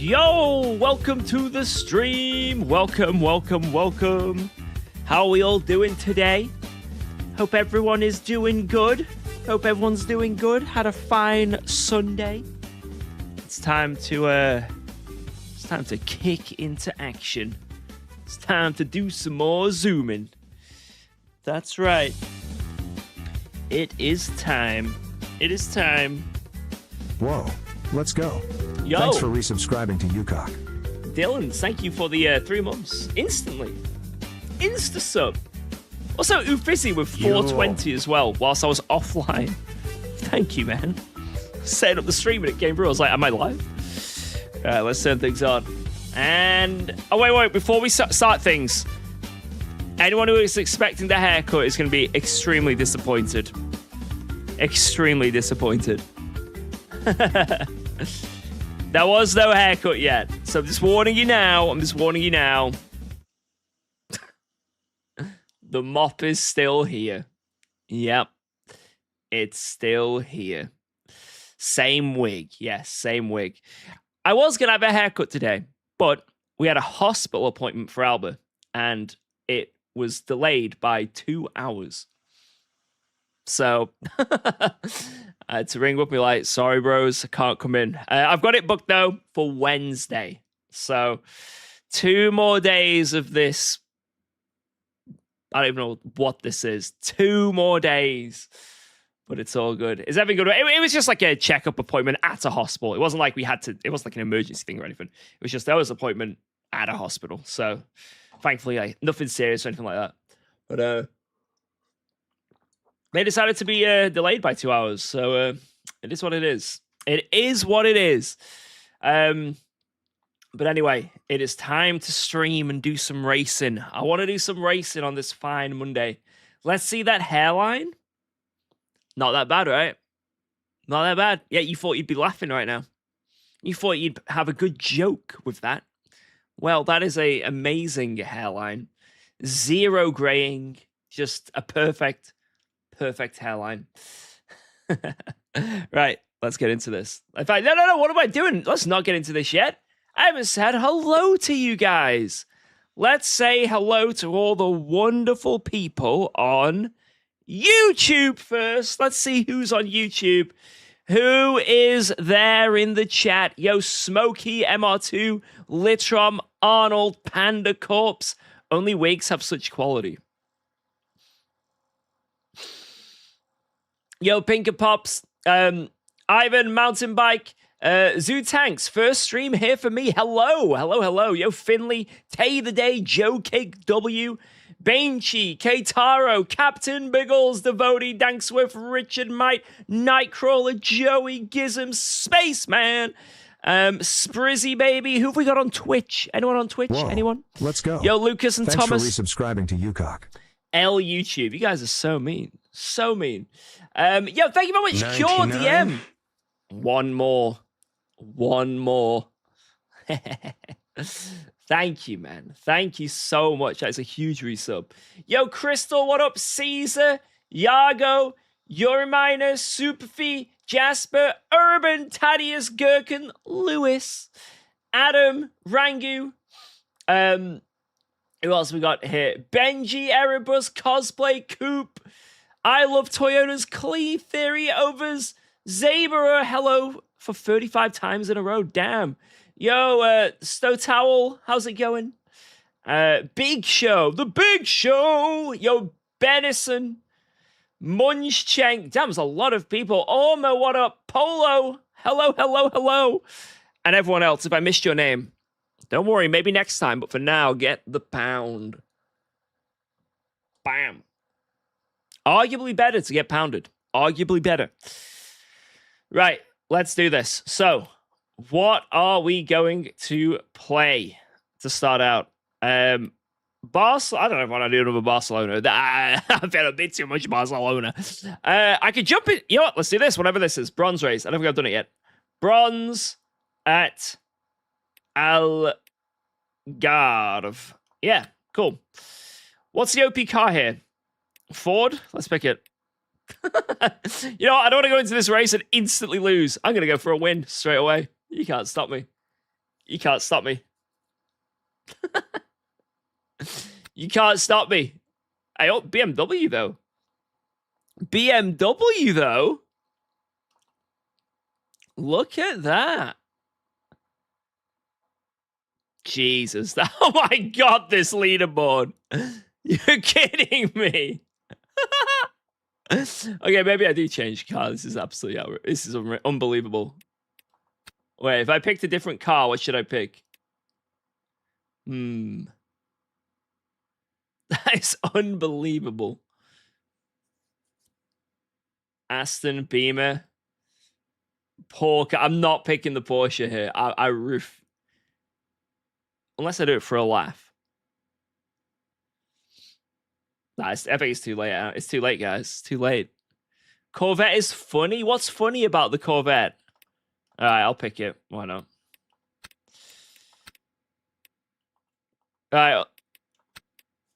Yo, welcome to the stream. Welcome. How are we all doing today? Hope everyone is doing good. Hope everyone's doing good. Had a fine Sunday. It's time to kick into action. It's time to do some more zooming. That's right. It is time. Whoa, let's go. Yo. Thanks for resubscribing to UKOG. Dylan, thank you for the 3 months. Instantly. Insta-sub. Also, Ufizzy with 420 as well, whilst I was offline. Thank you, man. Setting up the stream and it came through. I was like, am I live? All right, let's turn things on. And, oh, wait. Before we start things, anyone who is expecting the haircut is going to be extremely disappointed. Extremely disappointed. There was no haircut yet, so I'm just warning you now. The mop is still here. Yep. It's still here. Same wig. Yes, same wig. I was going to have a haircut today, but we had a hospital appointment for Alba, and it was delayed by 2 hours. So I had to ring up and be like, sorry, bros, I can't come in. I've got it booked, though, for Wednesday. So 2 more days of this. I don't even know what this is. 2 more days. But it's all good. Is everything good? It was just like a checkup appointment at a hospital. It wasn't like we had to, it wasn't like an emergency thing or anything. It was just, there was an appointment at a hospital. So thankfully, like, nothing serious or anything like that. But, they decided to be delayed by 2 hours, so it is what it is. It is what it is. But anyway, it is time to stream and do some racing. I want to do some racing on this fine Monday. Let's see that hairline. Not that bad, right? Not that bad. Yeah, you thought you'd be laughing right now. You thought you'd have a good joke with that. Well, that is an amazing hairline. 0 graying. Just a perfect hairline. Right, let's get into this. In fact, no, what am I doing? Let's not get into this yet. I haven't said hello to you guys. Let's say hello to all the wonderful people on YouTube first. Let's see who's on YouTube. Who is there in the chat? Yo, Smokey, MR2, Litrom, Arnold, Panda Corpse. Only wigs have such quality. Yo, Pinker Pops, Ivan, Mountain Bike, Zoo Tanks, first stream here for me. Hello. Yo, Finley, Tay the Day, Joe Cake W, Baneshee, K-Taro, Captain Biggles, Devotee, Dank Swift, Richard Might, Nightcrawler, Joey, Gizm, Spaceman, Sprizzy Baby. Who have we got on Twitch? Anyone on Twitch? Whoa, Anyone? let's go. Yo, Lucas and Thanks Thomas. for resubscribing to UKOG. YouTube. You guys are so mean. So mean. Yo, thank you very much, 99. Cure DM. One more. Thank you, man. Thank you so much. That's a huge resub. Yo, Crystal, what up? Caesar, Yago, Eurominer, Superfee, Jasper, Urban, Thaddeus, Gherkin, Lewis, Adam, Rangu, who else we got here? Benji, Erebus, Cosplay, Coop, I Love Toyotas, Clee, Theory, Overs, Zabera, hello, for 35 times in a row. Damn. Yo, Stow Towel, how's it going? Big Show, The Big Show. Yo, Benison, Munchchenk. Damn, there's a lot of people. Orma, what up? Polo, hello. And everyone else, if I missed your name, don't worry, maybe next time, but for now, get the pound. Bam. Arguably better to get pounded. Arguably better. Right, let's do this. So, what are we going to play to start out? I don't know if I want to do another Barcelona. I've had a bit too much Barcelona. I could jump in. You know what? Let's do this, whatever this is. Bronze race. I don't think I've done it yet. Bronze at Algarve. Yeah, cool. What's the OP car here? Ford? Let's pick it. You know what? I don't want to go into this race and instantly lose. I'm going to go for a win straight away. You can't stop me. You can't stop me. You can't stop me. I hope BMW though. BMW though. Look at that. Jesus. Oh my God, this leaderboard. You're kidding me. Okay, maybe I do change car. This is absolutely outrageous. This is unbelievable. Wait, if I picked a different car, what should I pick? That is unbelievable. Aston, Beamer. Porsche. I'm not picking the Porsche here. Unless I do it for a laugh. Nah, I think it's too late. It's too late, guys. It's too late. Corvette is funny? What's funny about the Corvette? All right, I'll pick it. Why not? All right.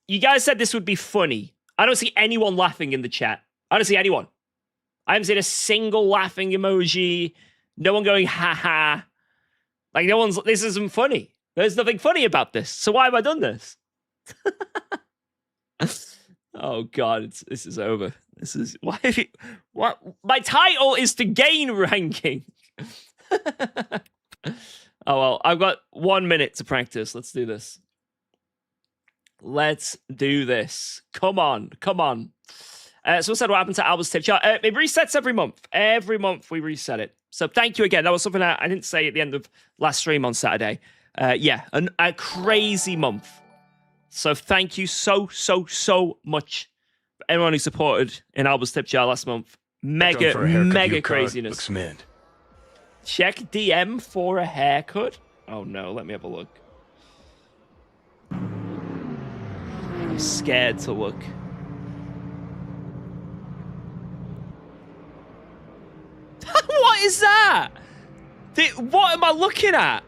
You guys said this would be funny. I don't see anyone laughing in the chat. I don't see anyone. I haven't seen a single laughing emoji. No one going, ha ha. Like, no one's, this isn't funny. There's nothing funny about this. So why have I done this? Oh, God, this is over. This is, why? What? My title is to gain ranking. Oh, well, I've got 1 minute to practice. Let's do this. Let's do this. Come on. Come on. So I said what happened to Albert's tip chart. It resets every month. Every month we reset it. So thank you again. That was something I didn't say at the end of last stream on Saturday. Yeah, a crazy month. So thank you so much for everyone who supported in Albert's tip jar last month. Mega craziness. Looks mid. Check DM for a haircut. Oh no, let me have a look. I'm scared to look. What is that? What am I looking at?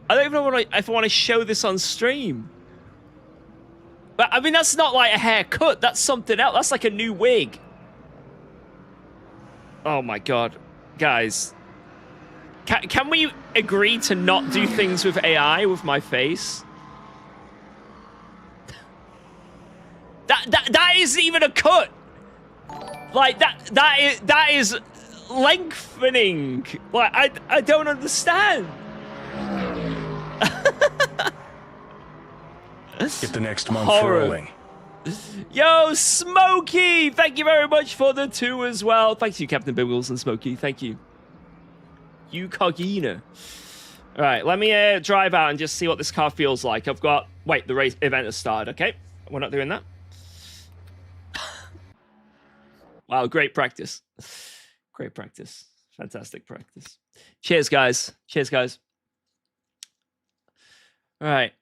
I don't even know if I want to show this on stream. But I mean, that's not like a haircut. That's something else. That's like a new wig. Oh my God. Guys. Can we agree to not do things with AI with my face? That isn't even a cut. Like that is lengthening. Like I don't understand. Get the next month Horror. rolling. Yo, Smokey! Thank you very much for the 2 as well. Thank you, Captain Biggles and Smokey. Thank you. UKOG. All right, let me drive out and just see what this car feels like. I've got... Wait, the race event has started. Okay, we're not doing that. Wow, great practice. Great practice. Fantastic practice. Cheers, guys. Cheers, guys. All right.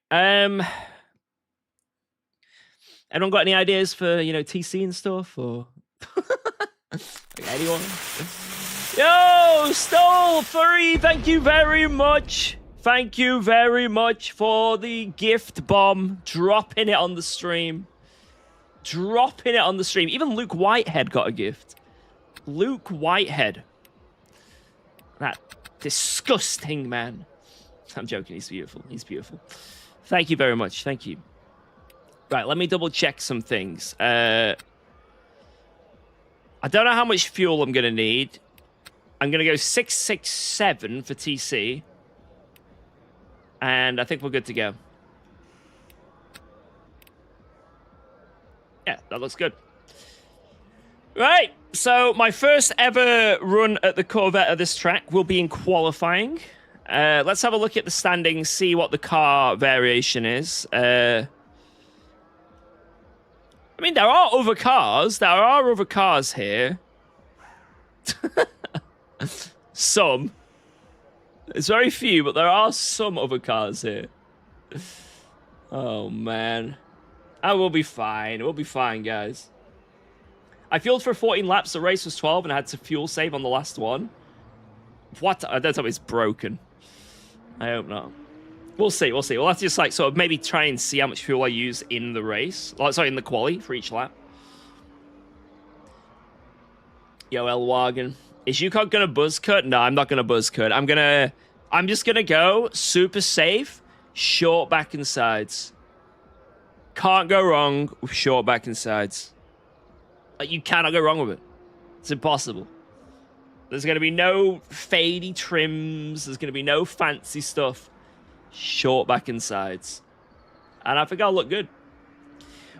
Anyone got any ideas for, TC and stuff, or like anyone? Yo, Stole 3, thank you very much. Thank you very much for the gift bomb. Dropping it on the stream. Dropping it on the stream. Even Luke Whitehead got a gift. Luke Whitehead. That disgusting man. I'm joking, he's beautiful. He's beautiful. Thank you very much. Thank you. Right, let me double check some things. I don't know how much fuel I'm going to need. I'm going to go 667 for TC. And I think we're good to go. Yeah, that looks good. Right, so my first ever run at the Corvette of this track will be in qualifying. Let's have a look at the standings, see what the car variation is. I mean, there are other cars. There are other cars here. Some. It's very few, but there are some other cars here. Oh, man. I will be fine. We'll be fine, guys. I fueled for 14 laps. The race was 12, and I had to fuel save on the last one. What? I don't know if it's broken. I hope not. We'll see. We'll see. We'll have to just, like, sort of maybe try and see how much fuel I use in the race. Like, sorry, in the quali for each lap. Yo, L Wagon. Is UKOG going to buzz cut? No, I'm not going to buzz cut. I'm going to I'm just going to go super safe, short back and sides. Can't go wrong with short back and sides. Like, you cannot go wrong with it. It's impossible. There's going to be no fadey trims. There's going to be no fancy stuff. Short back and sides. And I think I'll look good.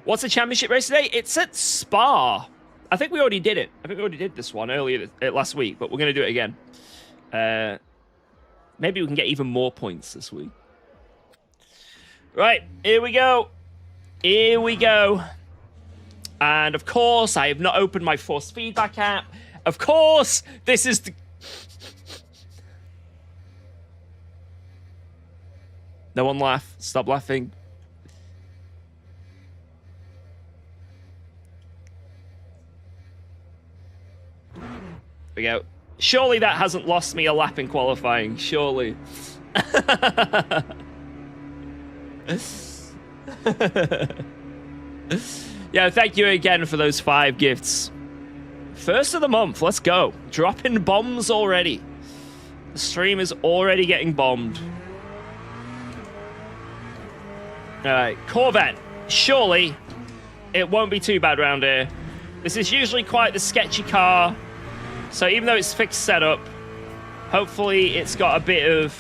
What's the championship race today? It's at Spa. I think we already did it. I think we already did this one earlier last week, but we're going to do it again. Maybe we can get even more points this week. Right, here we go. Here we go. And of course, I have not opened my force feedback app. Of course, this is the... No one laugh. Stop laughing. There we go. Surely that hasn't lost me a lap in qualifying. Surely. Yeah, thank you again for those 5 gifts. First of the month, let's go. Dropping bombs already. The stream is already getting bombed. Alright, Corvette. Surely it won't be too bad around here. This is usually quite the sketchy car. So even though it's fixed setup, hopefully it's got a bit of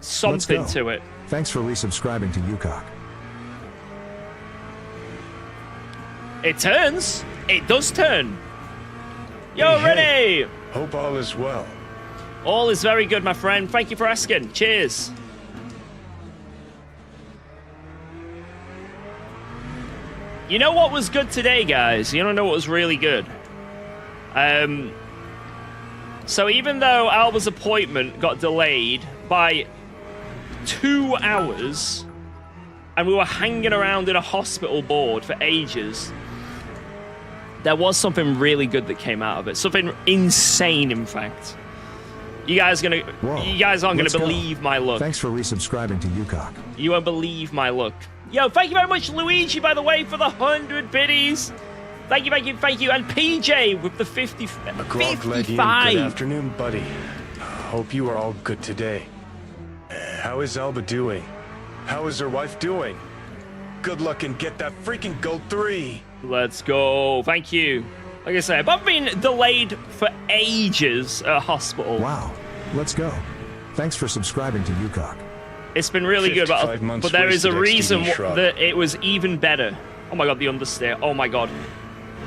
something to it. Thanks for resubscribing to UKOG. It turns. It does turn. Yo, Hey. Rennie! Hope all is well. All is very good, my friend. Thank you for asking. Cheers. You know what was good today, guys? You don't know what was really good? So even though Alba's appointment got delayed by 2 hours, and we were hanging around in a hospital board for ages, there was something really good that came out of it. Something insane, in fact. You guys aren't gonna believe my luck. Thanks for resubscribing to UKOG. You won't believe my luck. Yo, thank you very much, Luigi, by the way, for the 100 biddies. Thank you, thank you, thank you. And PJ with the 55. Good afternoon, buddy. Hope you are all good today. How is Alba doing? How is her wife doing? Good luck and get that freaking gold 3. Let's go. Thank you. Like I said, I've been delayed for ages at a hospital. Wow. Let's go. Thanks for subscribing to UKOG. It's been really good, but there is a reason that it was even better. Oh my god, the understeer. Oh my god.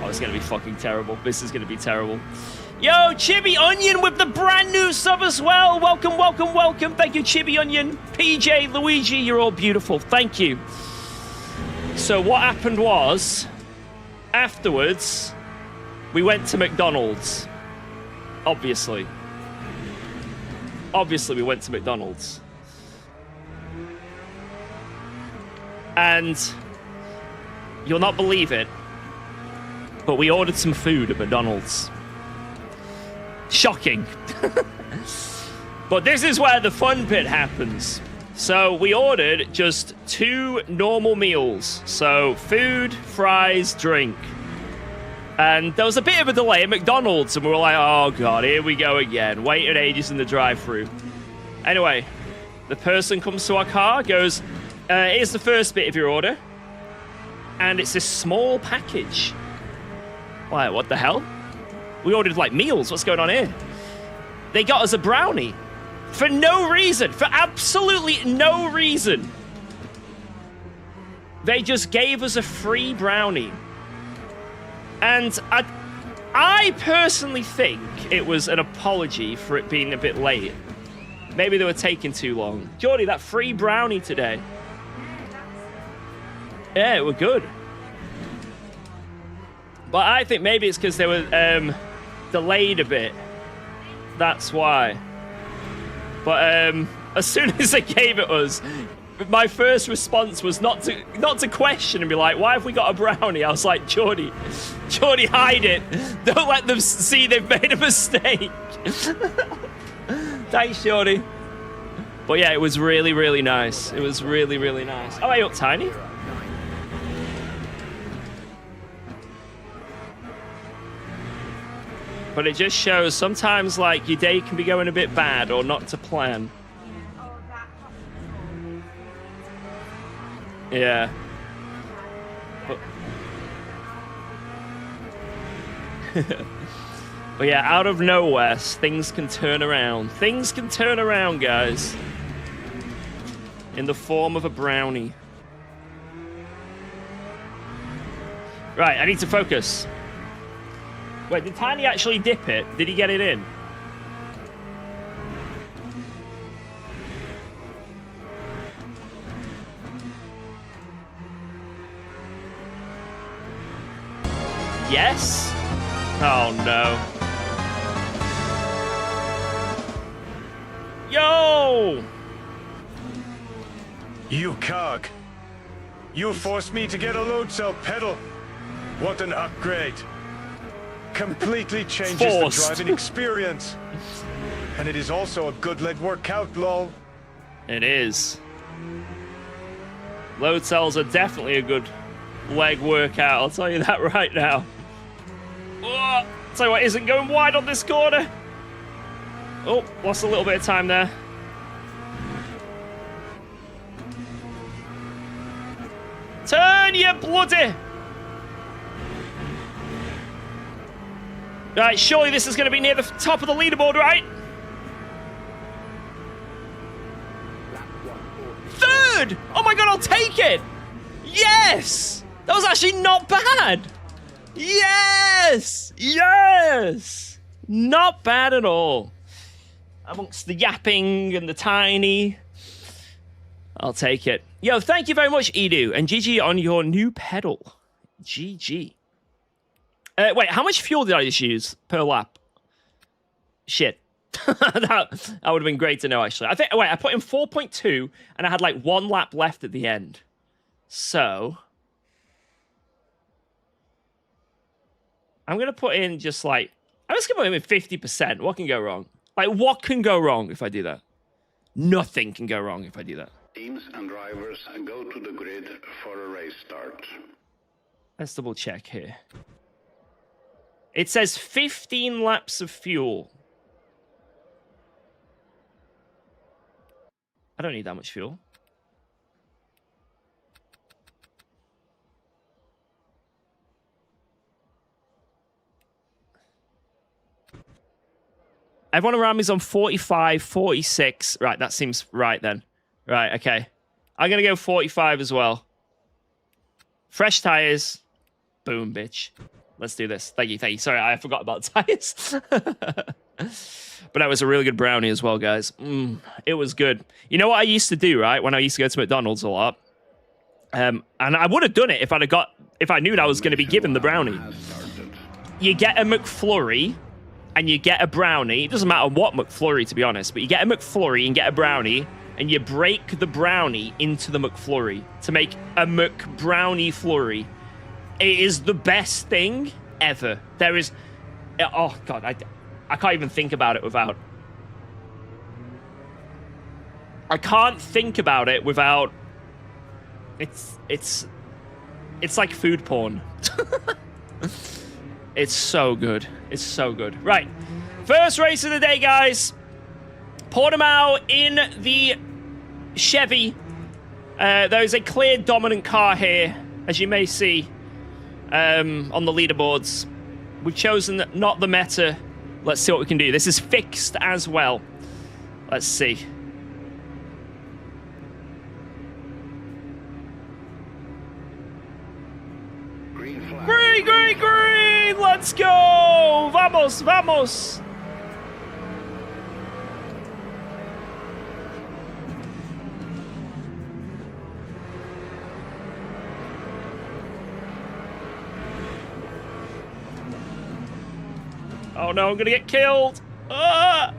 Oh, it's going to be fucking terrible. This is going to be terrible. Yo, Chibi Onion with the brand new sub as well. Welcome, welcome, welcome. Thank you, Chibi Onion. PJ, Luigi, you're all beautiful. Thank you. So what happened was, afterwards, we went to McDonald's. Obviously. Obviously, we went to McDonald's. And you'll not believe it, but we ordered some food at McDonald's. Shocking. But this is where the fun bit happens. So we ordered just 2 normal meals. So food, fries, drink. And there was a bit of a delay at McDonald's, and we were like, oh god, here we go again. Waited ages in the drive-thru. Anyway, the person comes to our car, goes, here's the first bit of your order. And it's this small package. Like, what the hell? We ordered, like, meals. What's going on here? They got us a brownie. For no reason. For absolutely no reason. They just gave us a free brownie. And I personally think it was an apology for it being a bit late. Maybe they were taking too long. Jordy, that free brownie today. Yeah, it were good. But I think maybe it's because they were delayed a bit. That's why. But as soon as they gave it us, my first response was not to question and be like, why have we got a brownie? I was like, Jordy, hide it. Don't let them see they've made a mistake. Thanks, Jordy. But yeah, it was really, really nice. It was really, really nice. Oh, hey up, Tiny. But it just shows sometimes, like, your day can be going a bit bad or not to plan. Yeah. But yeah, out of nowhere, things can turn around. Things can turn around, guys. In the form of a brownie. Right, I need to focus. Wait, did Tiny actually dip it? Did he get it in? Yes? Oh no. Yo! UKOG, you forced me to get a load cell pedal. What an upgrade. Completely changes the driving experience. And it is also a good leg workout, lol. It is. Load cells are definitely a good leg workout, I'll tell you that right now. Oh, tell you what, isn't going wide on this corner. Oh, lost a little bit of time there. Turn, you bloody! Right, surely this is going to be near the top of the leaderboard, right? Third! Oh my god, I'll take it! Yes! That was actually not bad! Yes! Yes! Not bad at all. Amongst the yapping and the tiny. I'll take it. Yo, thank you very much, Edu. And GG on your new pedal. GG. Wait, how much fuel did I just use per lap? Shit. that would have been great to know, actually. I put in 4.2, and I had like 1 lap left at the end. So... I'm going to put in just like... I'm just going to put in 50%. What can go wrong? Like, what can go wrong if I do that? Nothing can go wrong if I do that. Teams and drivers go to the grid for a race start. Let's double check here. It says 15 laps of fuel. I don't need that much fuel. Everyone around me is on 45, 46. Right, that seems right then. Right, okay. I'm going to go 45 as well. Fresh tires. Boom, bitch. Let's do this. Thank you, thank you. Sorry, I forgot about tires. But that was a really good brownie as well, guys. It was good. You know what I used to do, right? When I used to go to McDonald's a lot. And I would have done it if I knew that I was going to be given the brownie. You get a McFlurry and you get a brownie. It doesn't matter what McFlurry, to be honest, but you get a McFlurry and get a brownie, and you break the brownie into the McFlurry to make a McBrownie flurry. It is the best thing ever. There is... Oh, God, I can't even think about it without... I can't think about it without... It's like food porn. It's so good. It's so good. Right. First race of the day, guys. Portimao in the Chevy. There is a clear dominant car here, as you may see. On the leaderboards. We've chosen not the meta. Let's see what we can do. This is fixed as well. Let's see. Green flag. Green, green, green! Let's go! Vamos, vamos! Oh no, I'm gonna get killed! Ah!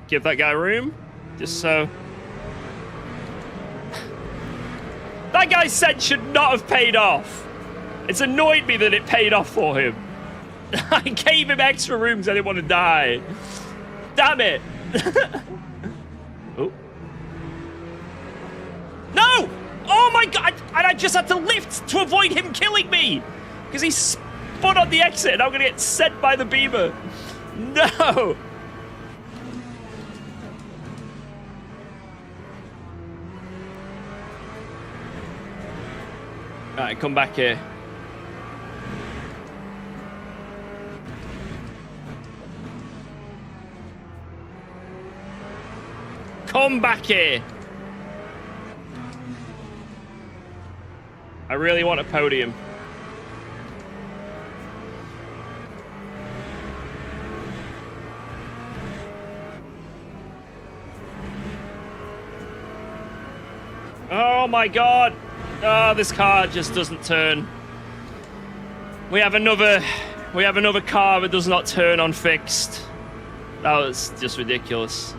Give that guy room, just so. That guy's scent should not have paid off. It's annoyed me that it paid off for him. I gave him extra room because I didn't want to die. Damn it. Oh. No! Oh my god! And I just had to lift to avoid him killing me! Because he spun on the exit and I'm gonna get sent by the beamer. No! Alright, come back here. Come back here. I really want a podium. Oh my god. Oh, this car just doesn't turn. We have another car that does not turn on fixed. That was just ridiculous.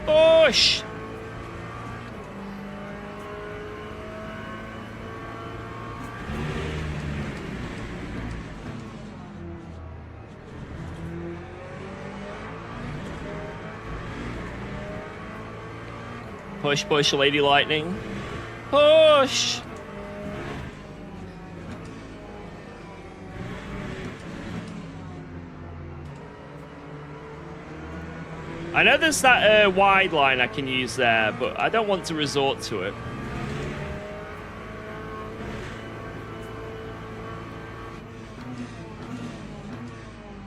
Push! Push, push, Lady Lightning. Push! I know there's that wide line I can use there, but I don't want to resort to it.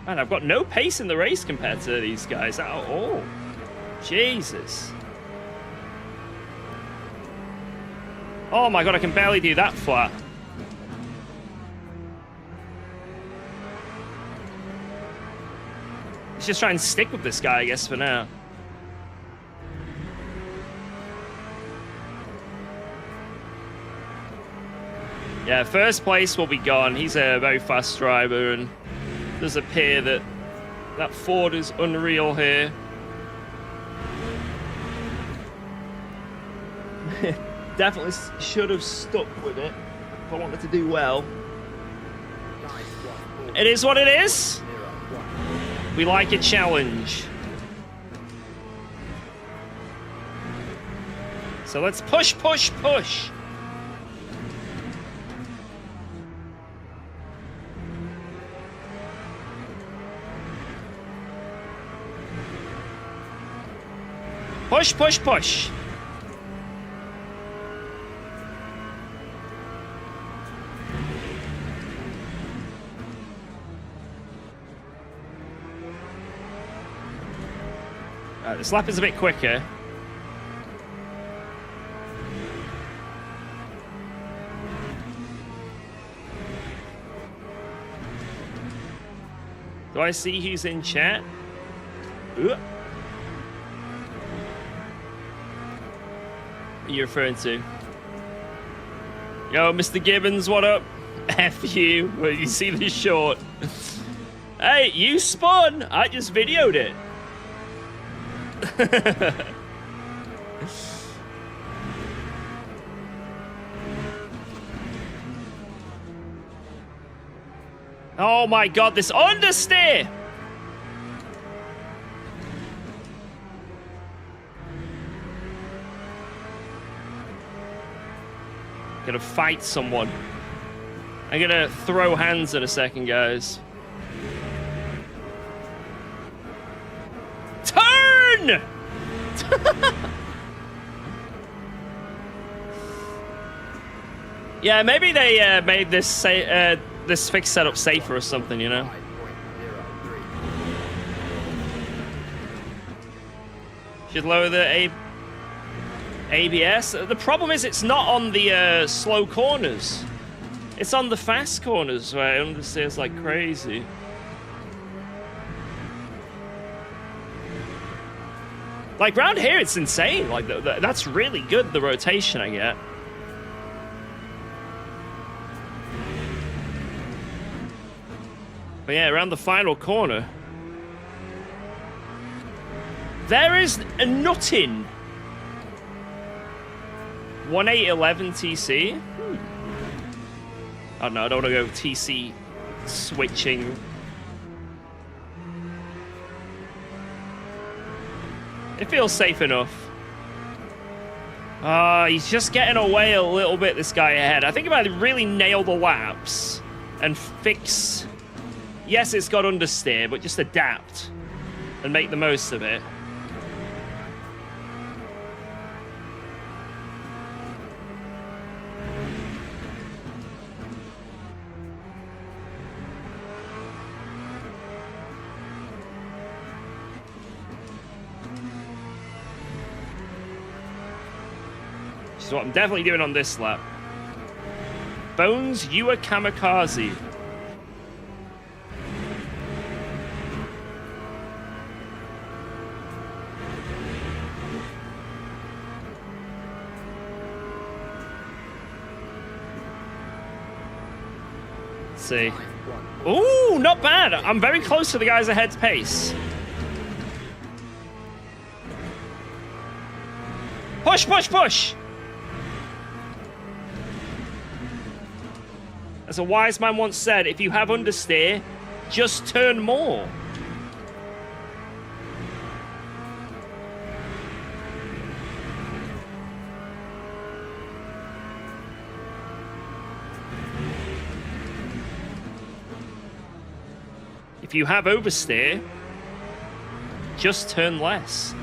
Man, I've got no pace in the race compared to these guys at all. Jesus. Oh my god, I can barely do that flat. Let's just try and stick with this guy, I guess, for now. Yeah, first place will be gone. He's a very fast driver, and it does appear that that Ford is unreal here. Definitely should have stuck with it if I wanted to do well. It is what it is. We like a challenge. So let's push, push, push. Push, push, push. This lap is a bit quicker. Do I see who's in chat? Ooh. What are you referring to? Yo, Mr. Gibbons, what up? F you. Well, you see this short. Hey, you spun. I just videoed it. Oh my god, this understeer! Gonna fight someone. I'm gonna throw hands in a second, guys. Turn! Yeah, maybe they made this this fixed setup safer or something, you know? Should lower the ABS. The problem is it's not on the slow corners. It's on the fast corners where it understeers like crazy. Like, round here, it's insane. Like, that's really good, the rotation I get. But yeah, around the final corner. There is a nutting. 1811 TC. I don't know, I don't want to go TC switching. It feels safe enough. He's just getting away a little bit, this guy ahead. I think if I really nail the laps and fix... Yes, it's got understeer, but just adapt and make the most of it. Which is what I'm definitely doing on this lap. Bones, you are kamikaze. See. Ooh, not bad. I'm very close to the guys ahead's pace. Push, push, push. As a wise man once said, if you have understeer, just turn more. If you have oversteer, just turn less.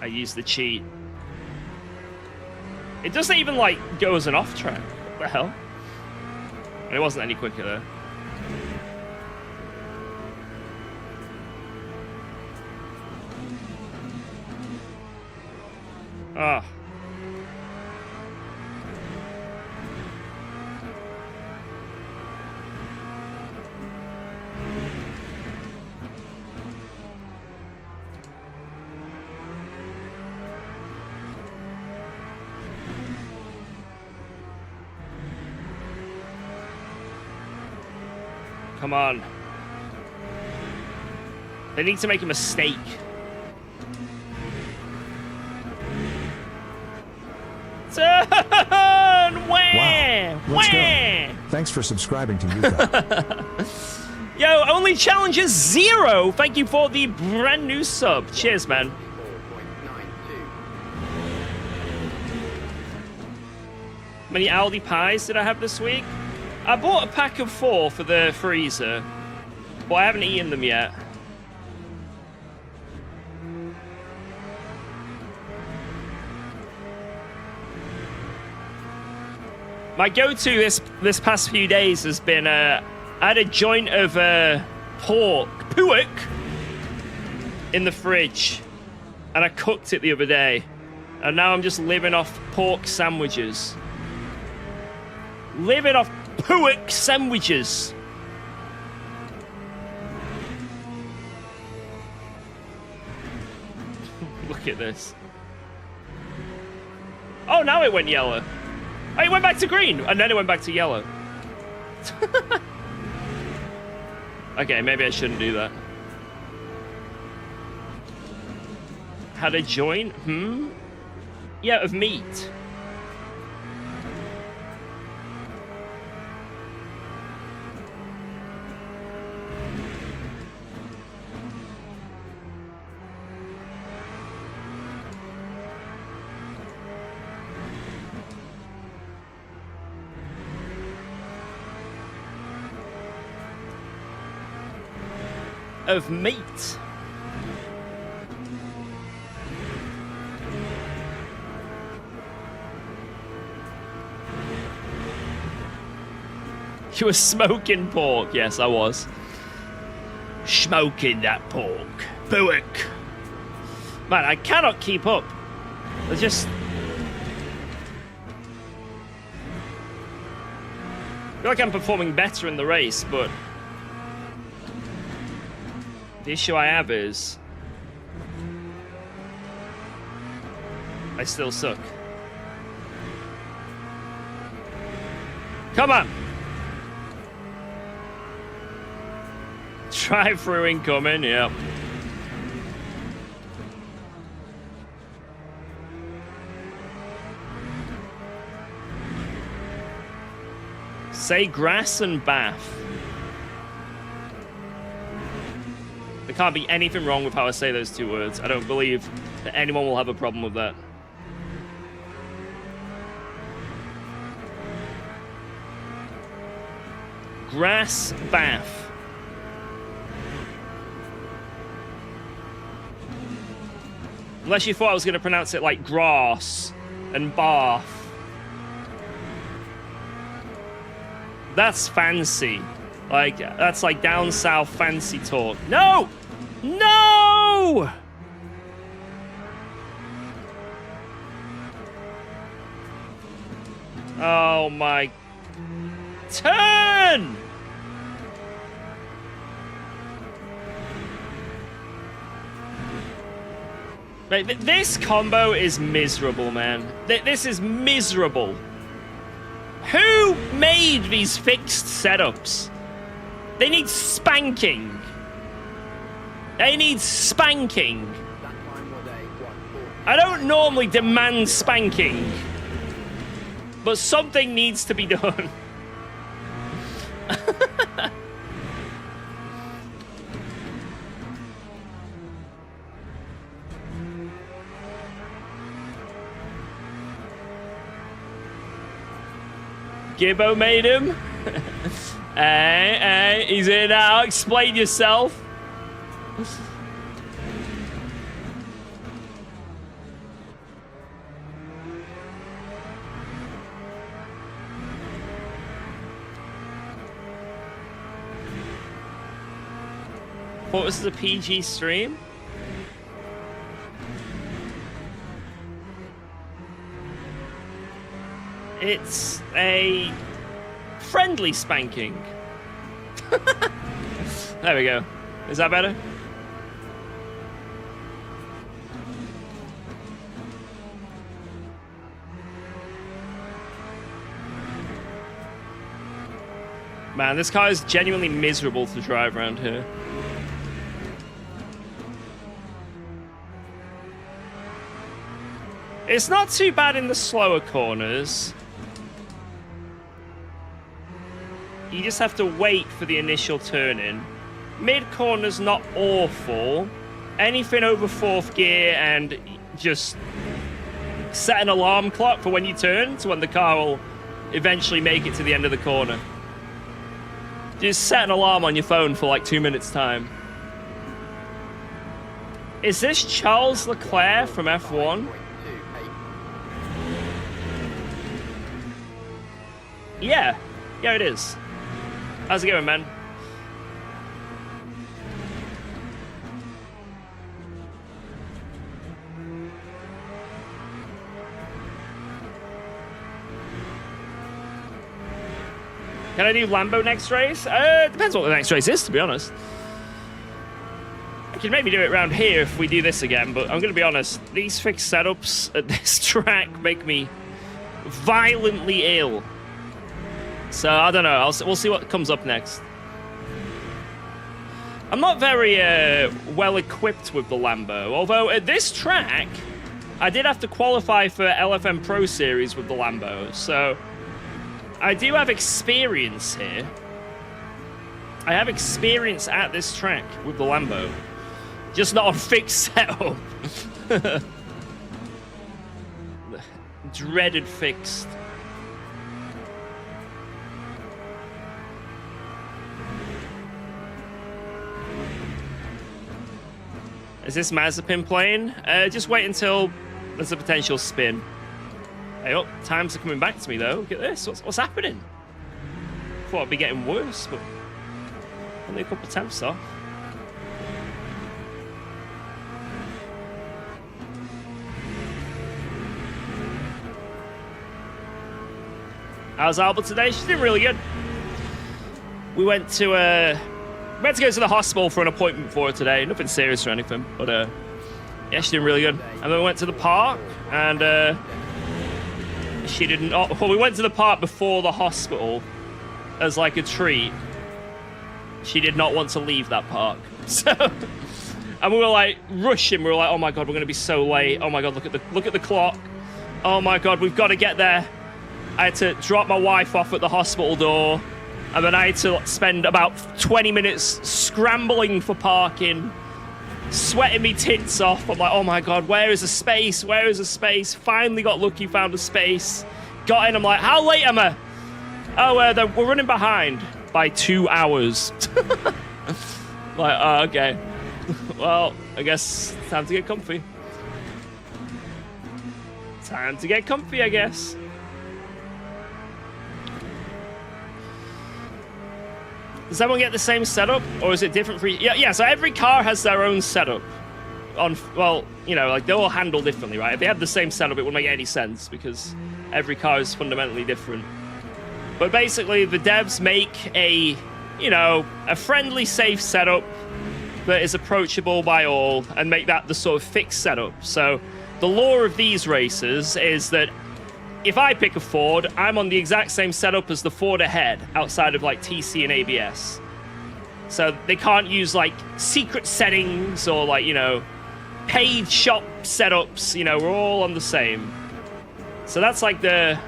I use the cheat. It doesn't even like go as an off track. What the hell? It wasn't any quicker there. Ah. Come on. They need to make a mistake. Turn! Wah! Wow, let's go. Wah! Thanks for subscribing to UKOG. Yo, only challenges 0. Thank you for the brand new sub. Cheers, man. How many Aldi pies did I have this week? I bought a pack of 4 for the freezer, but I haven't eaten them yet. My go-to this past few days has been I had a joint of pork in the fridge, and I cooked it the other day, and now I'm just living off pork sandwiches. Living off pork sandwiches. Look at this. Oh, now it went yellow. Oh, it went back to green, and then it went back to yellow. Okay, maybe I shouldn't do that. Had a joint? Yeah, of meat. Of meat. You were smoking pork. Yes, I was. Smoking that pork. Pork. Man, I cannot keep up. I just... I feel like I'm performing better in the race, but... The issue I have is I still suck. Come on. Drive-through incoming, yep. Say grass and bath. There can't be anything wrong with how I say those two words. I don't believe that anyone will have a problem with that. Grass bath. Unless you thought I was going to pronounce it like grass and bath. That's fancy. Like, that's like down south fancy talk. No! No! Oh my... Turn! Right, this combo is miserable, man. This is miserable. Who made these fixed setups? They need spanking. They need spanking. I don't normally demand spanking, but something needs to be done. Gibbo made him. Hey, he's in now. Explain yourself. Thought this is a PG stream. It's a friendly spanking. There we go. Is that better? Man, this car is genuinely miserable to drive around here. It's not too bad in the slower corners. You just have to wait for the initial turn-in. Mid-corner's not awful. Anything over 4th gear and just set an alarm clock for when you turn to when the car will eventually make it to the end of the corner. Just set an alarm on your phone for like 2 minutes' time. Is this Charles Leclerc from F1? Yeah. Yeah, it is. How's it going, man? Can I do Lambo next race? Depends what the next race is, to be honest. I can maybe do it around here if we do this again, but I'm going to be honest. These fixed setups at this track make me violently ill. So, I don't know. We'll see what comes up next. I'm not very well equipped with the Lambo. Although, at this track, I did have to qualify for LFM Pro Series with the Lambo. So, I do have experience here. I have experience at this track with the Lambo. Just not on fixed setup. Dreaded fixed. Is this Mazepin playing? Just wait until there's a potential spin. Hey, oh, times are coming back to me though. Look at this. What's happening? Thought I'd be getting worse, but only a couple temps off. How's Alba today? She's doing really good. We went to go to the hospital for an appointment for her today. Nothing serious or anything, but Yeah, she's doing really good. And then we went to the park, and she didn't. Well, we went to the park before the hospital as like a treat. She did not want to leave that park, so. And we were like rushing. We were like, "Oh my god, we're gonna be so late! Oh my god, look at the clock! Oh my god, we've got to get there!" I had to drop my wife off at the hospital door, and then I had to spend about 20 minutes scrambling for parking, sweating me tits off. I'm like, "Oh my god, where is a space? Where is a space?" Finally got lucky, found a space, got in. I'm like, "How late am I?" "Oh, we're running behind by 2 hours." Like, oh, okay. Well, I guess time to get comfy. Time to get comfy, I guess. Does everyone get the same setup, or is it different for each? Yeah, so every car has their own setup. Well, you know, like, they're all handled differently, right? If they had the same setup, it wouldn't make any sense, because every car is fundamentally different. But basically, the devs make a friendly, safe setup that is approachable by all, and make that the sort of fixed setup. So the law of these races is that if I pick a Ford, I'm on the exact same setup as the Ford ahead, outside of like TC and ABS. So they can't use like secret settings or like, paid shop setups. We're all on the same. So that's like a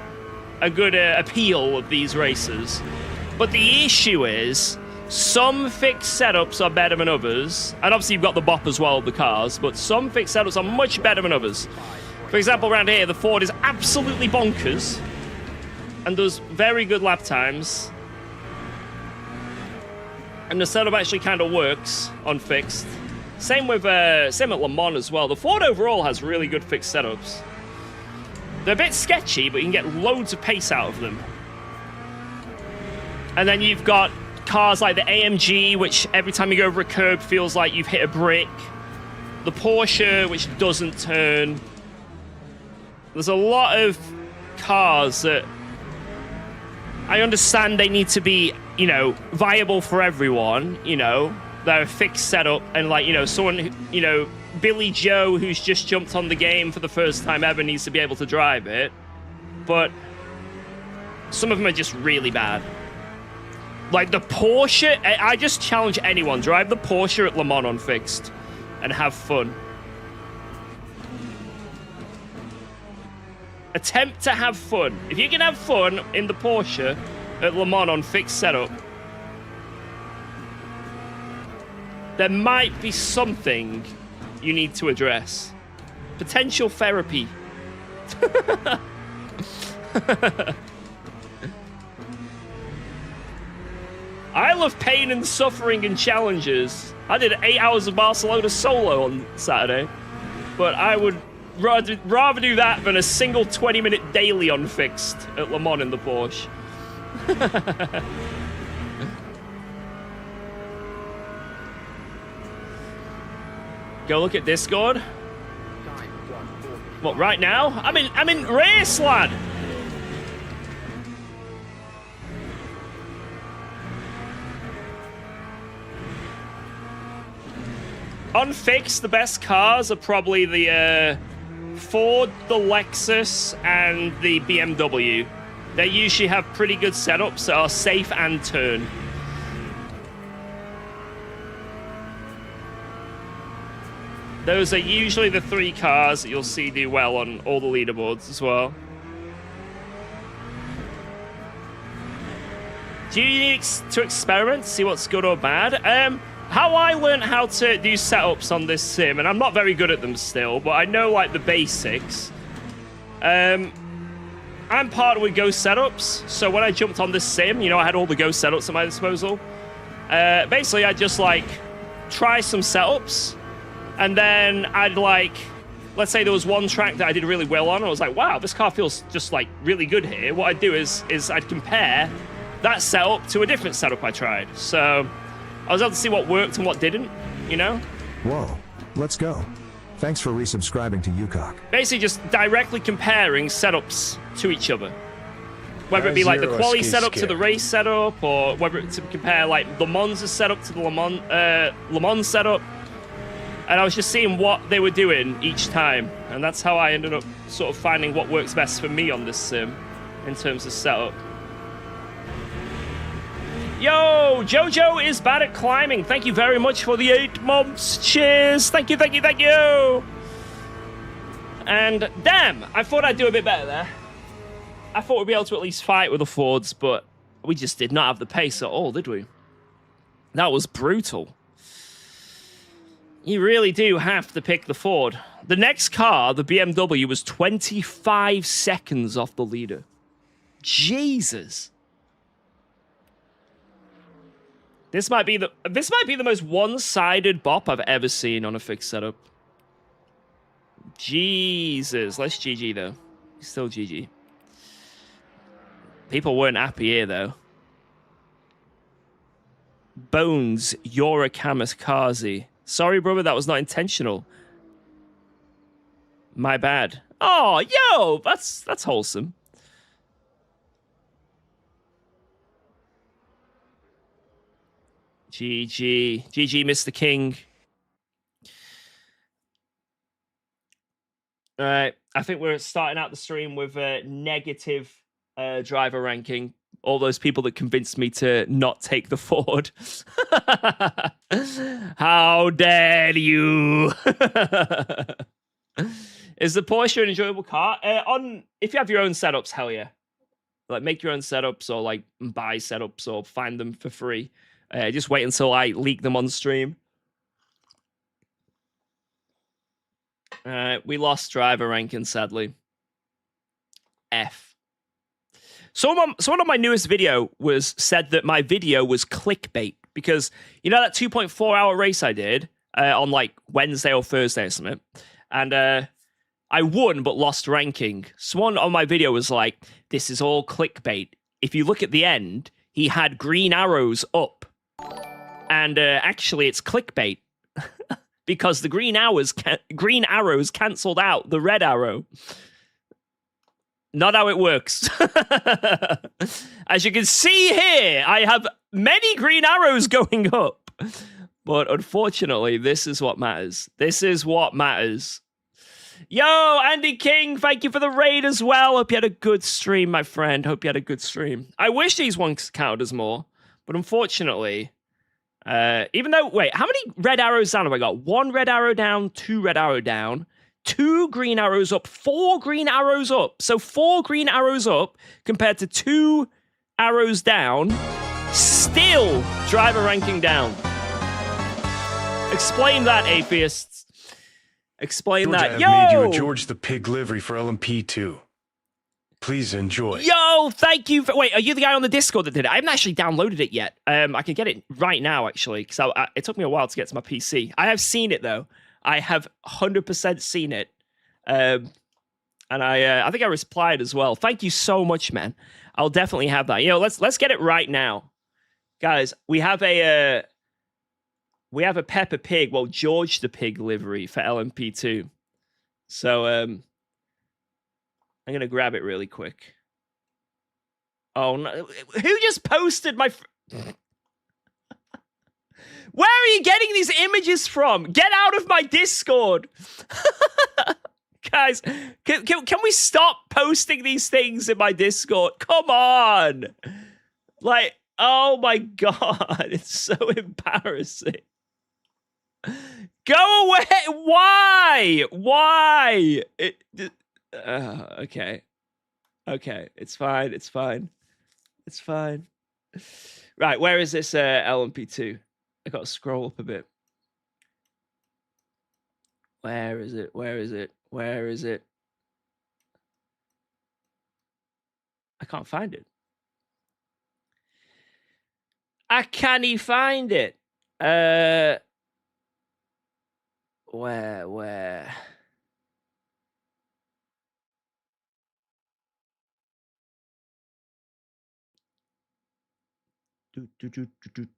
good appeal of these races. But the issue is, some fixed setups are better than others. And obviously you've got the bop as well of the cars, but some fixed setups are much better than others. For example, around here, the Ford is absolutely bonkers and does very good lap times. And the setup actually kind of works on fixed. Same at Le Mans as well. The Ford overall has really good fixed setups. They're a bit sketchy, but you can get loads of pace out of them. And then you've got cars like the AMG, which every time you go over a curb feels like you've hit a brick. The Porsche, which doesn't turn. There's a lot of cars that I understand they need to be, viable for everyone, they're a fixed setup, and like, someone, Billy Joe, who's just jumped on the game for the first time ever, needs to be able to drive it. But some of them are just really bad. Like the Porsche, I just challenge anyone, drive the Porsche at Le Mans on fixed and have fun. Attempt to have fun. If you can have fun in the Porsche at Le Mans on fixed setup, there might be something you need to address. Potential therapy. I love pain and suffering and challenges. I did 8 hours of Barcelona solo on Saturday, but I would rather do that than a single 20-minute daily on fixed at Le Mans in the Porsche. Go look at Discord. What, right now? I'm in race, lad. On fixed, the best cars are probably the Ford, the Lexus, and the BMW. They usually have pretty good setups that are safe and turn. Those are usually the 3 cars that you'll see do well on all the leaderboards as well. Do you need to experiment, see what's good or bad? How I learned how to do setups on this sim, and I'm not very good at them still, but I know like the basics. I'm partnered with Go Setups, so when I jumped on this sim, I had all the Go Setups at my disposal. Basically, I'd just like try some setups, and then I'd like, let's say there was one track that I did really well on, and I was like, wow, this car feels just like really good here. What I'd do is I'd compare that setup to a different setup I tried. So I was able to see what worked and what didn't, Whoa, let's go. Thanks for resubscribing to UKOG. Basically just directly comparing setups to each other. Whether it be like the quali setup to the race setup, or whether it's to compare like Le Mans' setup to the Le Mans setup. and I was just seeing what they were doing each time, and that's how I ended up sort of finding what works best for me on this sim in terms of setup. Yo, Jojo is bad at climbing. Thank you very much for the 8 months. Cheers. Thank you, thank you, thank you. And damn, I thought I'd do a bit better there. I thought we'd be able to at least fight with the Fords, but we just did not have the pace at all, did we? That was brutal. You really do have to pick the Ford. The next car, the BMW, was 25 seconds off the leader. Jesus. This might be the most one-sided bop I've ever seen on a fixed setup. Jesus. Let's GG though. Still GG. People weren't happy here though. Bones, you're a kamikaze. Sorry, brother, that was not intentional. My bad. Oh, yo, that's wholesome. GG. GG, Mr. King. All right. I think we're starting out the stream with a negative driver ranking. All those people that convinced me to not take the Ford. How dare you? Is the Porsche an enjoyable car? If you have your own setups, hell yeah. Like, make your own setups or, like, buy setups or find them for free. Just wait until I leak them on stream. We lost driver ranking, sadly. F. Someone on my newest video said that my video was clickbait because, you know, that 2.4-hour race I did on, like, Wednesday or Thursday or something? And I won but lost ranking. Someone on my video was like, this is all clickbait. If you look at the end, he had green arrows up. And actually, it's clickbait because the green arrows cancelled out the red arrow. Not how it works. As you can see here, I have many green arrows going up. But unfortunately, this is what matters. This is what matters. Yo, Andy King, thank you for the raid as well. Hope you had a good stream, my friend. Hope you had a good stream. I wish these ones counted as more, but unfortunately... even though, wait, how many red arrows down have I got? 1 red arrow down, 2 red arrow down, 2 green arrows up, 4 green arrows up. So 4 green arrows up compared to 2 arrows down. Still driver ranking down. Explain that, atheists. Explain George, that. I have Yo! made you a George the Pig livery for LMP2. Please enjoy. Yo, thank you. Wait, are you the guy on the Discord that did it? I haven't actually downloaded it yet. I can get it right now, actually, because it took me a while to get to my PC. I have seen it, though. I have 100% seen it. And I think I replied as well. Thank you so much, man. I'll definitely have that. You know, let's get it right now. Guys, we have a Peppa Pig, well, George the Pig livery for LMP2. So, I'm going to grab it really quick. Oh, no. Who just posted my... Where are you getting these images from? Get out of my Discord. Guys, can we stop posting these things in my Discord? Come on. Like, oh my God. It's so embarrassing. Go away. Why? Why? Okay. Okay. It's fine. It's fine. It's fine. Right. Where is this LMP2? I got to scroll up a bit. Where is it? Where is it? Where is it? I can't find it. I can't find it. Where?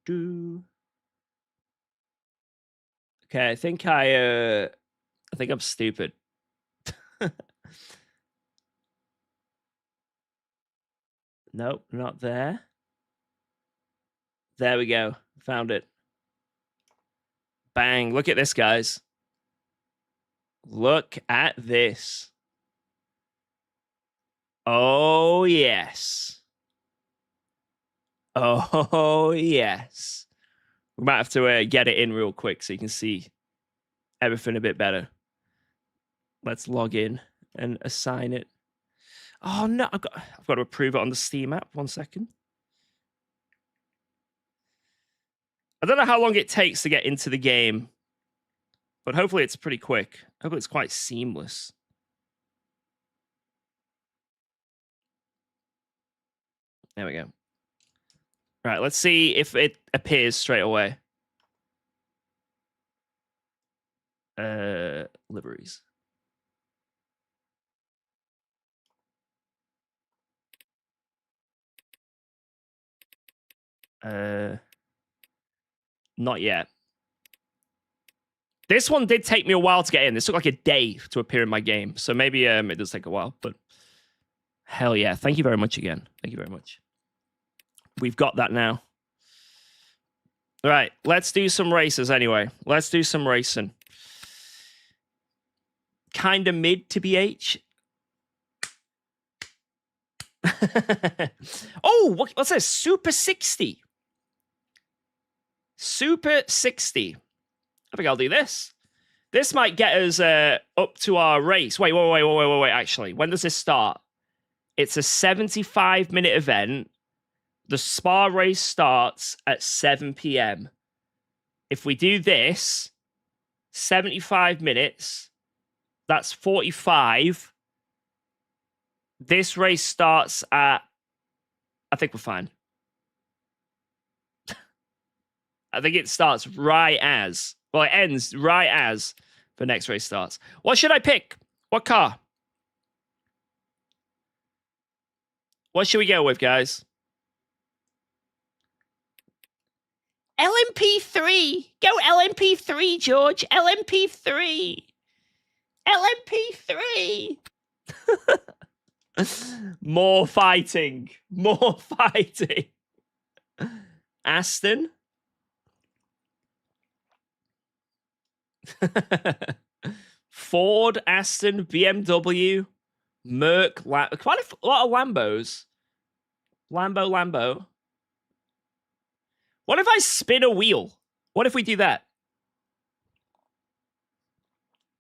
Do. Okay, I think I'm stupid. Nope, not there. There we go. Found it. Bang. Look at this, guys. Look at this. Oh, yes. Oh, yes. We might have to get it in real quick so you can see everything a bit better. Let's log in and assign it. Oh, no. I've got to approve it on the Steam app. 1 second. I don't know how long it takes to get into the game, but hopefully it's pretty quick. Hopefully it's quite seamless. There we go. Right, let's see if it appears straight away. Liveries. Not yet. This one did take me a while to get in. This took like a day to appear in my game. So maybe it does take a while, but hell yeah. Thank you very much again. Thank you very much. We've got that now. All right, let's do some races anyway. Let's do some racing. Kind of mid to BH. Oh, what's this? Super 60. Super 60. I think I'll do this. This might get us up to our race. Wait. Actually, when does this start? It's a 75-minute event. The Spa race starts at 7 p.m. If we do this, 75 minutes, that's 45. This race starts at... I think we're fine. I think it starts right as... Well, it ends right as the next race starts. What should I pick? What car? What should we go with, guys? LMP3. Go LMP3, George. LMP3. LMP3. More fighting. More fighting. Aston. Ford, Aston, BMW, Merc, quite a lot of Lambos. Lambo. What if I spin a wheel? What if we do that?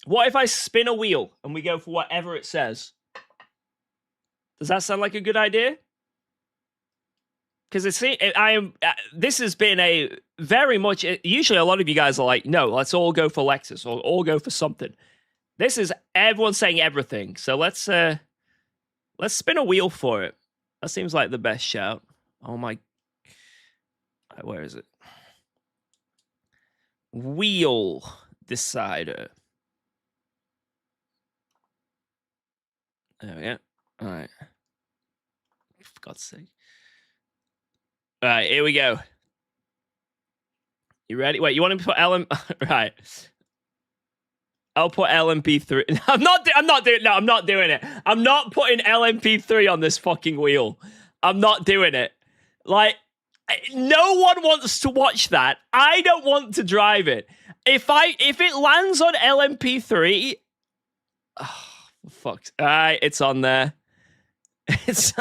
What if I spin a wheel and we go for whatever it says? Does that sound like a good idea? Because this has been a very much... Usually a lot of you guys are like, no, let's all go for Lexus or all go for something. This is everyone saying everything. So let's spin a wheel for it. That seems like the best shout. Oh my... Where is it? Wheel decider. There we go. All right. For God's sake. All right, here we go. You ready? Wait, you want to put LM? Right. I'll put LMP3. I'm not doing it. I'm not putting LMP3 on this fucking wheel. I'm not doing it. Like, no one wants to watch that. I don't want to drive it. If it lands on LMP3, oh, fuck. All right, it's on there. It's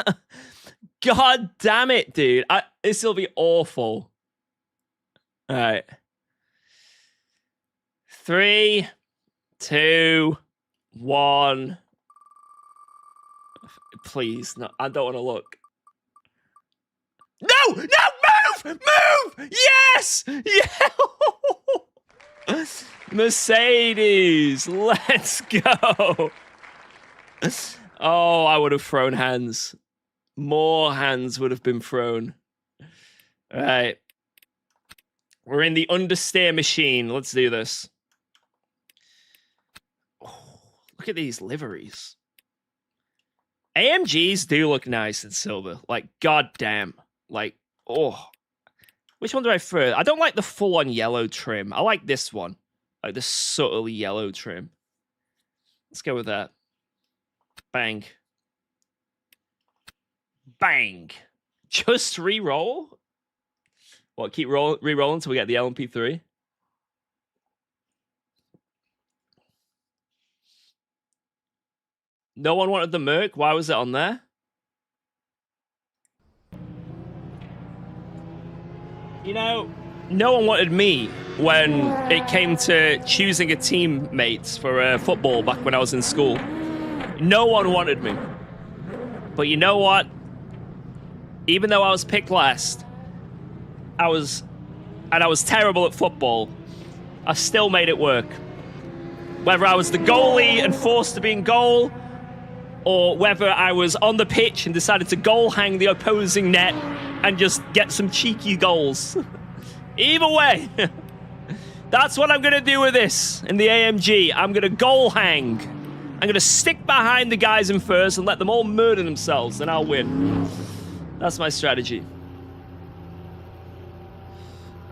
God damn it, dude. This will be awful. All right. 3, 2, 1. Please, no. I don't want to look. No! Move! Yes! Yeah! Mercedes, let's go. Oh, I would have thrown hands. More hands would have been thrown. All right. We're in the understeer machine. Let's do this. Oh, look at these liveries. AMGs do look nice in silver. Like, goddamn. Like, oh. Which one do I prefer? I don't like the full-on yellow trim. I like this one. Like the subtle yellow trim. Let's go with that. Bang. Bang. Just re-roll? What, keep re-rolling until we get the LMP3? No one wanted the Merc. Why was it on there? You know, no one wanted me when it came to choosing a teammate for football back when I was in school. No one wanted me. But you know what? Even though I was picked last, I was terrible at football, I still made it work. Whether I was the goalie and forced to be in goal, or whether I was on the pitch and decided to goal hang the opposing net and just get some cheeky goals. Either way, that's what I'm going to do with this in the AMG. I'm going to goal hang. I'm going to stick behind the guys in first and let them all murder themselves, and I'll win. That's my strategy.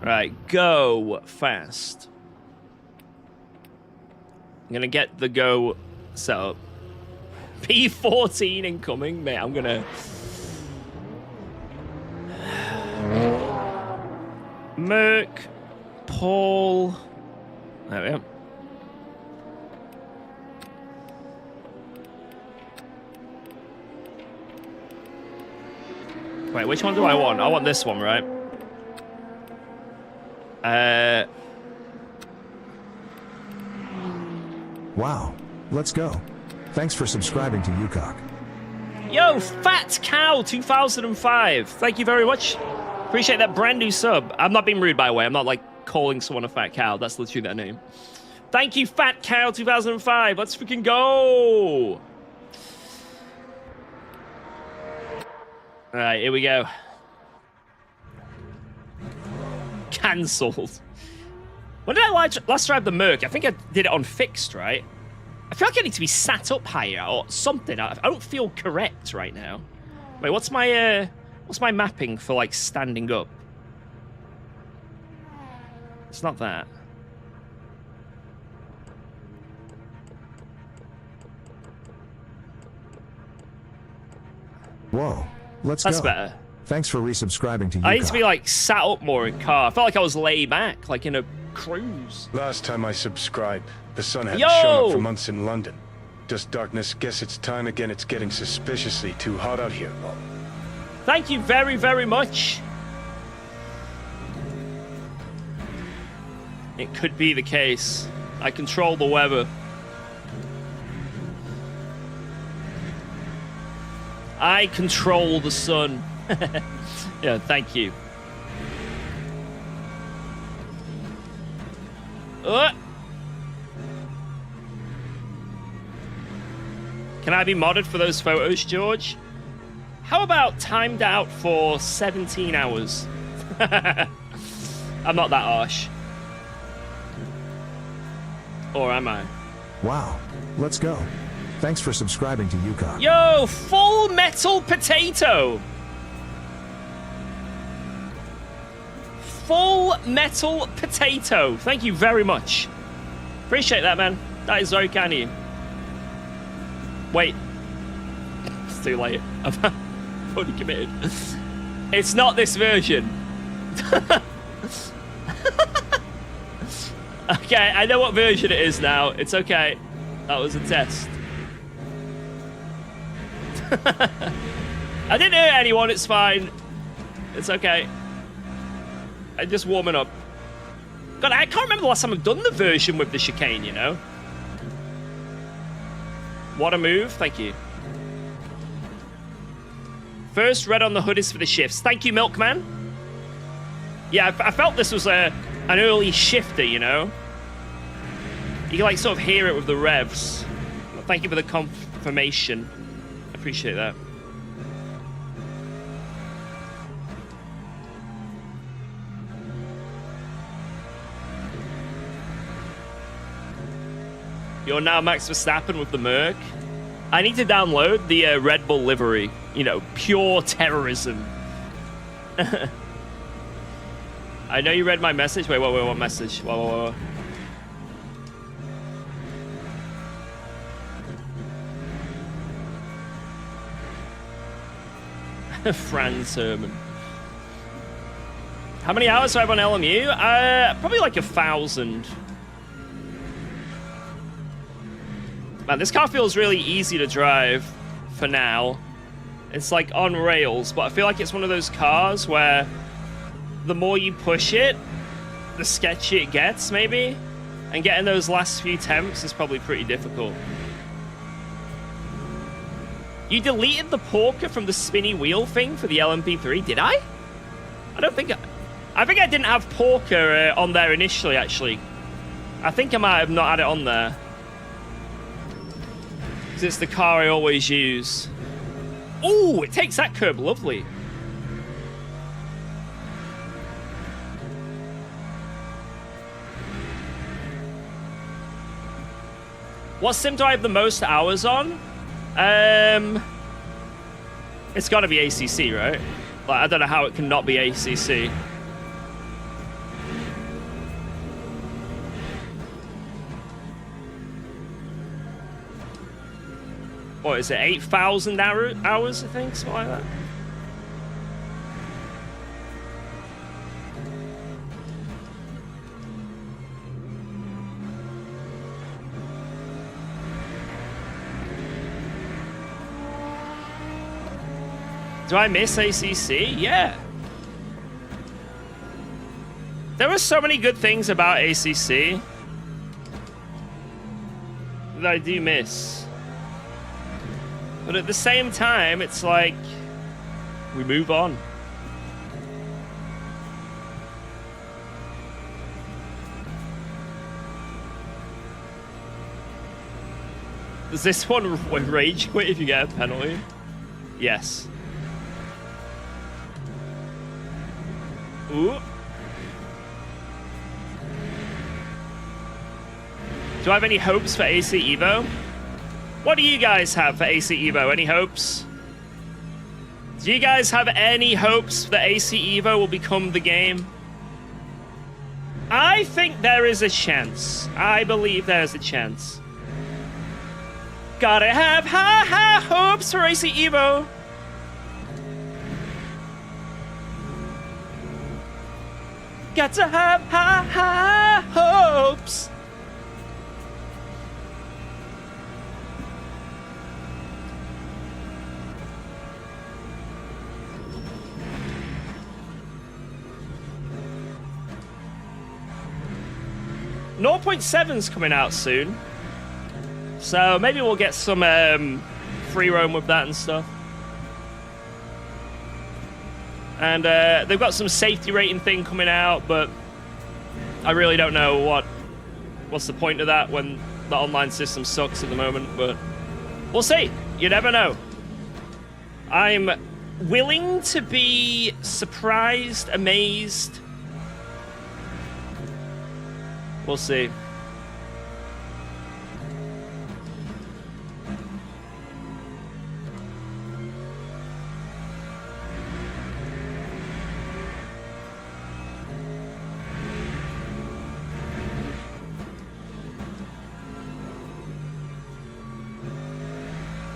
Right, go fast. I'm going to get the go set up. P14 incoming, mate. I'm going to... Merc, Paul. There we go. Wait, which one do I want? I want this one, right? Wow. Let's go. Thanks for subscribing to UKOG. Yo, Fat Cow 2005. Thank you very much. Appreciate that brand new sub. I'm not being rude, by the way. I'm not like calling someone a fat cow. That's literally their name. Thank you, Fat Cow 2005. Let's freaking go. All right, here we go. Cancelled. When did I last drive the Merc? I think I did it on fixed, right? I feel like I need to be sat up higher or something. I don't feel correct right now. Wait, what's my mapping for like standing up? It's not that. Whoa. Let's go. That's better. Thanks for resubscribing to UKOG. I need to be like sat up more in car. I felt like I was laid back, like in a cruise. Last time I subscribed, the sun hadn't shown up for months in London. Dust darkness, guess it's time again. It's getting suspiciously too hot out here. Thank you very, very much. It could be the case. I control the weather. I control the sun. Yeah, thank you. Can I be modded for those photos, George? How about timed out for 17 hours? I'm not that harsh. Or am I? Wow. Let's go. Thanks for subscribing to UKOG. Yo, Full Metal Potato! Full Metal Potato. Thank you very much. Appreciate that, man. That is very kind of you. Wait. It's too late. I've already committed. It's not this version. Okay, I know what version it is now. It's okay. That was a test. I didn't hurt anyone, it's fine. It's okay. I'm just warming up. God, I can't remember the last time I've done the version with the chicane, you know? What a move, thank you. First red on the hood is for the shifts. Thank you, Milkman. Yeah, I felt this was an early shifter, you know? You can like sort of hear it with the revs. Thank you for the confirmation. Appreciate that. You're now Max Verstappen with the Merc. I need to download the Red Bull livery. You know, pure terrorism. I know you read my message. Wait, what message? Whoa. Franz Herman. How many hours do I have on LMU? Probably like 1,000. Man, this car feels really easy to drive for now. It's like on rails, but I feel like it's one of those cars where the more you push it, the sketchier it gets, maybe. And getting those last few temps is probably pretty difficult. You deleted the porker from the spinny wheel thing for the LMP3, did I? I don't think I think I didn't have porker on there initially, actually. I think I might have not had it on there. Because it's the car I always use. Ooh, it takes that curb, lovely. What sim do I have the most hours on? It's got to be ACC, right? Like, I don't know how it can not be ACC. What is it? 8,000 hours, I think, something like that. Do I miss ACC? Yeah. There were so many good things about ACC that I do miss. But at the same time, it's like, we move on. Does this one rage quit if you get a penalty? Yes. Ooh. Do I have any hopes for AC Evo? What do you guys have for AC Evo? Any hopes? Do you guys have any hopes that AC Evo will become the game? I think there is a chance. I believe there's a chance. Gotta have high hopes for AC Evo. Got to have high hopes. .7's coming out soon, so maybe we'll get some free roam with that and stuff. And they've got some safety rating thing coming out, but I really don't know what's the point of that when the online system sucks at the moment, but we'll see. You never know. I'm willing to be surprised, amazed. We'll see.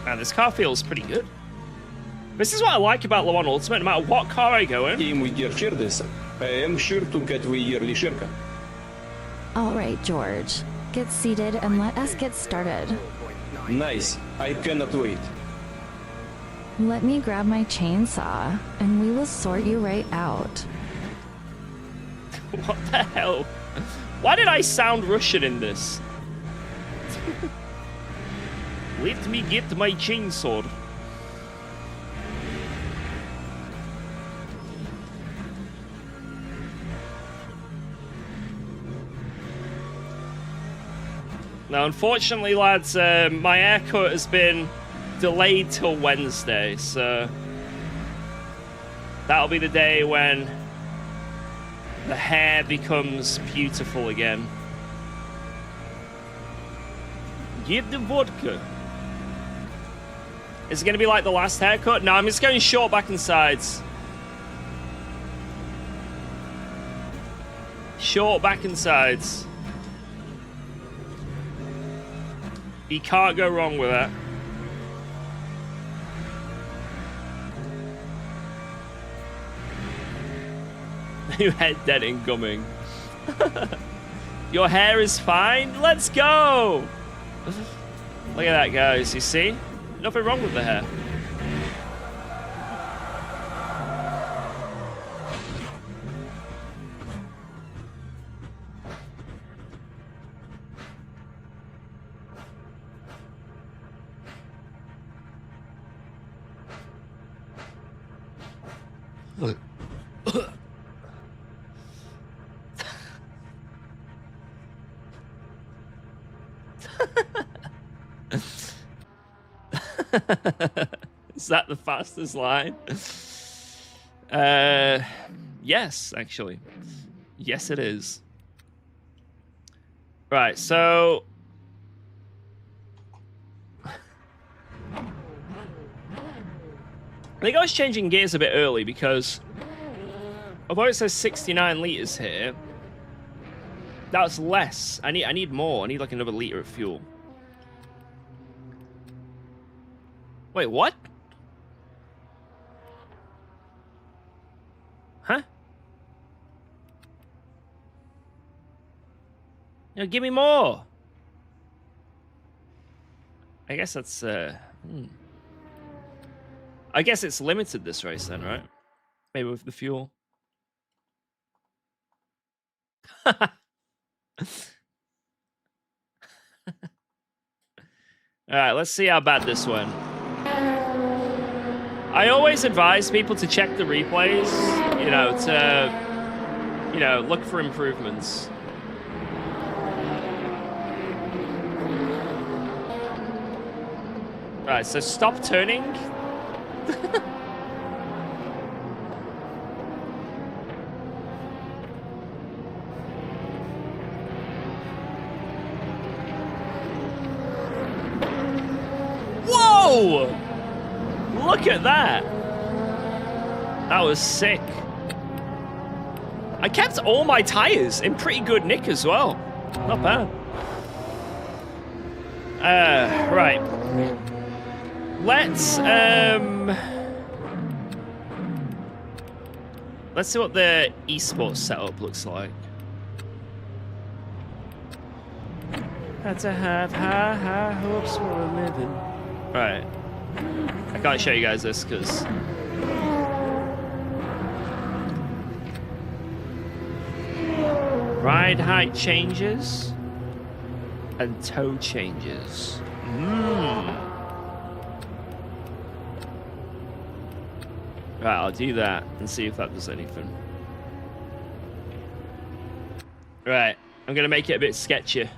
Man, this car feels pretty good. This is what I like about Le Mans Ultimate. No matter what car I go in. I am sure to get we yearly shirka. All right, George. Get seated and let us get started. Nice. I cannot wait. Let me grab my chainsaw, and we will sort you right out. What the hell? Why did I sound Russian in this? Let me get my chainsaw. Now, unfortunately, lads, my haircut has been delayed till Wednesday, so that'll be the day when the hair becomes beautiful again. Get the vodka. Is it going to be like the last haircut? No, I'm just going short back and sides. Short back and sides. You can't go wrong with that. Your head dead incoming. Your hair is fine? Let's go! Look at that, guys. You see? Nothing wrong with the hair. Is that the fastest line? Yes, actually. Yes, it is. Right, so... I think I was changing gears a bit early because although it says 69 liters here, that's less. I need more. I need like another liter of fuel. Wait, what? Huh? No, give me more. I guess that's I guess it's limited this race then, right? Maybe with the fuel. All right, let's see how bad this went. I always advise people to check the replays, you know, to, you know, look for improvements. Right, so stop turning. Whoa! Look at that. That was sick. I kept all my tires in pretty good nick as well. Not bad. Right. Let's see what the esports setup looks like. Had to have high hopes for a living. Right. I can't show you guys this because ride height changes and toe changes. Right, I'll do that and see if that does anything. Right, I'm gonna make it a bit sketchy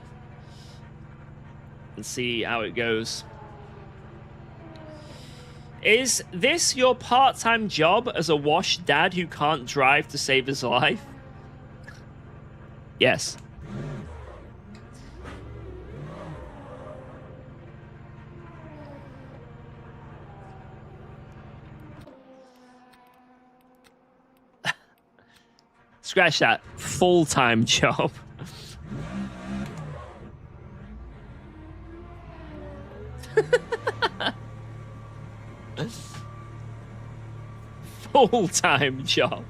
and see how it goes. Is this your part-time job as a washed dad who can't drive to save his life? Yes. Scratch that. Full-time job. Full-time job.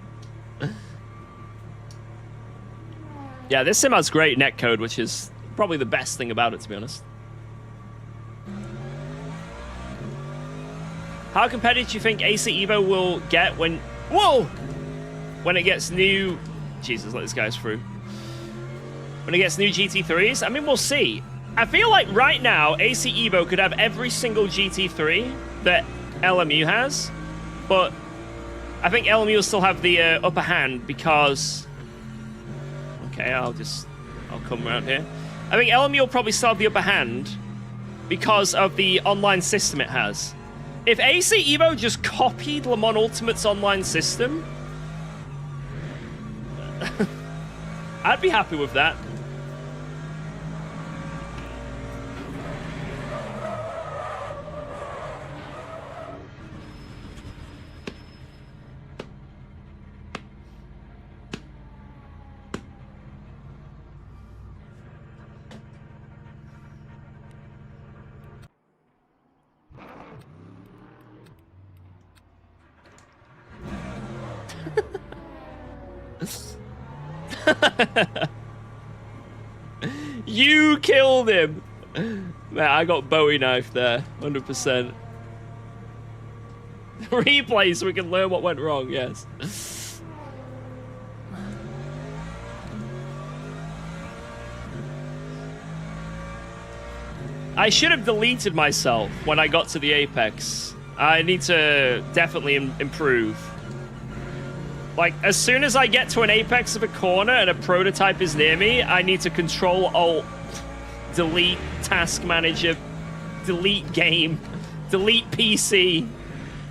Yeah, this sim has great netcode, which is probably the best thing about it, to be honest. How competitive do you think AC Evo will get when... Whoa! When it gets new... Jesus, let this guys through. When it gets new GT3s? I mean, we'll see. I feel like right now, AC Evo could have every single GT3 that LMU has, but I think LMU will still have the upper hand because... Okay, I'll come around here. I think LMU will probably still have the upper hand because of the online system it has. If AC Evo just copied Le Mans Ultimate's online system, I'd be happy with that. You killed him. Man, I got Bowie knife there, 100%. Replay so we can learn what went wrong, yes. I should have deleted myself when I got to the apex. I need to definitely improve. Like, as soon as I get to an apex of a corner and a prototype is near me, I need to Control-Alt, delete task manager, delete game, delete PC,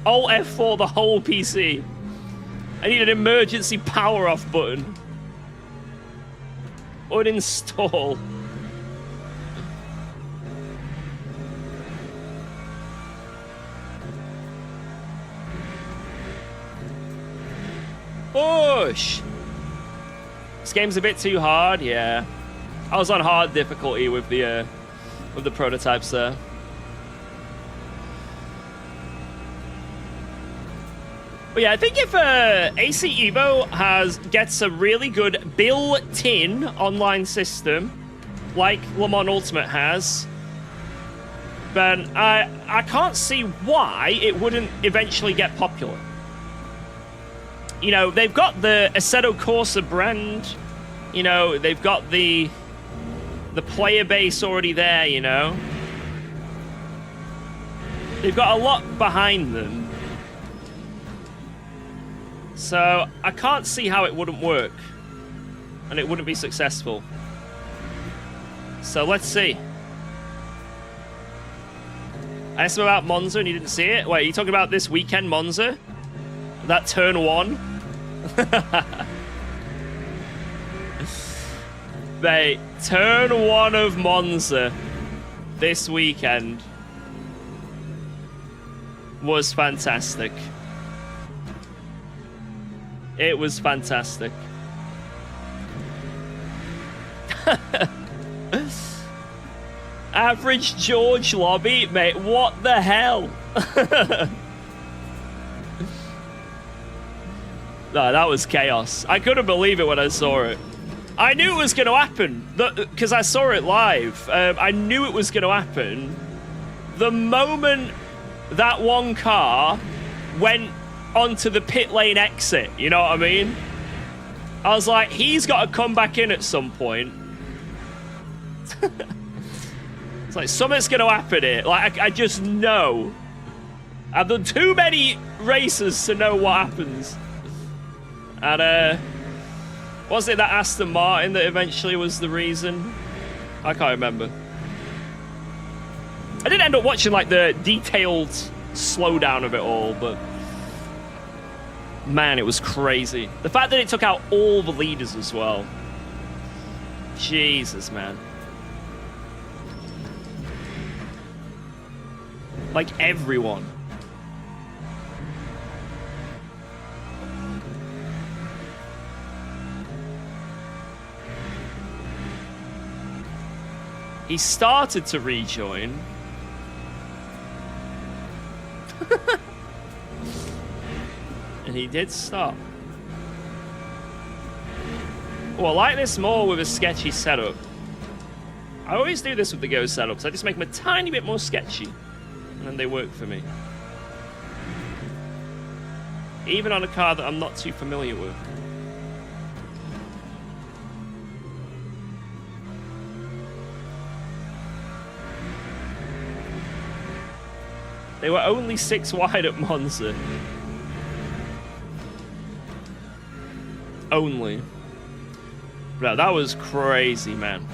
Alt F4 the whole PC. I need an emergency power off button. Uninstall. Push! This game's a bit too hard, yeah. I was on hard difficulty with the prototypes there. But yeah, I think if AC Evo gets a really good built-in online system, like Le Mans Ultimate has, then I can't see why it wouldn't eventually get popular. You know, they've got the Assetto Corsa brand. You know, they've got the player base already there, you know. They've got a lot behind them. So, I can't see how it wouldn't work. And it wouldn't be successful. So, let's see. I asked him about Monza and he didn't see it. Wait, are you talking about this weekend Monza? That turn 1? Mate, turn 1 of Monza this weekend was fantastic. It was fantastic. Average George lobby, mate, what the hell? No, that was chaos. I couldn't believe it when I saw it. I knew it was going to happen because I saw it live. I knew it was going to happen. The moment that one car went onto the pit lane exit, you know what I mean? I was like, he's got to come back in at some point. It's like, something's going to happen here. Like, I just know. I've done too many races to know what happens. And, was it that Aston Martin that eventually was the reason? I can't remember. I did end up watching, like, the detailed slowdown of it all, but... man, it was crazy. The fact that it took out all the leaders as well. Jesus, man. Like, everyone. He started to rejoin. And he did stop. Oh, I like this more with a sketchy setup. I always do this with the Go setups. I just make them a tiny bit more sketchy. And then they work for me. Even on a car that I'm not too familiar with. They were only 6 wide at Monza. Only. Bro, that was crazy, man.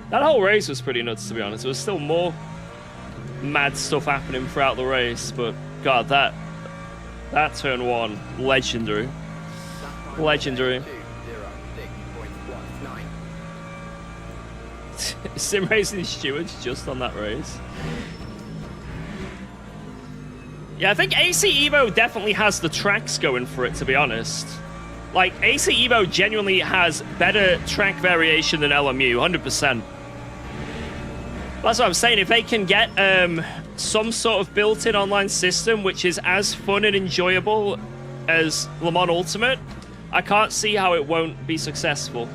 That whole race was pretty nuts, to be honest. There was still more mad stuff happening throughout the race, but God, that turn 1, legendary. Legendary. Sim Racing Stewards just on that race. Yeah, I think AC Evo definitely has the tracks going for it, to be honest. Like, AC Evo genuinely has better track variation than LMU, 100%. That's what I'm saying. If they can get some sort of built-in online system which is as fun and enjoyable as Le Mans Ultimate, I can't see how it won't be successful.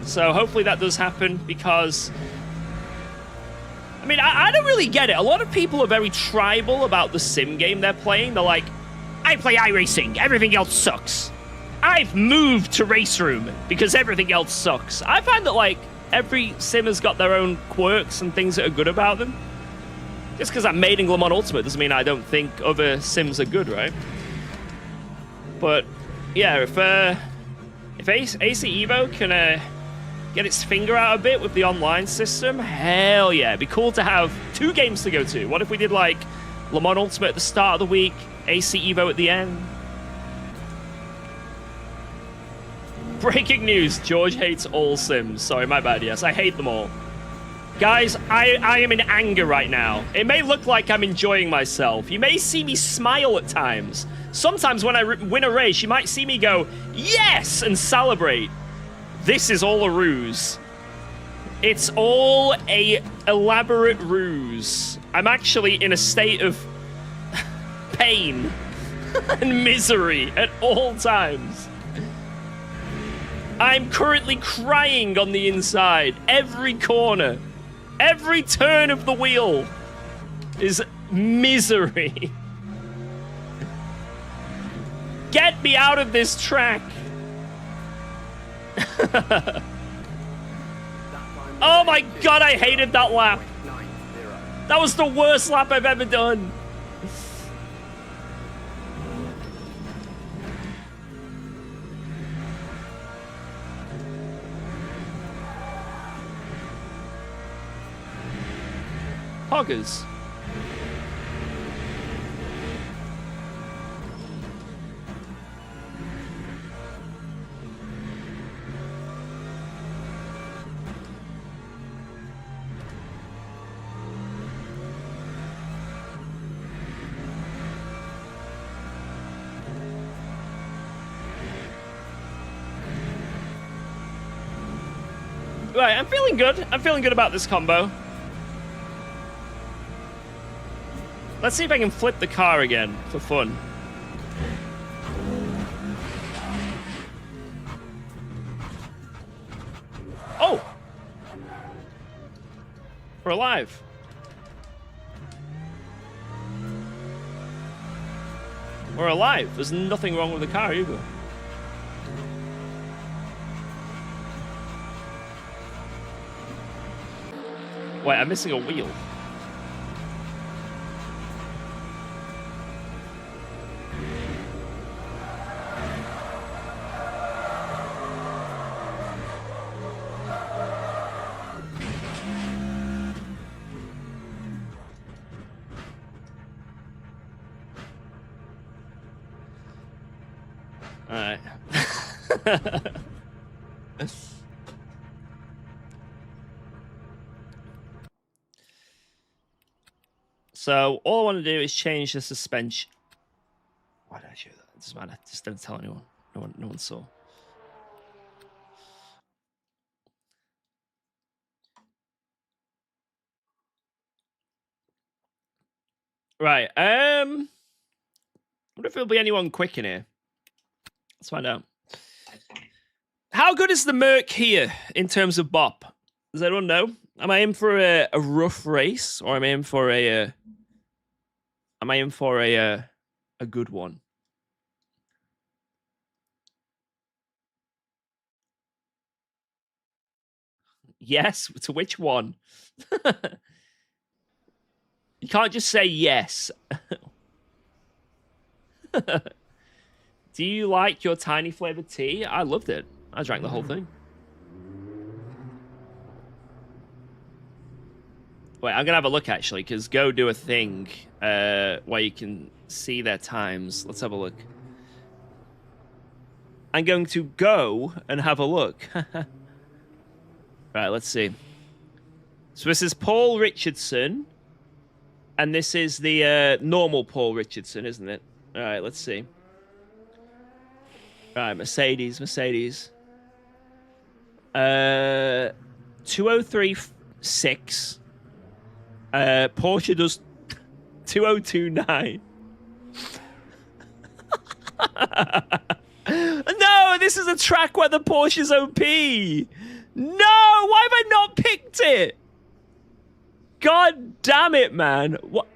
So hopefully that does happen, because mean, I don't really get it. A lot of people are very tribal about the sim game they're playing. They're like, I play iRacing. Everything else sucks. I've moved to Race Room because everything else sucks. I find that, like, every sim has got their own quirks and things that are good about them. Just because I'm mating Le Mans Ultimate doesn't mean I don't think other sims are good, right? But, yeah, if AC Evo can get its finger out a bit with the online system, hell yeah. It'd be cool to have 2 games to go to. What if we did, like, Le Mans Ultimate at the start of the week, AC Evo at the end? Breaking news, George hates all sims. Sorry, my bad, yes. I hate them all. Guys, I am in anger right now. It may look like I'm enjoying myself. You may see me smile at times. Sometimes when I win a race, you might see me go, yes, and celebrate. This is all a ruse. It's all a elaborate ruse. I'm actually in a state of pain and misery at all times. I'm currently crying on the inside. Every corner, every turn of the wheel is misery. Get me out of this track. Oh my god, I hated that lap. That was the worst lap I've ever done. Hoggers. Right, I'm feeling good. I'm feeling good about this combo. Let's see if I can flip the car again for fun. Oh! We're alive. We're alive. There's nothing wrong with the car either. Wait, I'm missing a wheel. Alright. So, all I want to do is change the suspension. Why did I do that? It doesn't matter. Just don't tell anyone. No one saw. Right. I wonder if there'll be anyone quick in here. Let's find out. How good is the Merc here in terms of bop? Does anyone know? Am I in for a rough race, or am I in for a good one? Yes. To which one? You can't just say yes. Do you like your tiny flavored tea? I loved it. I drank the whole thing. Wait, I'm gonna have a look actually, because Go do a thing where you can see their times. Let's have a look. I'm going to go and have a look. Right, let's see. So this is Paul Richardson, and this is the normal Paul Richardson, isn't it? All right, let's see. All right, Mercedes. 2036. Porsche does 2029. No, this is a track where the Porsche's OP. No, why have I not picked it? God damn it, man. What?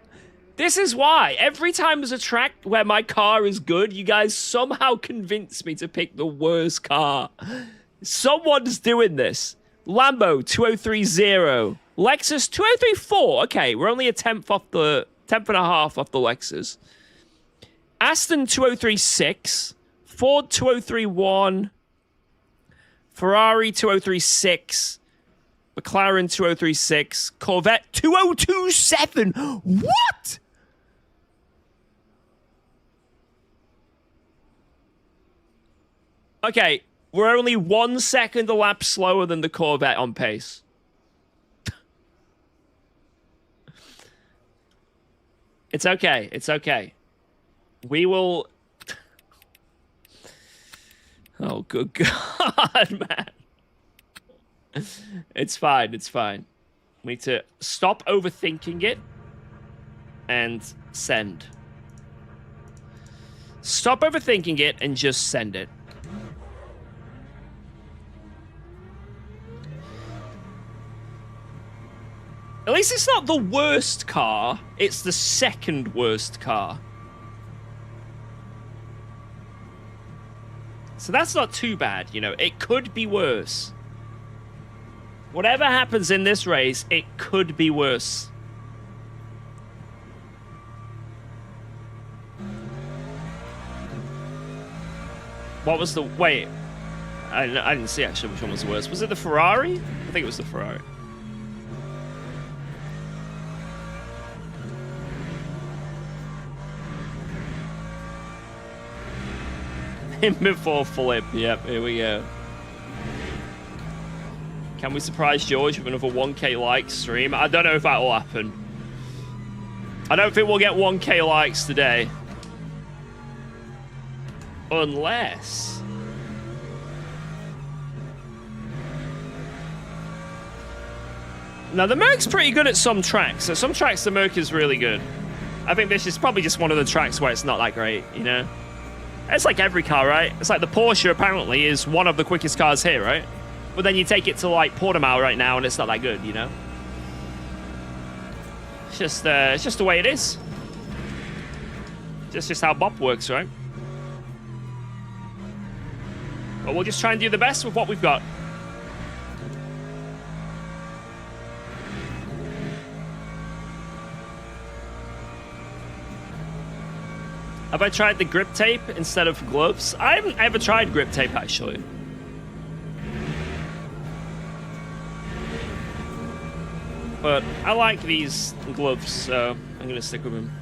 This is why. Every time there's a track where my car is good, you guys somehow convince me to pick the worst car. Someone's doing this. Lambo 2030. Lexus 2034. Okay, we're only a tenth and a half off the Lexus. Aston 2036. Ford 2031. Ferrari 2036. McLaren 2036. Corvette 2027. What? Okay, we're only 1 second a lap slower than the Corvette on pace. It's okay. It's okay. We will... Oh, good God, man. It's fine. It's fine. We need to stop overthinking it and send. Stop overthinking it and just send it. At least it's not the worst car. It's the second worst car. So that's not too bad, you know. It could be worse. Whatever happens in this race, it could be worse. What was the... Wait. I didn't see actually which one was the worst. Was it the Ferrari? I think it was the Ferrari. Before flip. Yep, here we go. Can we surprise George with another 1k like stream? I don't know if that will happen. I don't think we'll get 1k likes today. Unless... Now, the Merc's pretty good at some tracks. So some tracks, the Merc is really good. I think this is probably just one of the tracks where it's not that great, you know? It's like every car, right? It's like the Porsche, apparently, is one of the quickest cars here, right? But then you take it to, like, Portimao right now, and it's not that good, you know? It's just the way it is. Just how Bop works, right? But we'll just try and do the best with what we've got. Have I tried the grip tape instead of gloves? I haven't ever tried grip tape, actually. But I like these gloves, so I'm going to stick with them.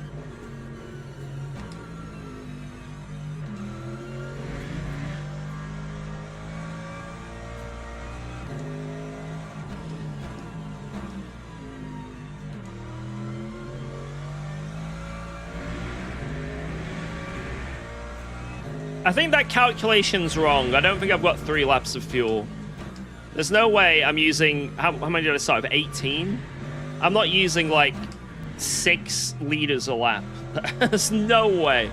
I think that calculation's wrong. I don't think I've got 3 laps of fuel. There's no way I'm using... How many did I start with? 18? I'm not using, like, 6 liters a lap. There's no way.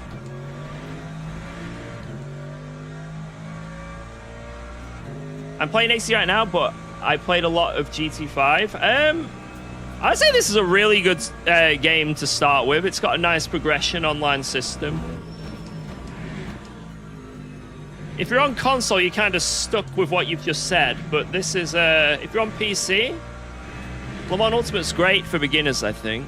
I'm playing AC right now, but I played a lot of GT5. I'd say this is a really good game to start with. It's got a nice progression online system. If you're on console, you're kind of stuck with what you've just said, but this is, if you're on PC, Le Mans Ultimate's great for beginners, I think.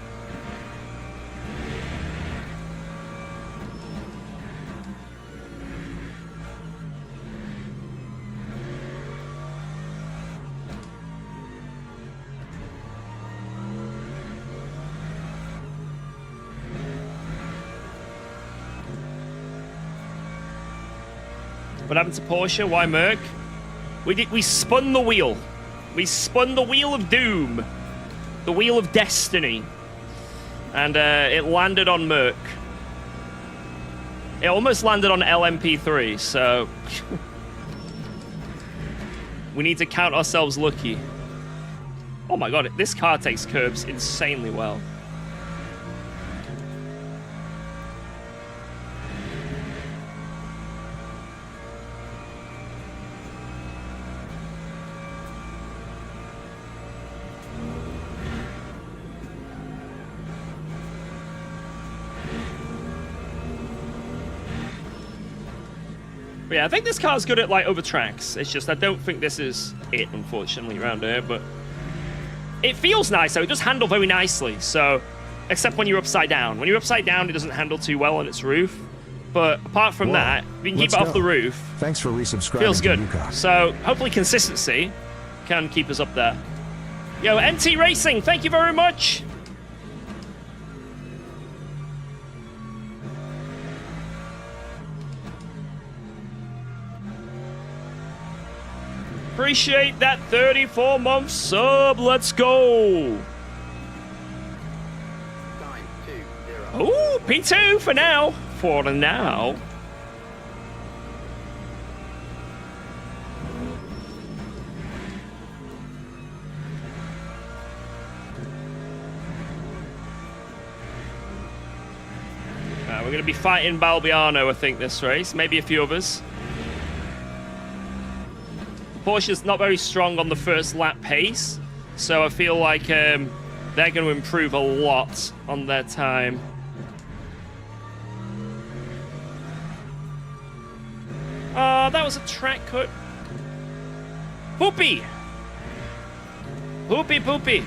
What happened to Porsche? Why Merc? We spun the wheel. We spun the wheel of doom. The wheel of destiny. And it landed on Merc. It almost landed on LMP3, so... we need to count ourselves lucky. Oh my god, this car takes curbs insanely well. But yeah, I think this car's good at like other tracks. It's just I don't think this is it, unfortunately, around here. But it feels nice, though. It does handle very nicely. So, except when you're upside down. When you're upside down, it doesn't handle too well on its roof. But apart from that, if you can keep it off the roof, Thanks for resubscribing. feels good. To UKOG. So hopefully consistency can keep us up there. Yo, MT Racing, thank you very much. Appreciate that 34-month sub. Let's go. Ooh, P2 for now. For now. We're going to be fighting Balbiano, I think, this race. Maybe a few others. Porsche's not very strong on the first lap pace, so I feel like they're going to improve a lot on their time. Oh, that was a track cut. Poopy! Poopy, poopy.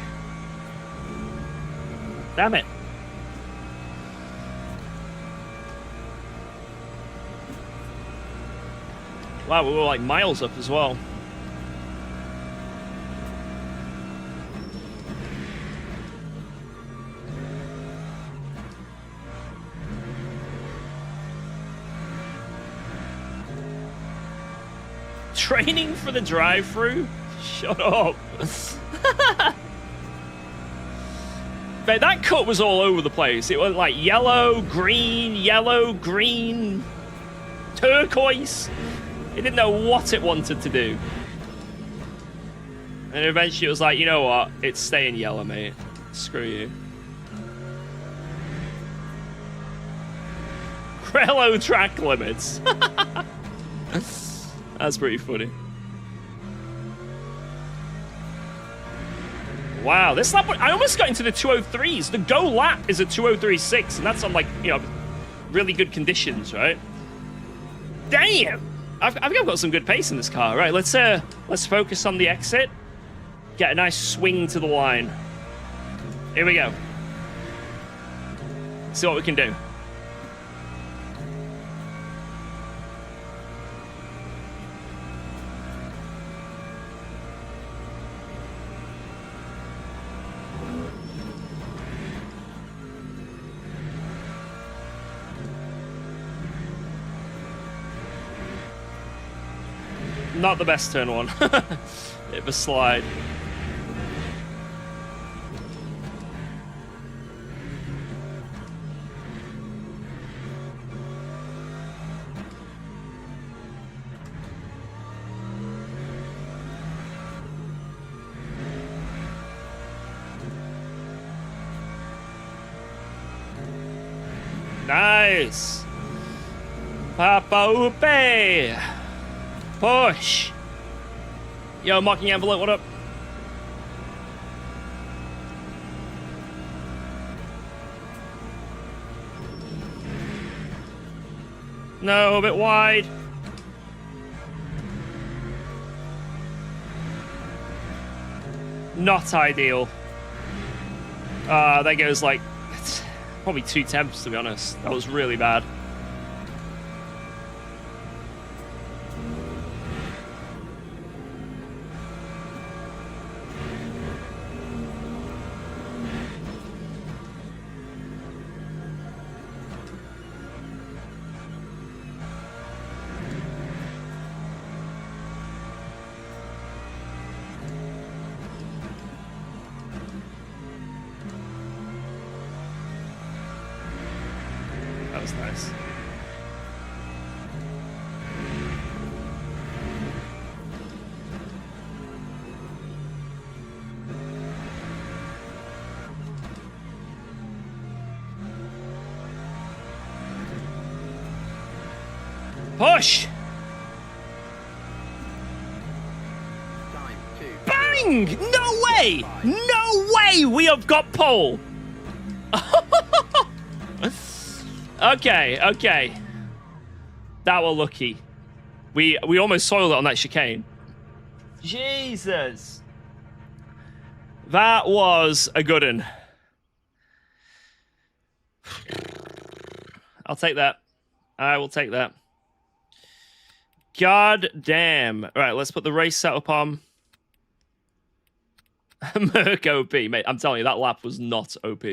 Damn it. Wow, we were like miles up as well. Training for the drive-through? Shut up. But that cut was all over the place. It was like yellow, green, turquoise. It didn't know what it wanted to do. And eventually it was like, you know what? It's staying yellow, mate. Screw you. Crello track limits. That's pretty funny. Wow, this lap, I almost got into the 203s. The go lap is a 203.6, and that's on, like, you know, really good conditions, right? Damn! I think I've got some good pace in this car. Right, let's focus on the exit. Get a nice swing to the line. Here we go. See what we can do. Not the best turn one. Bit of a slide. Nice. Papa Upe. Push. Yo, mocking envelope, what up? No, a bit wide. Not ideal. That goes like probably 2 temps, to be honest. That was really bad. That was nice. Push! Bang! No way! No way we have got pole! Okay, okay. That was lucky. We almost soiled it on that chicane. Jesus. That was a good one. I'll take that. I will take that. God damn. All right, let's put the race setup on. Merc OP. Mate, I'm telling you, that lap was not OP.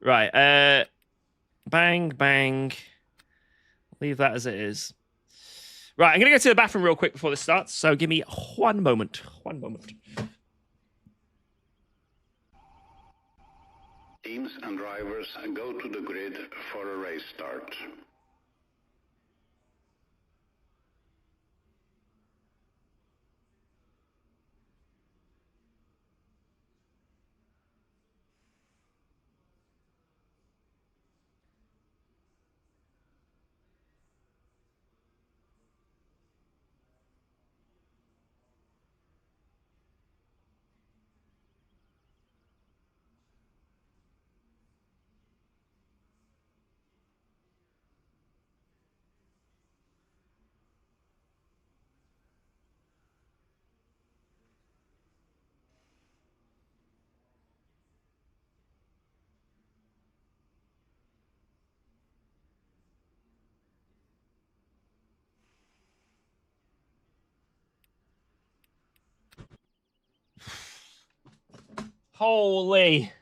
Right, bang, bang. Leave that as it is. Right, I'm going to go to the bathroom real quick before this starts, so give me one moment. One moment. Teams and drivers go to the grid for a race start. Holy.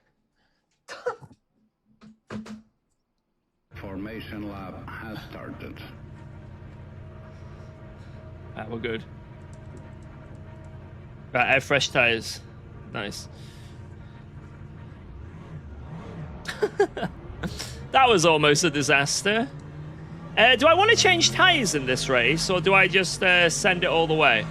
Formation lap has started. Right, we're good. Right, I have fresh tires. Nice. That was almost a disaster. Do I want to change tires in this race, or do I just send it all the way?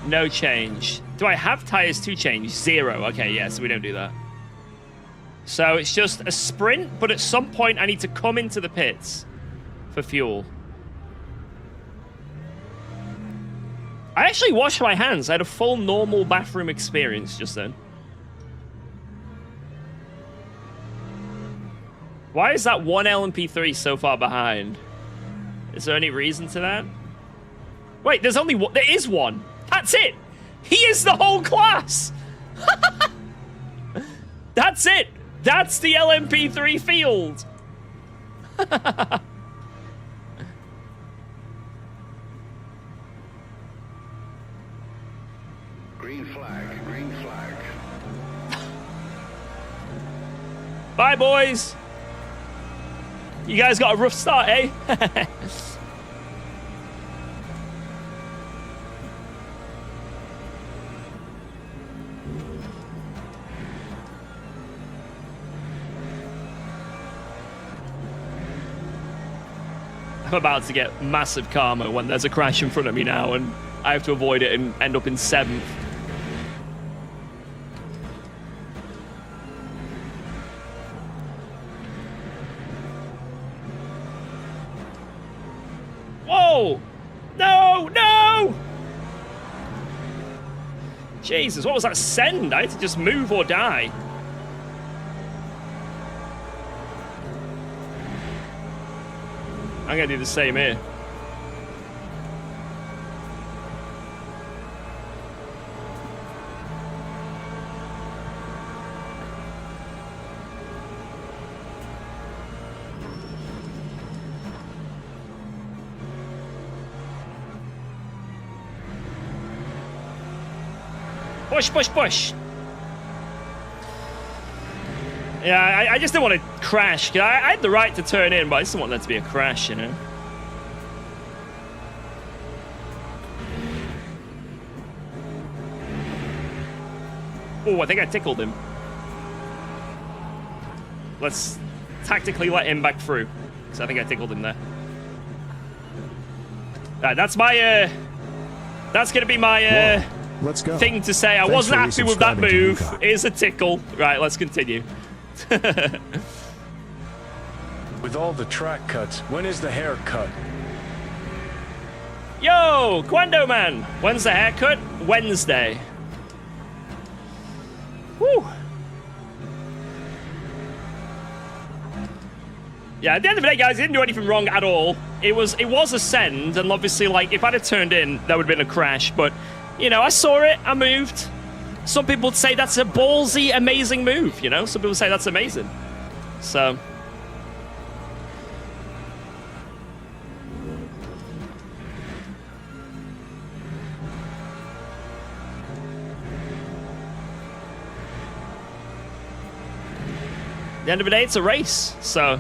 No change. Do I have tires to change? 0. Okay, yeah, so we don't do that. So it's just a sprint, but at some point I need to come into the pits for fuel. I actually washed my hands. I had a full normal bathroom experience just then. Why is that one LMP3 so far behind? Is there any reason to that? Wait, there's only one. There is one. That's it. He is the whole class. That's it. That's the LMP3 field. Green flag, green flag. Bye, boys. You guys got a rough start, eh? I'm about to get massive karma when there's a crash in front of me now, and I have to avoid it and end up in 7th. Whoa! No! No! Jesus, what was that send? I had to just move or die. I'm gonna do the same here. Push, push, push. Yeah, I just didn't want to crash. I had the right to turn in, but I just didn't want that to be a crash, you know? Oh, I think I tickled him. Let's tactically let him back through. Because I think I tickled him there. Right, that's my, that's going to be my, Let's go. thing to say. I wasn't happy with that move. Here's a tickle. Right, let's continue. With all the track cuts, when is the haircut? Yo, Quando man. When's the haircut? Wednesday. Woo. Yeah, at the end of the day, guys, he didn't do anything wrong at all. It was a send, and obviously, like, if I'd have turned in, that would have been a crash. But, you know, I saw it, I moved. Some people would say that's a ballsy, amazing move, you know? Some people say that's amazing. So... At the end of the day, it's a race, so...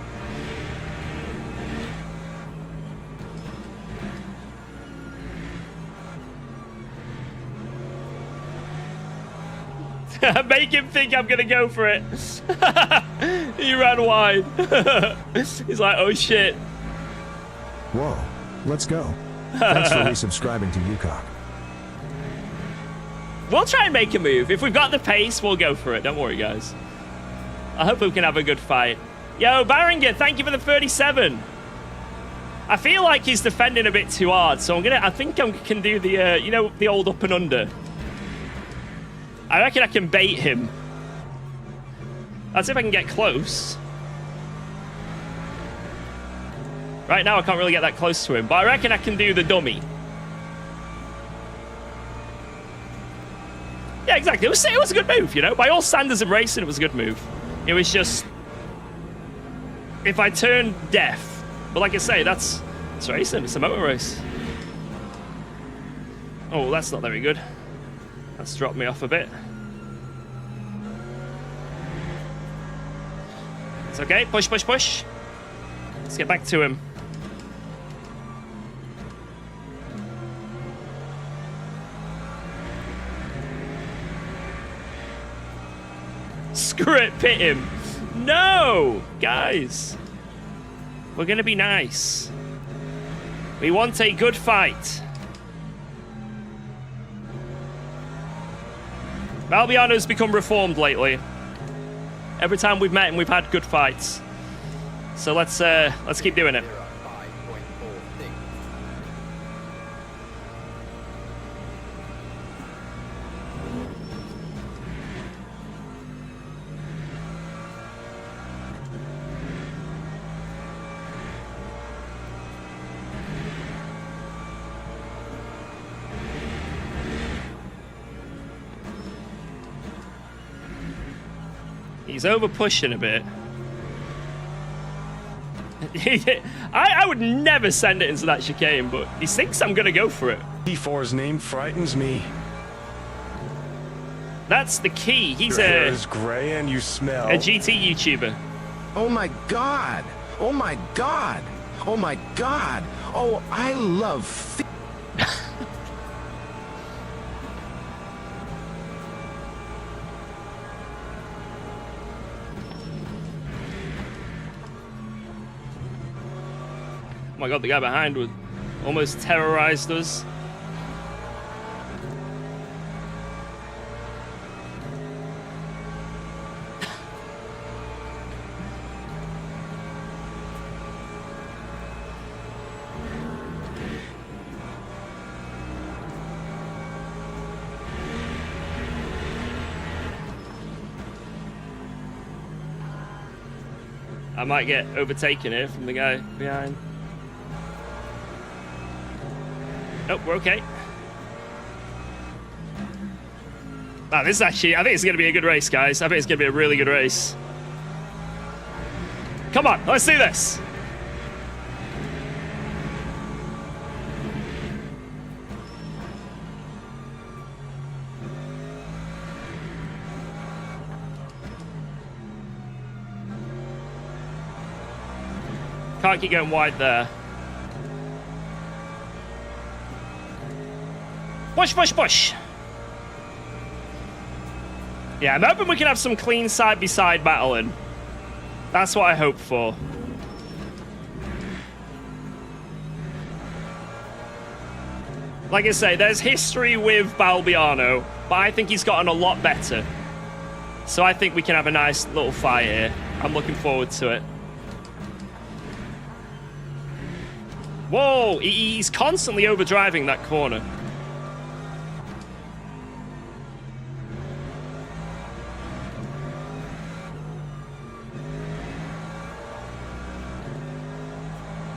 Make him think I'm gonna go for it. He ran wide. He's like, oh shit. Whoa, let's go. Thanks for resubscribing to UKOG. We'll try and make a move. If we've got the pace, we'll go for it. Don't worry, guys. I hope we can have a good fight. Yo, Baringer, thank you for the 37. I feel like he's defending a bit too hard, so I think I can do the, you know, the old up and under. I reckon I can bait him. Let's see if I can get close. Right now, I can't really get that close to him, but I reckon I can do the dummy. Yeah, exactly. It was a good move, you know? By all standards of racing, it was a good move. It was just... if I turn deaf. But like I say, that's racing. It's a motor race. Oh, that's not very good. That's dropped me off a bit. It's okay. Push, push, push. Let's get back to him. Screw it, pit him. No! Guys. We're going to be nice. We want a good fight. Albiano's become reformed lately. Every time we've met him, we've had good fights. So let's keep doing it. He's over pushing a bit. I would never send it into that chicane, but he thinks I'm going to go for it. P4's name frightens me. That's the key. He's Your hair is gray and you smell. a GT YouTuber. Oh my god! Oh my god! Oh my god! Oh, I love... Oh my god, the guy behind would almost terrorized us. I might get overtaken here from the guy behind. Oh, we're okay. Wow, this is actually... I think it's going to be a good race, guys. I think it's going to be a really good race. Come on, let's do this. Can't keep going wide there. Push, push, push. Yeah, I'm hoping we can have some clean side-by-side battling. That's what I hope for. Like I say, there's history with Balbiano, but I think he's gotten a lot better. So I think we can have a nice little fight here. I'm looking forward to it. Whoa, he's constantly overdriving that corner.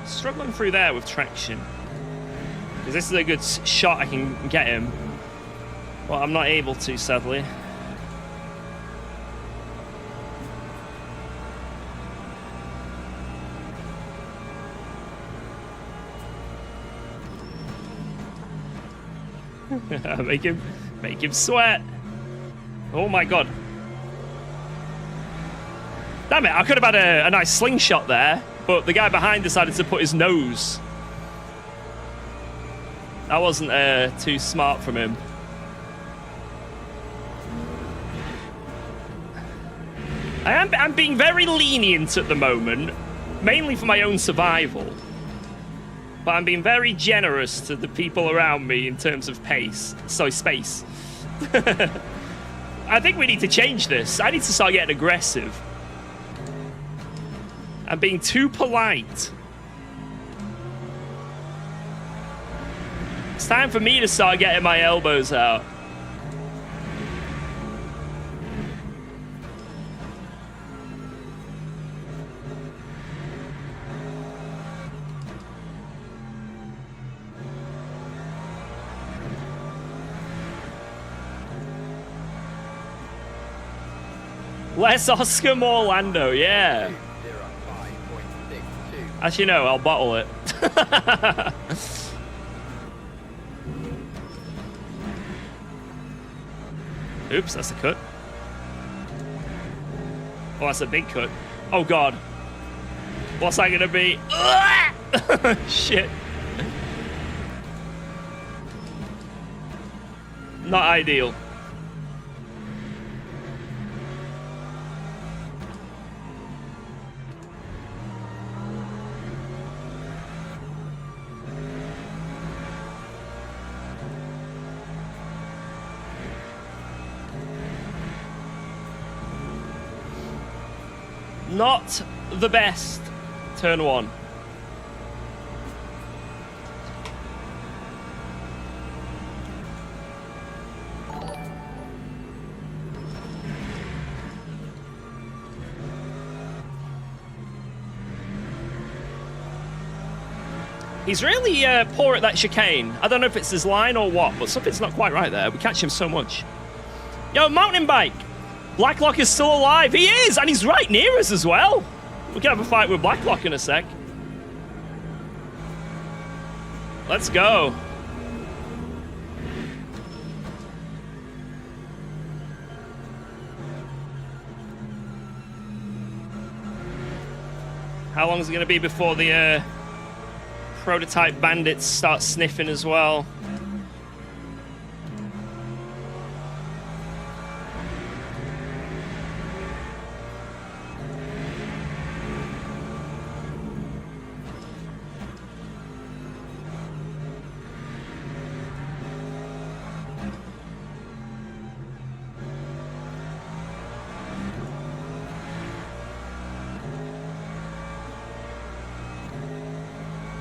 Struggling through there with traction. Because this is a good shot I can get him. But I'm not able to, sadly. make him sweat. Oh my god. Damn it, I could have had a nice slingshot there, but the guy behind decided to put his nose. That wasn't too smart from him. I'm being very lenient at the moment, mainly for my own survival. But I'm being very generous to the people around me in terms of pace. Sorry, space. I think we need to change this. I need to start getting aggressive. I'm being too polite. It's time for me to start getting my elbows out. Less Oscar, more Lando, yeah. As you know, I'll bottle it. Oops, that's a cut. Oh, that's a big cut. Oh, God. What's that gonna be? Shit. Not ideal. Not the best. Turn one. He's really poor at that chicane. I don't know if it's his line or what, but something's not quite right there. We catch him so much. Yo, mountain bike! Blacklock is still alive. He is, and he's right near us as well. We can have a fight with Blacklock in a sec. Let's go. How long is it going to be before the prototype bandits start sniffing as well?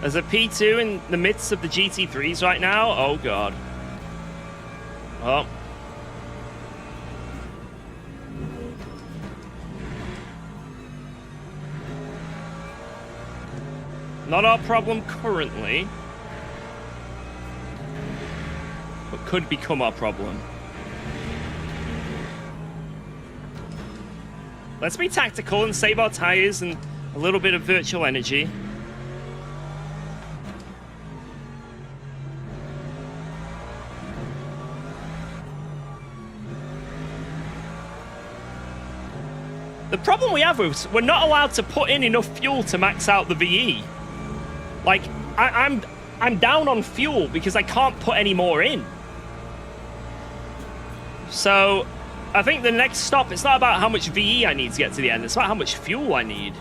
There's a P2 in the midst of the GT3s right now. Oh, God. Oh. Not our problem currently, but could become our problem. Let's be tactical and save our tires and a little bit of virtual energy. The problem we have is we're not allowed to put in enough fuel to max out the VE. Like, I'm down on fuel because I can't put any more in. So, I think the next stop, it's not about how much VE I need to get to the end, it's about how much fuel I need.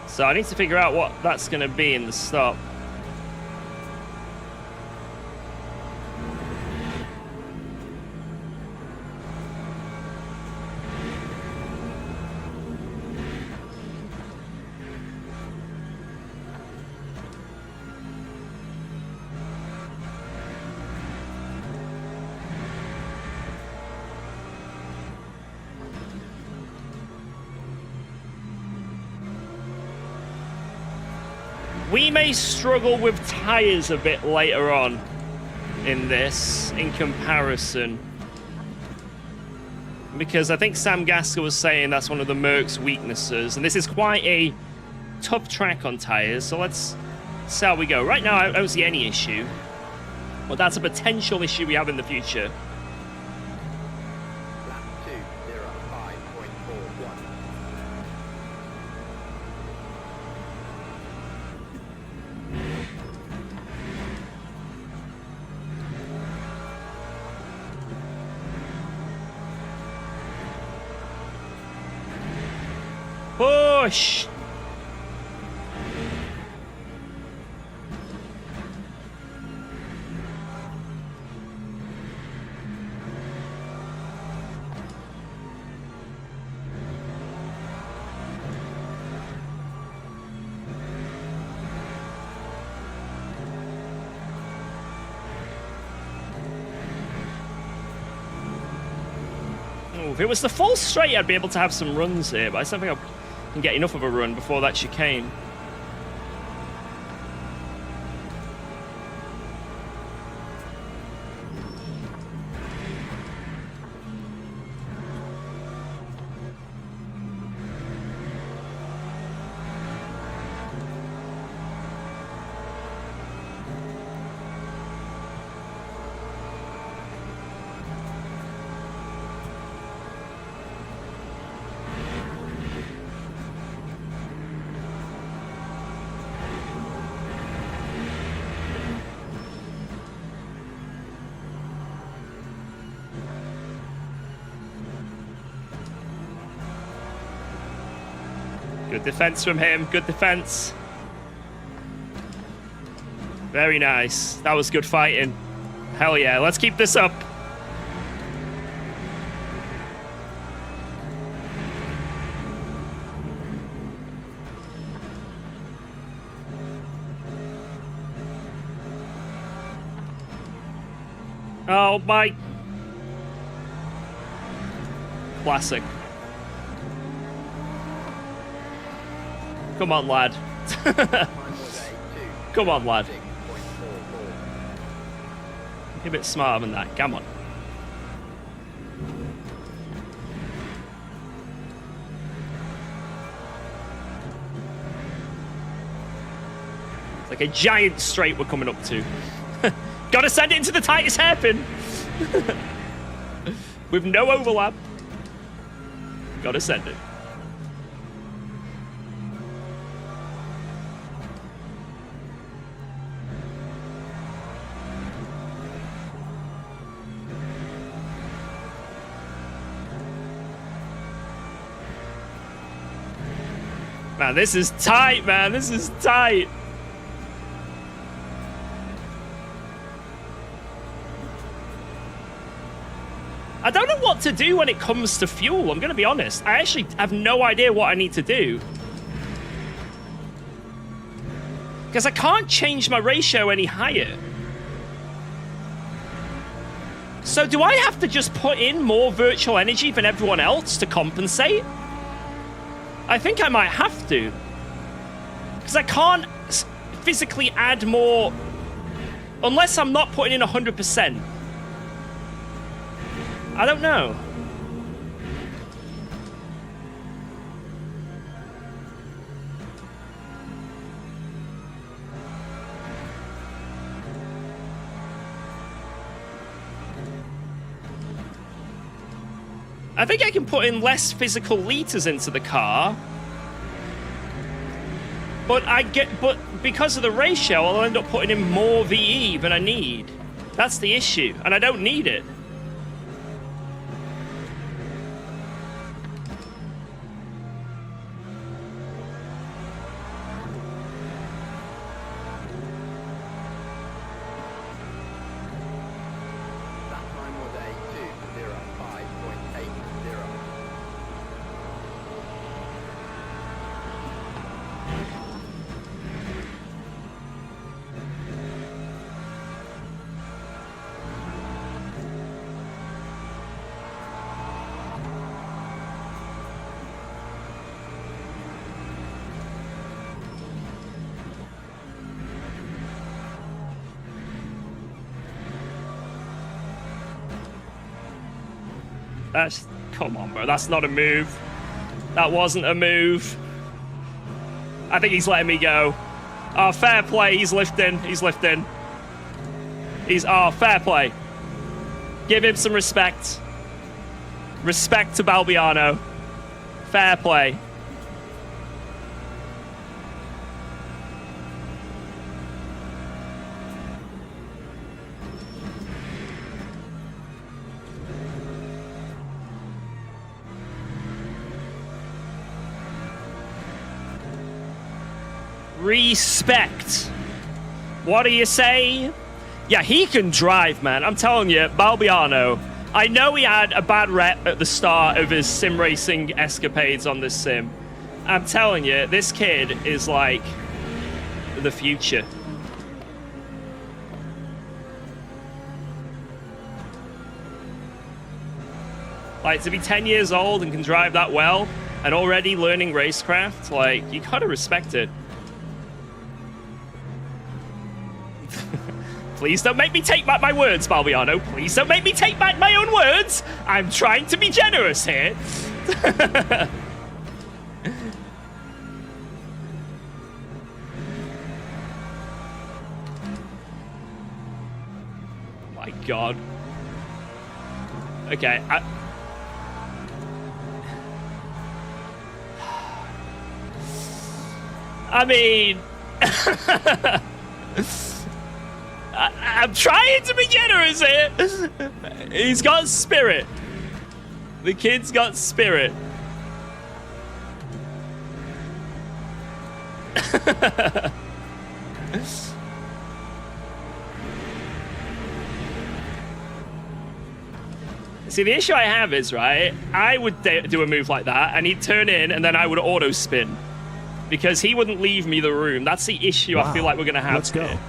So I need to figure out what that's going to be in the stop. We may struggle with tires a bit later on in this, in comparison. Because I think Sam Gasker was saying that's one of the Merc's weaknesses. And this is quite a tough track on tires. So let's see how we go. Right now, I don't see any issue. But that's a potential issue we have in the future. Lap 2:05.41. Push! If it was the full straight, I'd be able to have some runs here, but I don't think I can get enough of a run before that chicane. Good defense from him. Good defense. Very nice. That was good fighting. Hell yeah. Let's keep this up. Oh my. Classic. Come on, lad. Come on, lad. Be a bit smarter than that. Come on. It's like a giant straight we're coming up to. Gotta send it into the tightest hairpin. With no overlap. Gotta send it. Man, this is tight, man. This is tight. I don't know what to do when it comes to fuel. I'm going to be honest. I actually have no idea what I need to do. Because I can't change my ratio any higher. So do I have to just put in more virtual energy than everyone else to compensate? I think I might have to. Because I can't physically add more unless I'm not putting in 100%. I don't know. I think I can put in less physical liters into the car. But because of the ratio, I'll end up putting in more VE than I need. That's the issue, and I don't need it. That's... Come on, bro. That's not a move. That wasn't a move. I think he's letting me go. Oh, fair play. He's lifting. He's lifting. Oh, fair play. Give him some respect. Respect to Balbiano. Fair play. Respect. What do you say? Yeah, he can drive, man. I'm telling you, Balbiano. I know he had a bad rep at the start of his sim racing escapades on this sim. I'm telling you, this kid is like the future. Like, to be 10 years old and can drive that well and already learning racecraft, like, you gotta respect it. Please don't make me take back my words, Balbiano. Please don't make me take back my own words. I'm trying to be generous here. My God. Okay, I mean... I'm trying to be generous here. He's got spirit. The kid's got spirit. See, the issue I have is, right, I would do a move like that, and he'd turn in, and then I would auto spin. Because he wouldn't leave me the room. That's the issue I feel like we're going to have. Let's go. Here.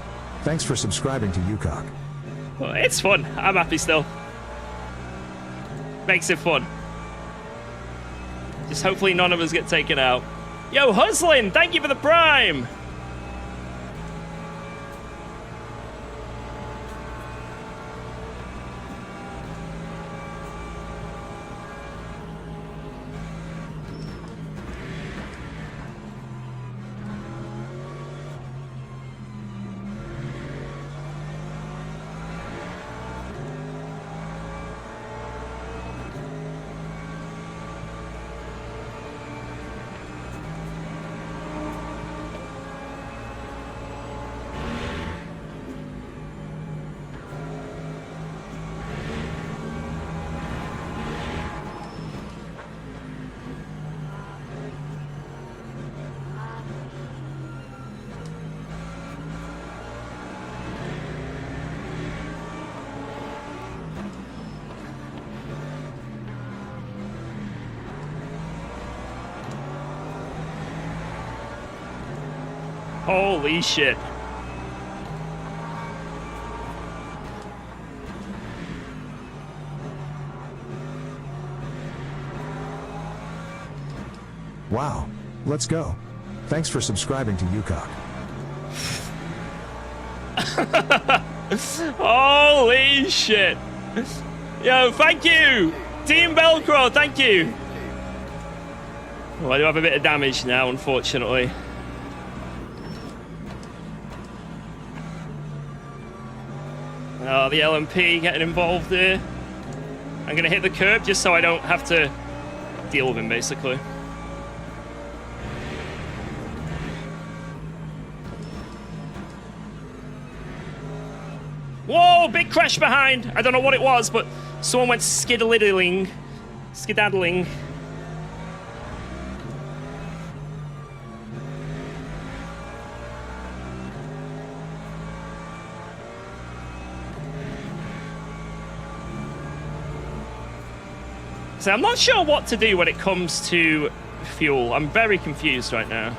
Thanks for subscribing to UKOG. Well, it's fun. I'm happy still. Makes it fun. Just hopefully none of us get taken out. Yo, Hustlin, thank you for the prime. Holy shit. Wow. Let's go. Thanks for subscribing to UKOG. Holy shit. Yo, thank you. Team Velcro, thank you. Oh, I do have a bit of damage now, unfortunately. Oh, the LMP getting involved here. I'm going to hit the curb just so I don't have to deal with him, basically. Whoa, big crash behind. I don't know what it was, but someone went skedaddling. So I'm not sure what to do when it comes to fuel. I'm very confused right now.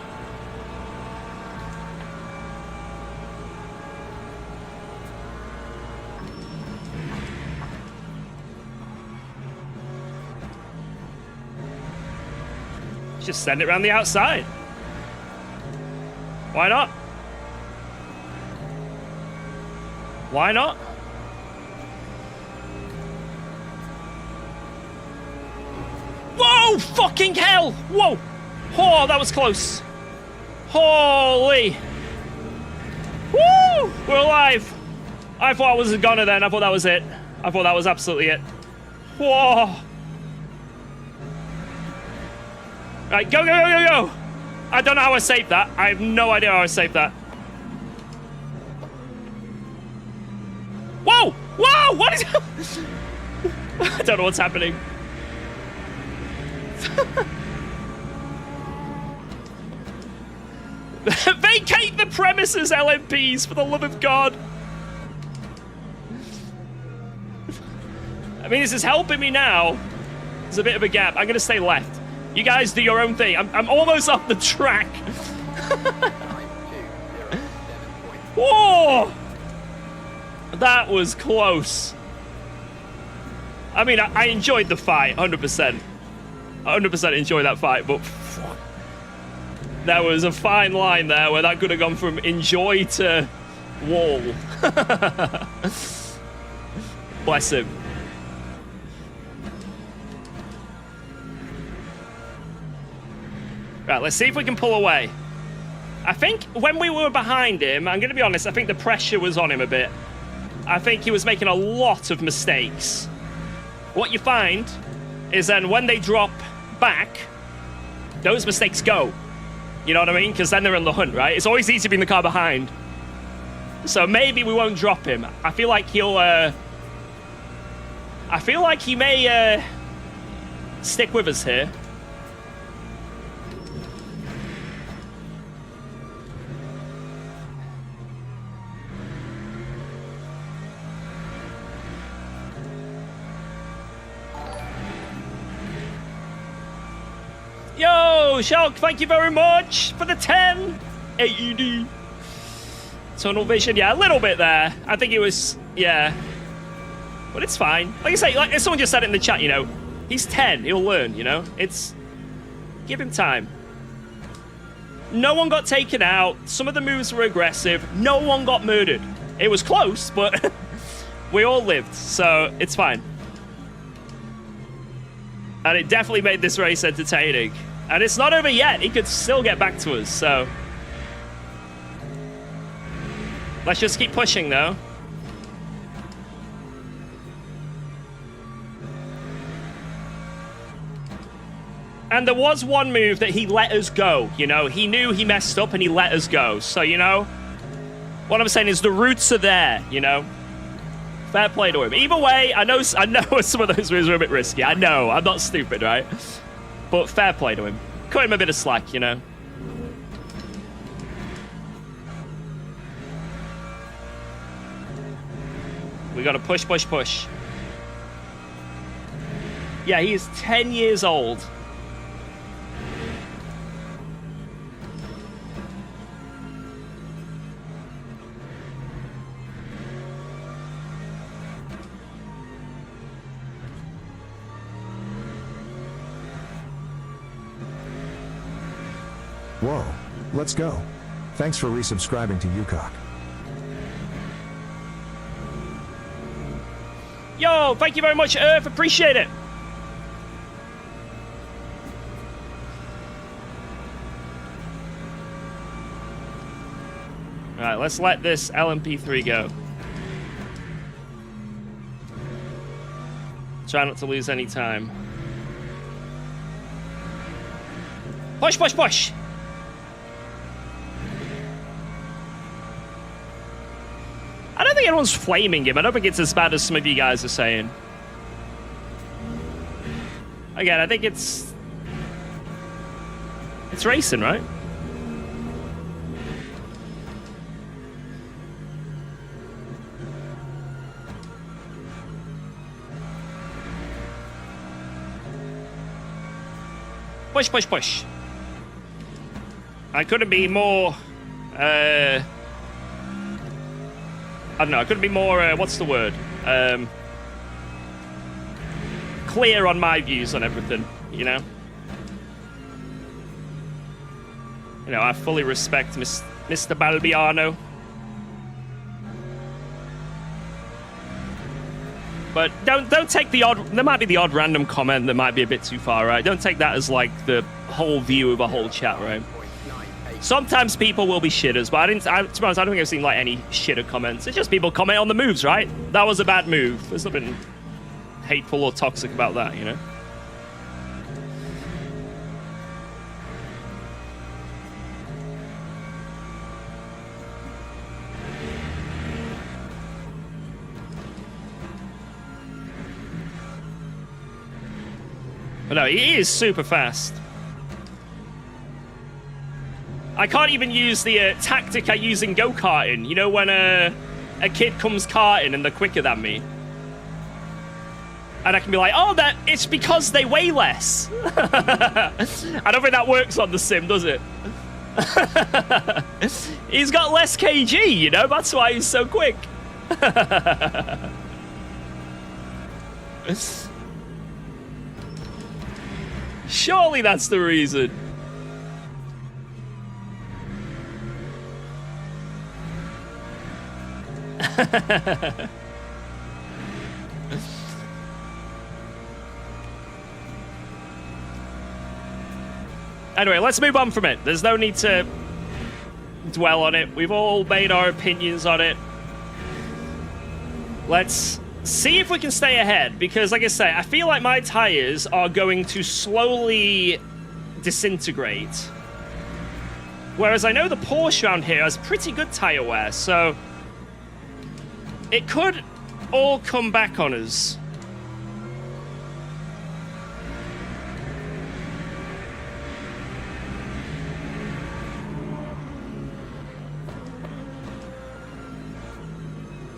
Just send it around the outside. Why not? Why not? Oh, fucking hell! Whoa! Oh, that was close. Holy! Woo! We're alive. I thought I was a goner then. I thought that was it. I thought that was absolutely it. Whoa! Right, go, go, go, go, go! I don't know how I saved that. I have no idea how I saved that. Whoa! Whoa! What is... I don't know what's happening. Vacate the premises, LMPs, for the love of God. I mean, this is helping me now. There's a bit of a gap. I'm going to stay left. You guys do your own thing. I'm almost off the track. Whoa! That was close. I mean, I enjoyed the fight, 100%. 100% enjoyed that fight, but there was a fine line there where that could have gone from enjoy to wall. Bless him. Right, let's see if we can pull away. I think when we were behind him, I'm going to be honest, I think the pressure was on him a bit. I think he was making a lot of mistakes. What you find is then when they drop back, those mistakes go. You know what I mean? Because then they're in the hunt, right? It's always easy to be in the car behind. So maybe we won't drop him. I feel like he'll... I feel like he may stick with us here. Yo, Shulk, thank you very much for the 10 AED. Tunnel vision, yeah, a little bit there. I think it was, yeah. But it's fine. Like I say, like someone just said it in the chat, you know, he's 10, he'll learn, you know? It's, give him time. No one got taken out. Some of the moves were aggressive. No one got murdered. It was close, but we all lived, so it's fine. And it definitely made this race entertaining. And it's not over yet. He could still get back to us, so... Let's just keep pushing, though. And there was one move that he let us go, you know? He knew he messed up and he let us go. So, you know, what I'm saying is the roots are there, you know? Fair play to him. Either way, I know some of those moves are a bit risky. I know. I'm not stupid, right? But fair play to him. Cut him a bit of slack, you know? We gotta push, push, push. Yeah, he is 10 years old. Whoa, let's go. Thanks for resubscribing to UKOG. Yo, thank you very much, Earth. Appreciate it. All right, let's let this LMP3 go. Try not to lose any time. Push, push, push. I don't think anyone's flaming him. I don't think it's as bad as some of you guys are saying. Again, I think it's racing, right? Push, push, push. I couldn't be more, I don't know, I couldn't be more, what's the word? Clear on my views on everything, you know? You know, I fully respect Mr. Balbiano. But don't take the odd. There might be the odd random comment that might be a bit too far, right? Don't take that as like the whole view of a whole chat, right? Sometimes people will be shitters, but to be honest, I don't think I've seen like any shitter comments. It's just people comment on the moves, right? That was a bad move. There's nothing hateful or toxic about that, you know? But no, he is super fast. I can't even use the tactic I use in go-karting. You know when a kid comes karting and they're quicker than me? And I can be like, oh, it's because they weigh less. I don't think that works on the sim, does it? He's got less kg, you know? That's why he's so quick. Surely that's the reason. Anyway, let's move on from it. There's no need to dwell on it. We've all made our opinions on it. Let's see if we can stay ahead, because like I say, I feel like my tires are going to slowly disintegrate. Whereas I know the Porsche around here has pretty good tire wear, so it could all come back on us.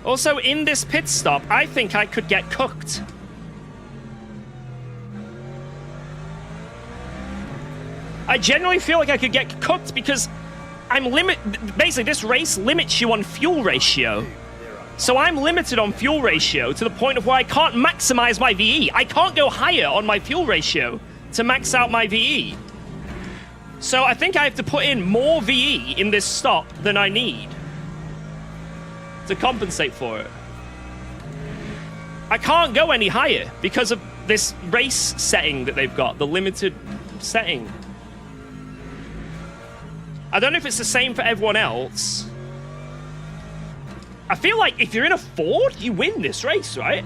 Also, in this pit stop, I think I could get cooked. I genuinely feel like I could get cooked because basically, this race limits you on fuel ratio. So I'm limited on fuel ratio to the point of where I can't maximize my VE. I can't go higher on my fuel ratio to max out my VE. So I think I have to put in more VE in this stop than I need to compensate for it. I can't go any higher because of this race setting that they've got, the limited setting. I don't know if it's the same for everyone else. I feel like if you're in a Ford, you win this race, right?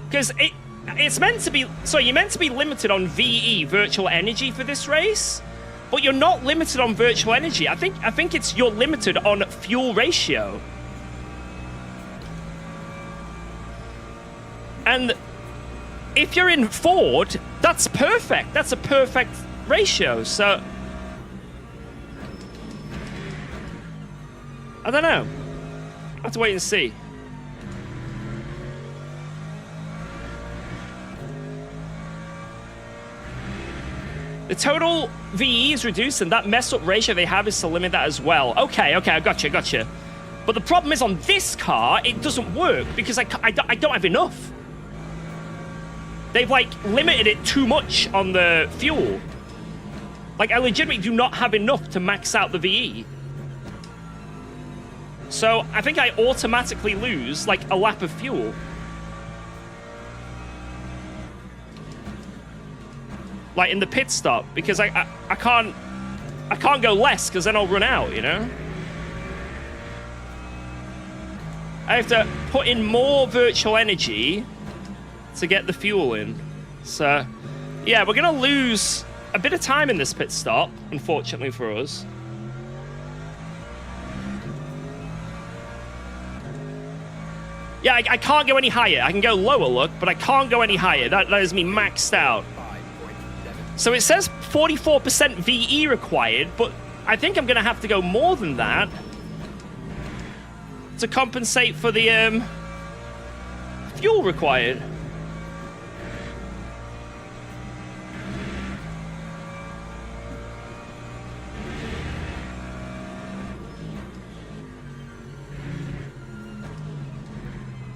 Because it's meant to be... So you're meant to be limited on VE, virtual energy, for this race, but you're not limited on virtual energy. I think it's you're limited on fuel ratio. And if you're in Ford, that's perfect. That's a perfect ratio. So I don't know. I have to wait and see. The total VE is reduced, and that mess up ratio they have is to limit that as well. Okay, I gotcha. But the problem is on this car, it doesn't work because I don't have enough. They've, like, limited it too much on the fuel. Like, I legitimately do not have enough to max out the VE. So I think I automatically lose, like, a lap of fuel. Like in the pit stop, because I can't go less because then I'll run out, you know? I have to put in more virtual energy to get the fuel in. So, yeah, we're going to lose a bit of time in this pit stop, unfortunately for us. Yeah, I can't go any higher. I can go lower, look, but I can't go any higher. That is me maxed out. So it says 44% VE required, but I think I'm going to have to go more than that to compensate for the fuel required.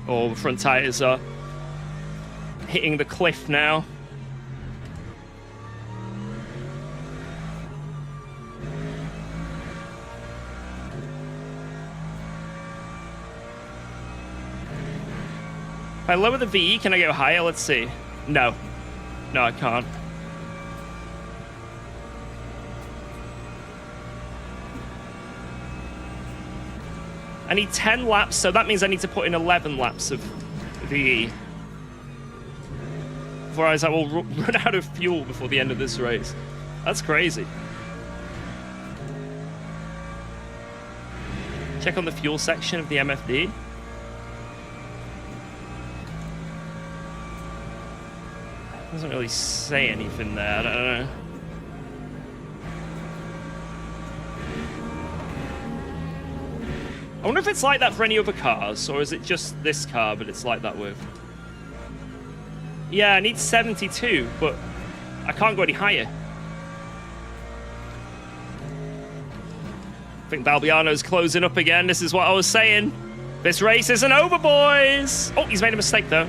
Oh, the front tires are hitting the cliff now. I lower the VE, can I go higher? Let's see. No. No, I can't. I need 10 laps, so that means I need to put in 11 laps of VE. Otherwise, I will run out of fuel before the end of this race. That's crazy. Check on the fuel section of the MFD. Doesn't really say anything there. I don't know. I wonder if it's like that for any other cars, or is it just this car, but it's like that with? Yeah, I need 72, but I can't go any higher. I think Balbiano's closing up again. This is what I was saying. This race isn't over, boys. Oh, he's made a mistake, though.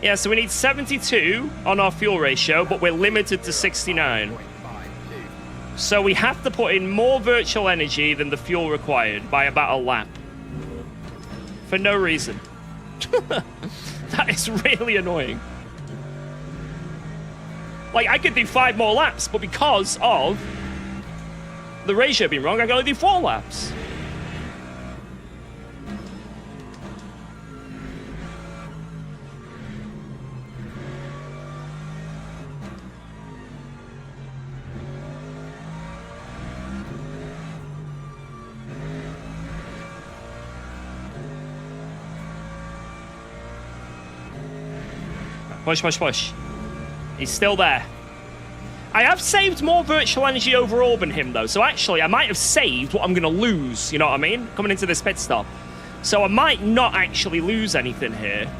Yeah, so we need 72 on our fuel ratio, but we're limited to 69. So we have to put in more virtual energy than the fuel required by about a lap. For no reason. That is really annoying. Like, I could do 5 more laps, but because of the ratio being wrong, I can only do 4 laps. Push, push, push. He's still there. I have saved more virtual energy overall than him, though. So actually, I might have saved what I'm going to lose. You know what I mean? Coming into this pit stop. So I might not actually lose anything here.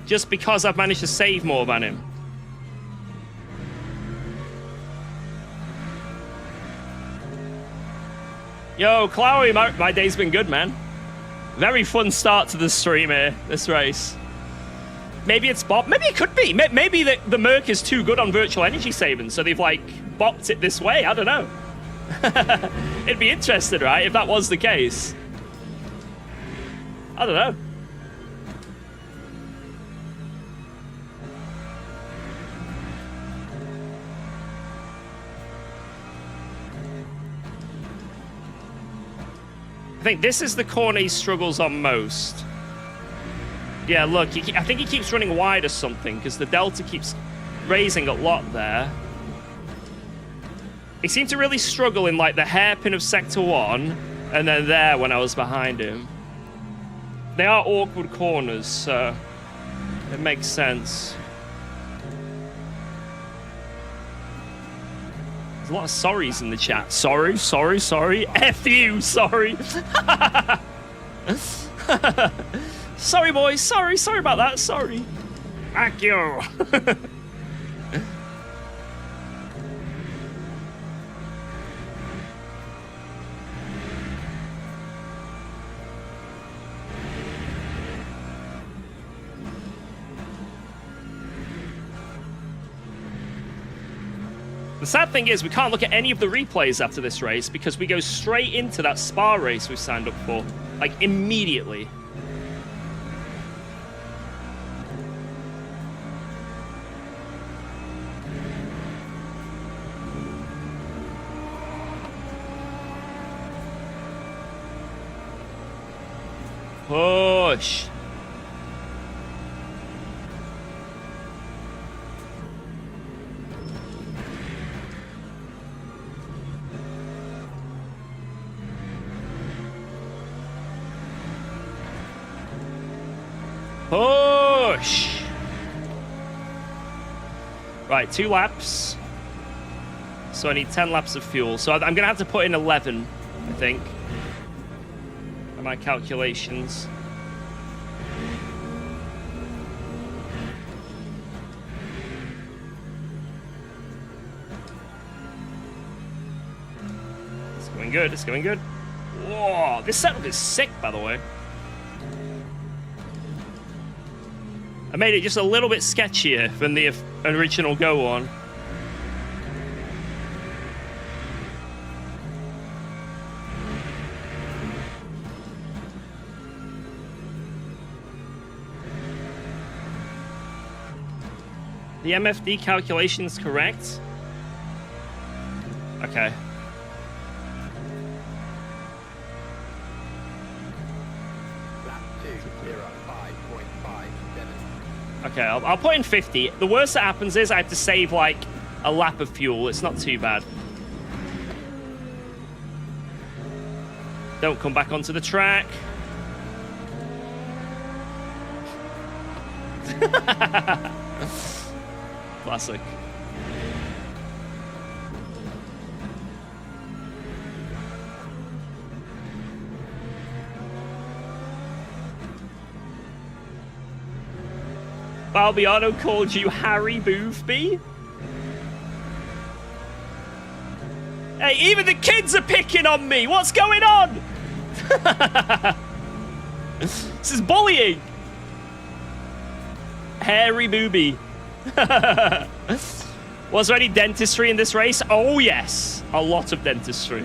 Just because I've managed to save more than him. Yo, Chloe, my day's been good, man. Very fun start to the stream here, this race. Maybe it's bot. Maybe it could be. Maybe the Merc is too good on virtual energy saving, so they've, like, bopped it this way. I don't know. It'd be interesting, right, if that was the case. I don't know. I think this is the corner he struggles on most. Yeah, look, I think he keeps running wide or something because the delta keeps raising a lot there. He seemed to really struggle in, like, the hairpin of Sector 1 and then there when I was behind him. They are awkward corners, so it makes sense. There's a lot of sorries in the chat. Sorry, sorry, sorry. F you, sorry. Sorry, boys. Sorry about that. Sorry. Thank you. The sad thing is we can't look at any of the replays after this race because we go straight into that Spa race we signed up for, like, immediately. Push. Push! Right, 2 laps. So I need 10 laps of fuel. So I'm going to have to put in 11, I think. By my calculations. Let's Going good. It's going good. Whoa, this setup is sick, by the way. I made it just a little bit sketchier than the original Go one. The MFD calculation is correct. Okay. Okay, I'll put in 50. The worst that happens is I have to save like a lap of fuel. It's not too bad. Don't come back onto the track. Classic. Barbiano called you Harry Boothby? Hey, even the kids are picking on me! What's going on? This is bullying! Hairy booby. Was there any dentistry in this race? Oh yes, a lot of dentistry.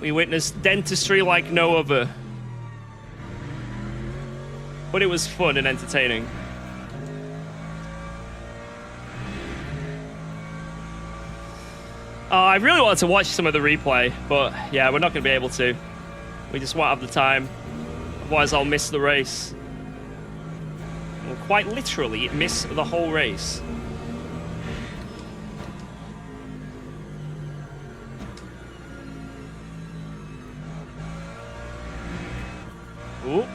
We witnessed dentistry like no other. But it was fun and entertaining. I really wanted to watch some of the replay, but yeah, we're not going to be able to. We just won't have the time. Otherwise, I'll miss the race. I'll quite literally miss the whole race. Ooh.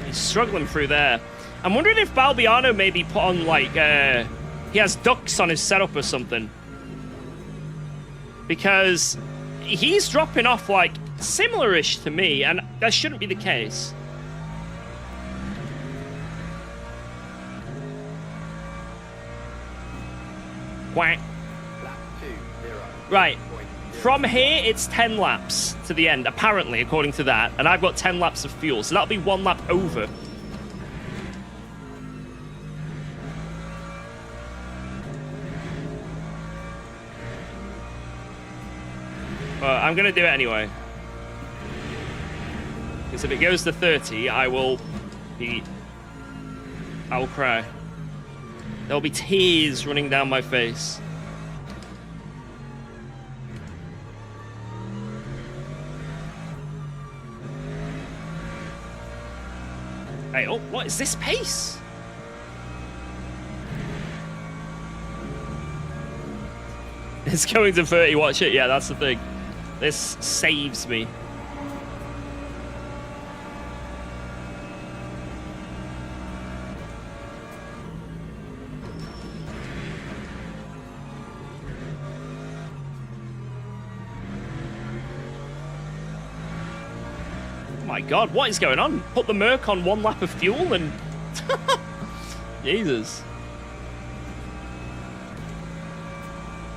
He's struggling through there. I'm wondering if Balbiano maybe put on, like, he has ducks on his setup or something. Because he's dropping off, like, similar-ish to me, and that shouldn't be the case. Quack. Right. From here, it's 10 laps to the end, apparently, according to that. And I've got 10 laps of fuel, so that'll be 1 lap over. I'm going to do it anyway. Because if it goes to 30, I will cry. There'll be tears running down my face. Hey, oh, what is this pace? It's going to 30, watch it. Yeah, that's the thing. This saves me. Oh my god, what is going on? Put the Merc on 1 lap of fuel and... Jesus.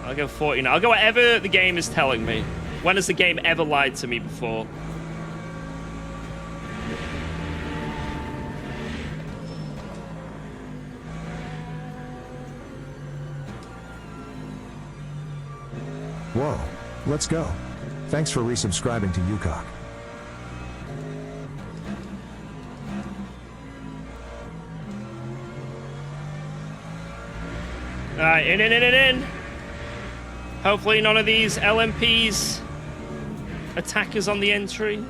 I'll go 40 now. I'll go whatever the game is telling me. When has the game ever lied to me before? Whoa, let's go. Thanks for resubscribing to UKOG. Alright, in. Hopefully none of these LMPs attack us on the entry.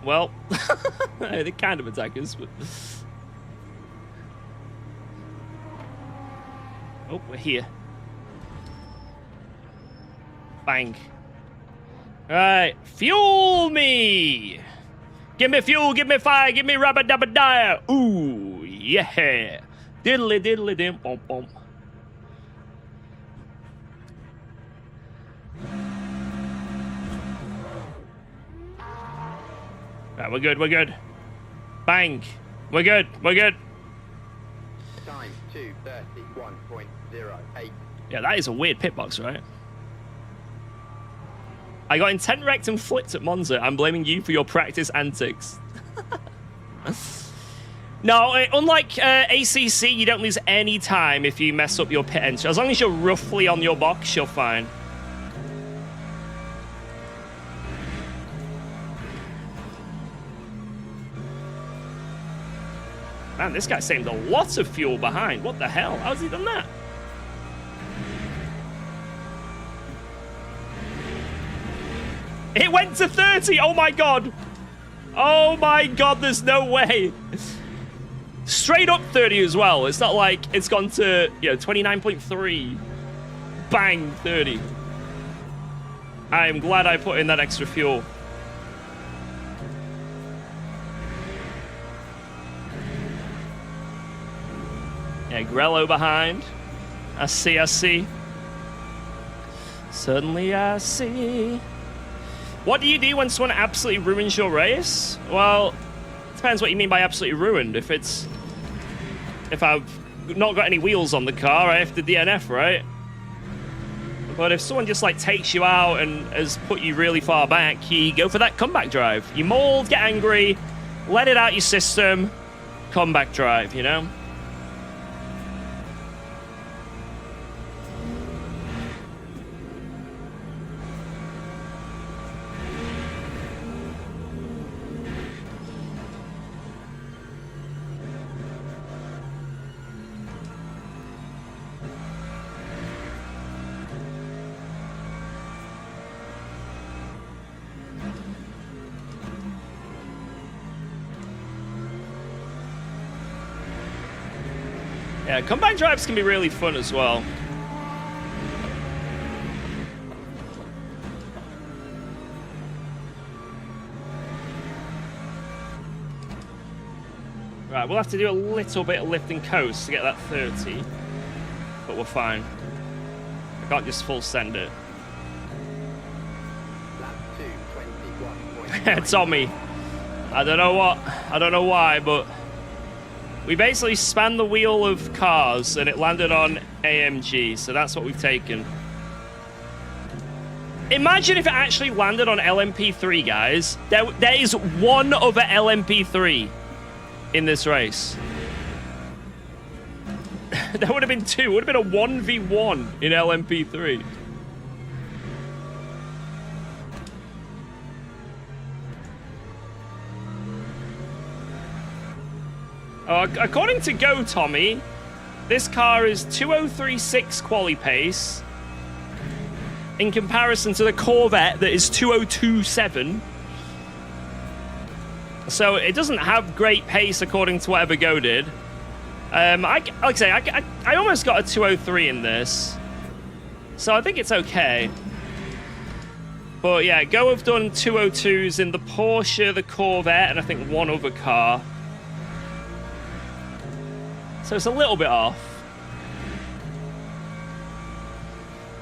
Well, they kind of attack us, but... Oh, we're here. Bang. Alright, fuel me! Give me fuel, give me fire, give me rubber dubber dire. Ooh, yeah. Diddly diddly dim bom bom. Right, we're good, we're good. Bang. We're good, we're good. Time 2:31.08. Yeah, that is a weird pitbox, right? I got intent wrecked and flipped at Monza. I'm blaming you for your practice antics. No, unlike ACC, you don't lose any time if you mess up your pit entry. As long as you're roughly on your box, you're fine. Man, this guy saved a lot of fuel behind. What the hell? How's he done that? It went to 30. Oh my god. Oh my god, there's no way. Straight up 30 as well. It's not like it's gone to, 29.3. Bang, 30. I am glad I put in that extra fuel. Yeah, Grello behind. I see. Certainly I see. What do you do when someone absolutely ruins your race? Well, it depends what you mean by absolutely ruined. If I've not got any wheels on the car, I have to DNF, right? But if someone just like takes you out and has put you really far back, you go for that comeback drive. You mold, get angry, let it out your system, comeback drive, you know? Yeah, comeback drives can be really fun as well. Right, we'll have to do a little bit of lift and coast to get that 30. But we're fine. I can't just full send it. Lap 2:21.9. Tommy. I don't know why, but we basically spanned the wheel of cars and it landed on AMG, so that's what we've taken. Imagine if it actually landed on LMP3, guys. There is one other LMP3 in this race. There would have been two. It would have been a 1v1 in LMP3. According to Go Tommy, this car is 2:03.6 quali pace in comparison to the Corvette that is 2:02.7. So it doesn't have great pace according to whatever Go did. Like I say, I almost got a 2:03 in this, so I think it's okay. But yeah, Go have done 2:02s in the Porsche, the Corvette, and I think one other car. So it's a little bit off.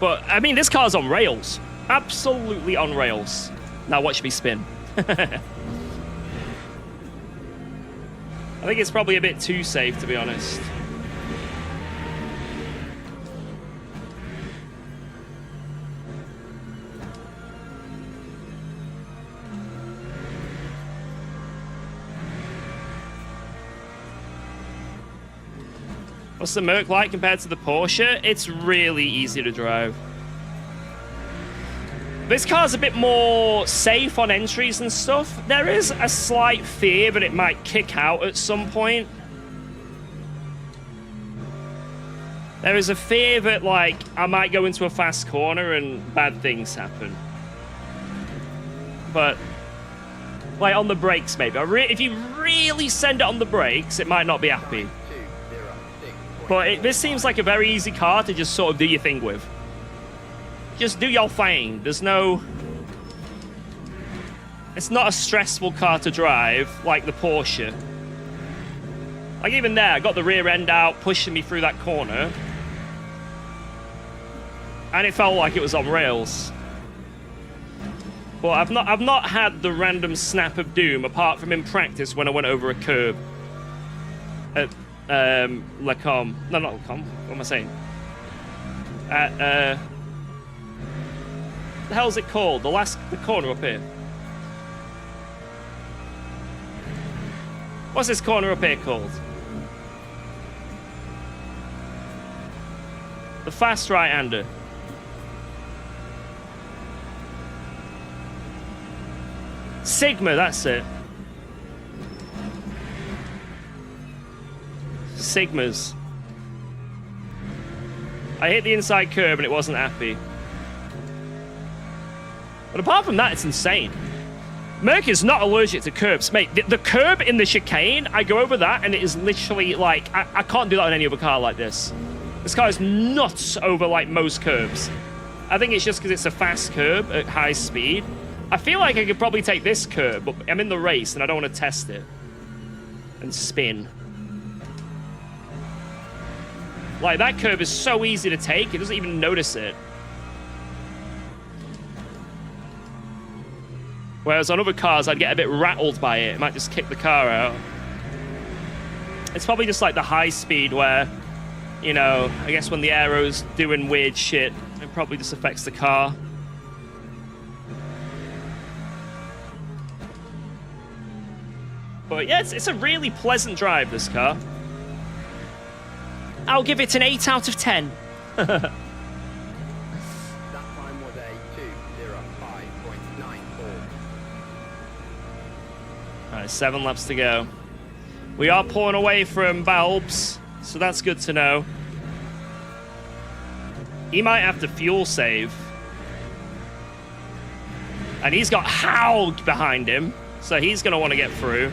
But, I mean, this car's on rails. Absolutely on rails. Now watch me spin. I think it's probably a bit too safe, to be honest. What's the Merc like compared to the Porsche? It's really easy to drive. This car's a bit more safe on entries and stuff. There is a slight fear that it might kick out at some point. There is a fear that, like, I might go into a fast corner and bad things happen. But, like, on the brakes, maybe. If you really send it on the brakes, it might not be happy. But this seems like a very easy car to just sort of do your thing with. Just do your thing. There's no... It's not a stressful car to drive like the Porsche. Like even there, I got the rear end out, pushing me through that corner. And it felt like it was on rails. But I've not had the random snap of doom apart from in practice when I went over a curb at Lacombe. No, not Lacombe. What am I saying? At the hell's it called? The corner up here. What's this corner up here called? The fast right-hander. Sigma, that's it. Sigmas. I hit the inside curb and it wasn't happy. But apart from that, it's insane. Merc is not allergic to curbs. Mate, the curb in the chicane, I go over that and it is literally like, I can't do that on any other car like this. This car is nuts over like most curbs. I think it's just because it's a fast curb at high speed. I feel like I could probably take this curb, but I'm in the race and I don't want to test it. And spin. Like, that curb is so easy to take, it doesn't even notice it. Whereas on other cars, I'd get a bit rattled by it. It might just kick the car out. It's probably just like the high speed where, you know, I guess when the aero's doing weird shit, it probably just affects the car. But yeah, it's a really pleasant drive, this car. I'll give it an 8 out of 10. That time was a 2:05.94. Alright, 7 laps to go. We are pulling away from Balbs, so that's good to know. He might have to fuel save. And he's got Haug behind him, so he's going to want to get through.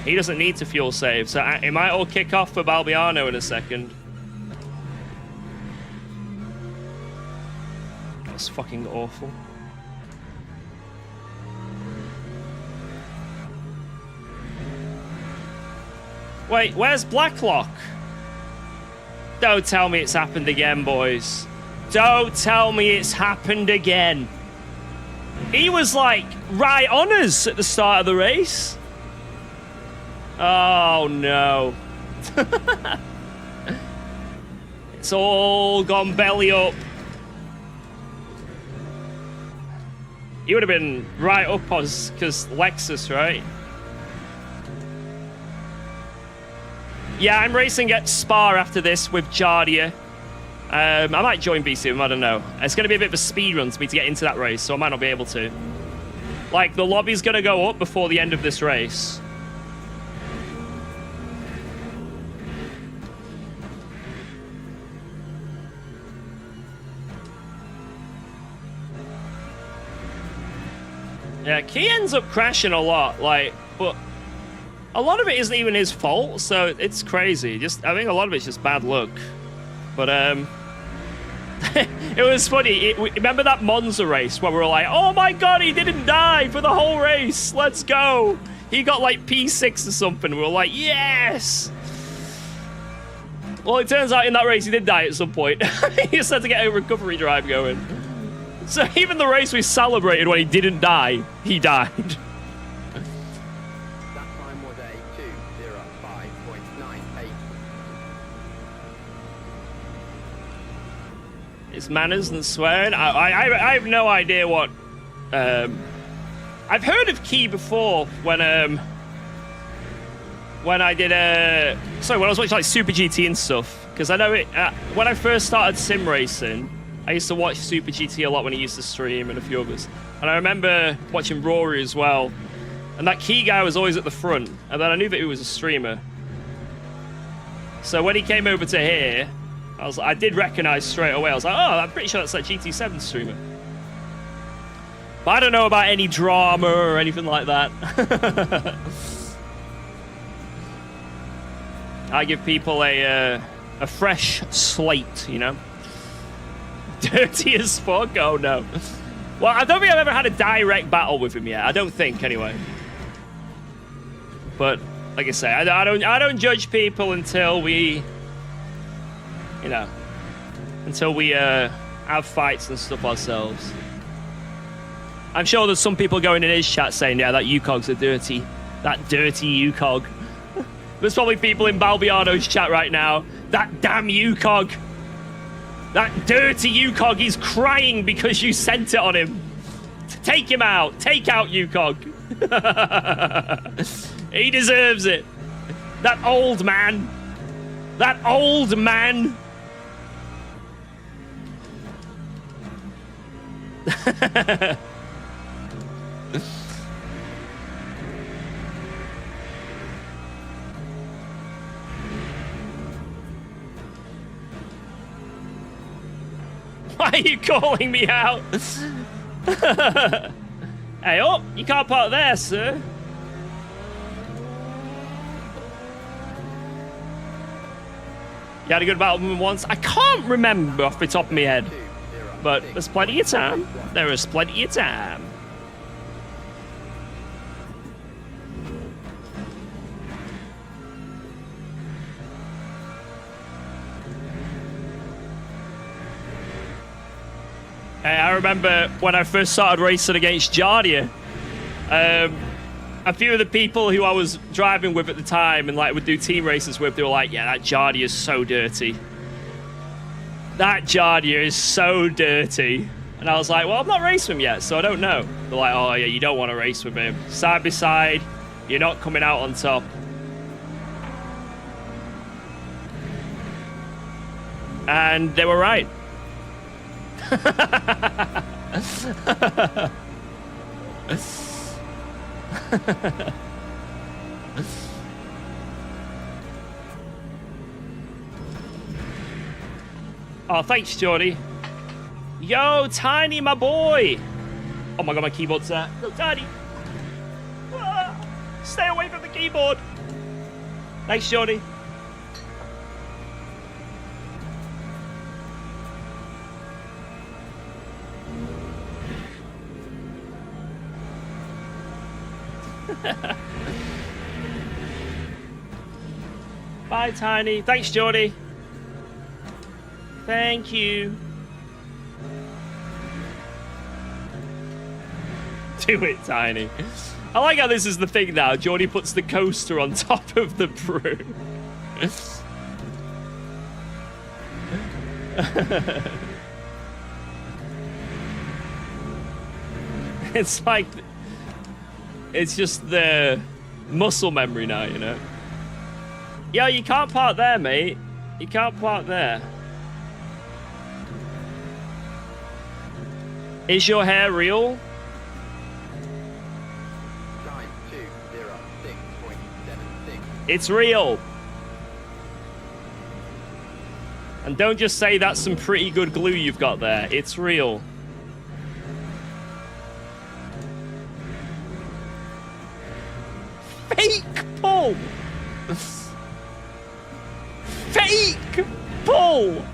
He doesn't need to fuel save, so it might all kick off for Balbiano in a second. That's fucking awful. Wait, where's Blacklock? Don't tell me it's happened again, boys. Don't tell me it's happened again. He was like right on us at the start of the race. Oh no. It's all gone belly up. He would have been right up us because Lexus, right? Yeah, I'm racing at Spa after this with Jardia. I might join BC, I don't know. It's going to be a bit of a speed run for me to get into that race, so I might not be able to. Like, the lobby's going to go up before the end of this race. Yeah, Key ends up crashing a lot, like, but a lot of it isn't even his fault, so it's crazy. I think a lot of it's just bad luck. But, it was funny. Remember that Monza race where we were like, oh my god, he didn't die for the whole race. Let's go. He got like P6 or something. We were like, yes. Well, it turns out in that race he did die at some point. He just had to get a recovery drive going. So even the race we celebrated when he didn't die, he died. That time was a 2:05.98. It's manners and swearing. I have no idea what. I've heard of Key before when I did when I was watching like Super GT and stuff, because I know it when I first started sim racing. I used to watch Super GT a lot when he used to stream and a few others. And I remember watching Rory as well. And that Key guy was always at the front. And then I knew that he was a streamer. So when he came over to here, I did recognize straight away. I was like, oh, I'm pretty sure that's that GT7 streamer. But I don't know about any drama or anything like that. I give people a fresh slate, you know? Dirty as fuck? Oh no. Well, I don't think I've ever had a direct battle with him yet. I don't think, anyway. But like I say, I don't judge people until we, you know, until we have fights and stuff ourselves. I'm sure there's some people going in his chat saying, yeah, that UKOG's a dirty. That dirty UKOG. There's probably people in Balbiano's chat right now. That damn UKOG. That dirty UKOG. He's crying because you sent it on him. Take him out. Take out UKOG. He deserves it. That old man. That old man. Why are you calling me out? Hey, oh, you can't park there, sir. You had a good battle with him once? I can't remember off the top of my head. But there's plenty of time. There is plenty of time. Hey, I remember when I first started racing against Jardia. A few of the people who I was driving with at the time and like would do team races with, they were like, yeah, that Jardia is so dirty. That Jardia is so dirty. And I was like, well, I'm not racing him yet, so I don't know. They're like, oh yeah, you don't want to race with him. Side by side, you're not coming out on top. And they were right. Oh, thanks, Jordy. Yo, Tiny, my boy. Oh my god, my keyboard's there. Go, Tiny. Ah, stay away from the keyboard. Thanks, Jordy. Bye, Tiny. Thanks, Jordy. Thank you. Do it, Tiny. I like how this is the thing now. Jordy puts the coaster on top of the brew. It's like... It's just the muscle memory now, you know? Yo, you can't park there, mate. You can't park there. Is your hair real? 920.76. It's real. And don't just say that's some pretty good glue you've got there. It's real. Fake pull. Fake pull.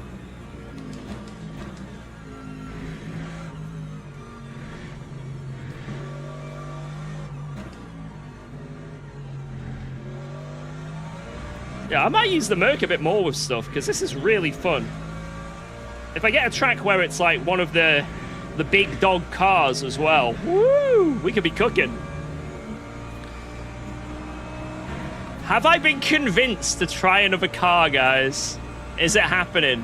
Yeah, I might use the Merc a bit more with stuff because this is really fun. If I get a track where it's like one of the big dog cars as well, woo, we could be cooking. Have I been convinced to try another car, guys? Is it happening?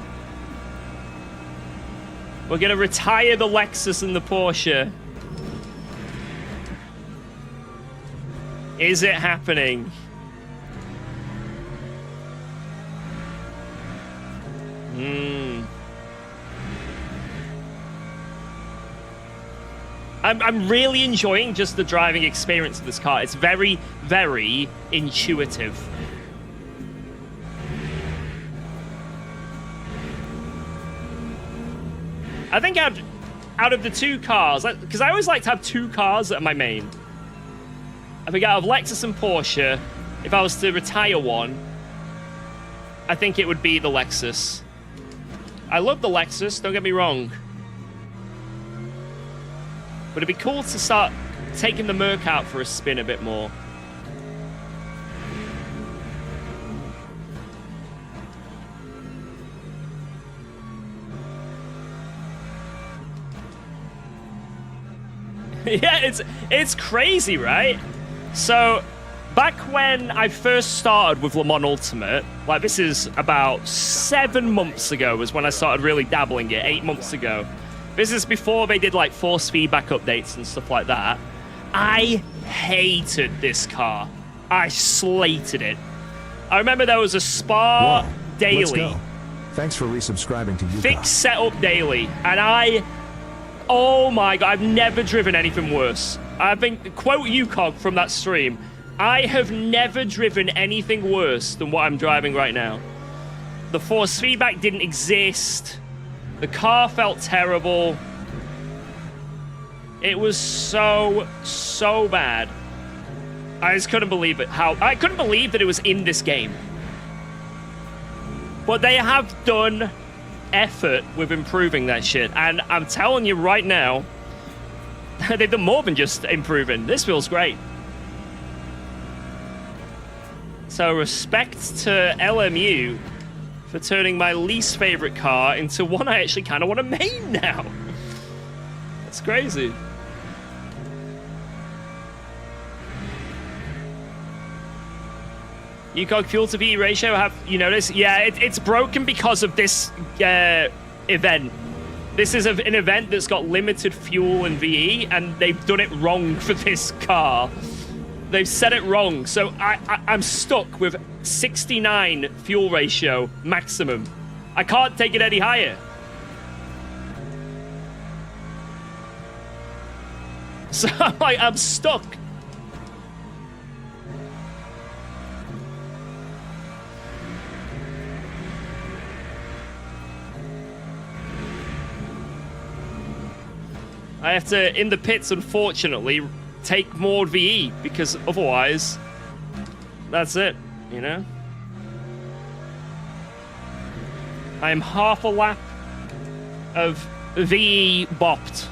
We're gonna retire the Lexus and the Porsche. Is it happening? I'm really enjoying just the driving experience of this car. It's very, very intuitive. I think out of the two cars, because I always like to have two cars at my main. I think out of Lexus and Porsche, if I was to retire one, I think it would be the Lexus. I love the Lexus, don't get me wrong. But it'd be cool to start taking the Merc out for a spin a bit more. Yeah, it's crazy, right? So, back when I first started with Le Mans Ultimate, like this is about 7 months ago was when I started really dabbling it, 8 months ago. This is before they did like force feedback updates and stuff like that. I hated this car. I slated it. I remember there was a Spa Whoa, daily. let's go. Thanks for resubscribing to UKOG. Fix setup daily, and oh my god, I've never driven anything worse. I've been, quote UKOG from that stream, I have never driven anything worse than what I'm driving right now. The force feedback didn't exist. The car felt terrible. It was so bad. I just couldn't believe it. I couldn't believe that it was in this game. But they have done effort with improving that shit. And I'm telling you right now, they've done more than just improving. This feels great. So respect to LMU for turning my least favorite car into one I actually kind of want to main now. That's crazy. UKOG fuel to VE ratio, have you noticed? Yeah, it's broken because of this event. This is an event that's got limited fuel and VE, and they've done it wrong for this car. They've set it wrong, so I'm stuck with 69 fuel ratio maximum. I can't take it any higher. So I'm stuck. I have to, in the pits, unfortunately, take more VE, because otherwise, that's it, you know? I am half a lap of VE bopped.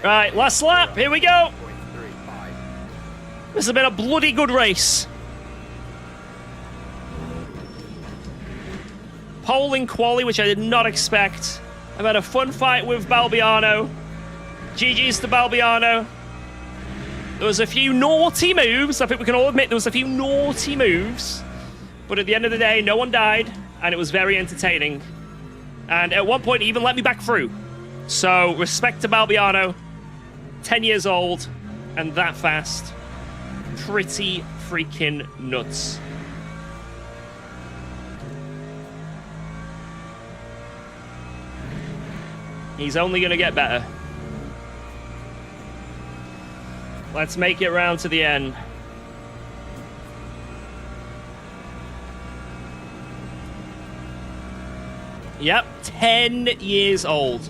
Right, last lap, here we go! This has been a bloody good race. Pole in quali, which I did not expect. I've had a fun fight with Balbiano. GG's to Balbiano. There was a few naughty moves. I think we can all admit there was a few naughty moves. But at the end of the day, no one died. And it was very entertaining. And at one point, he even let me back through. So, respect to Balbiano. 10 years old. And that fast. Pretty freaking nuts. He's only going to get better. Let's make it round to the end. Yep, 10 years old.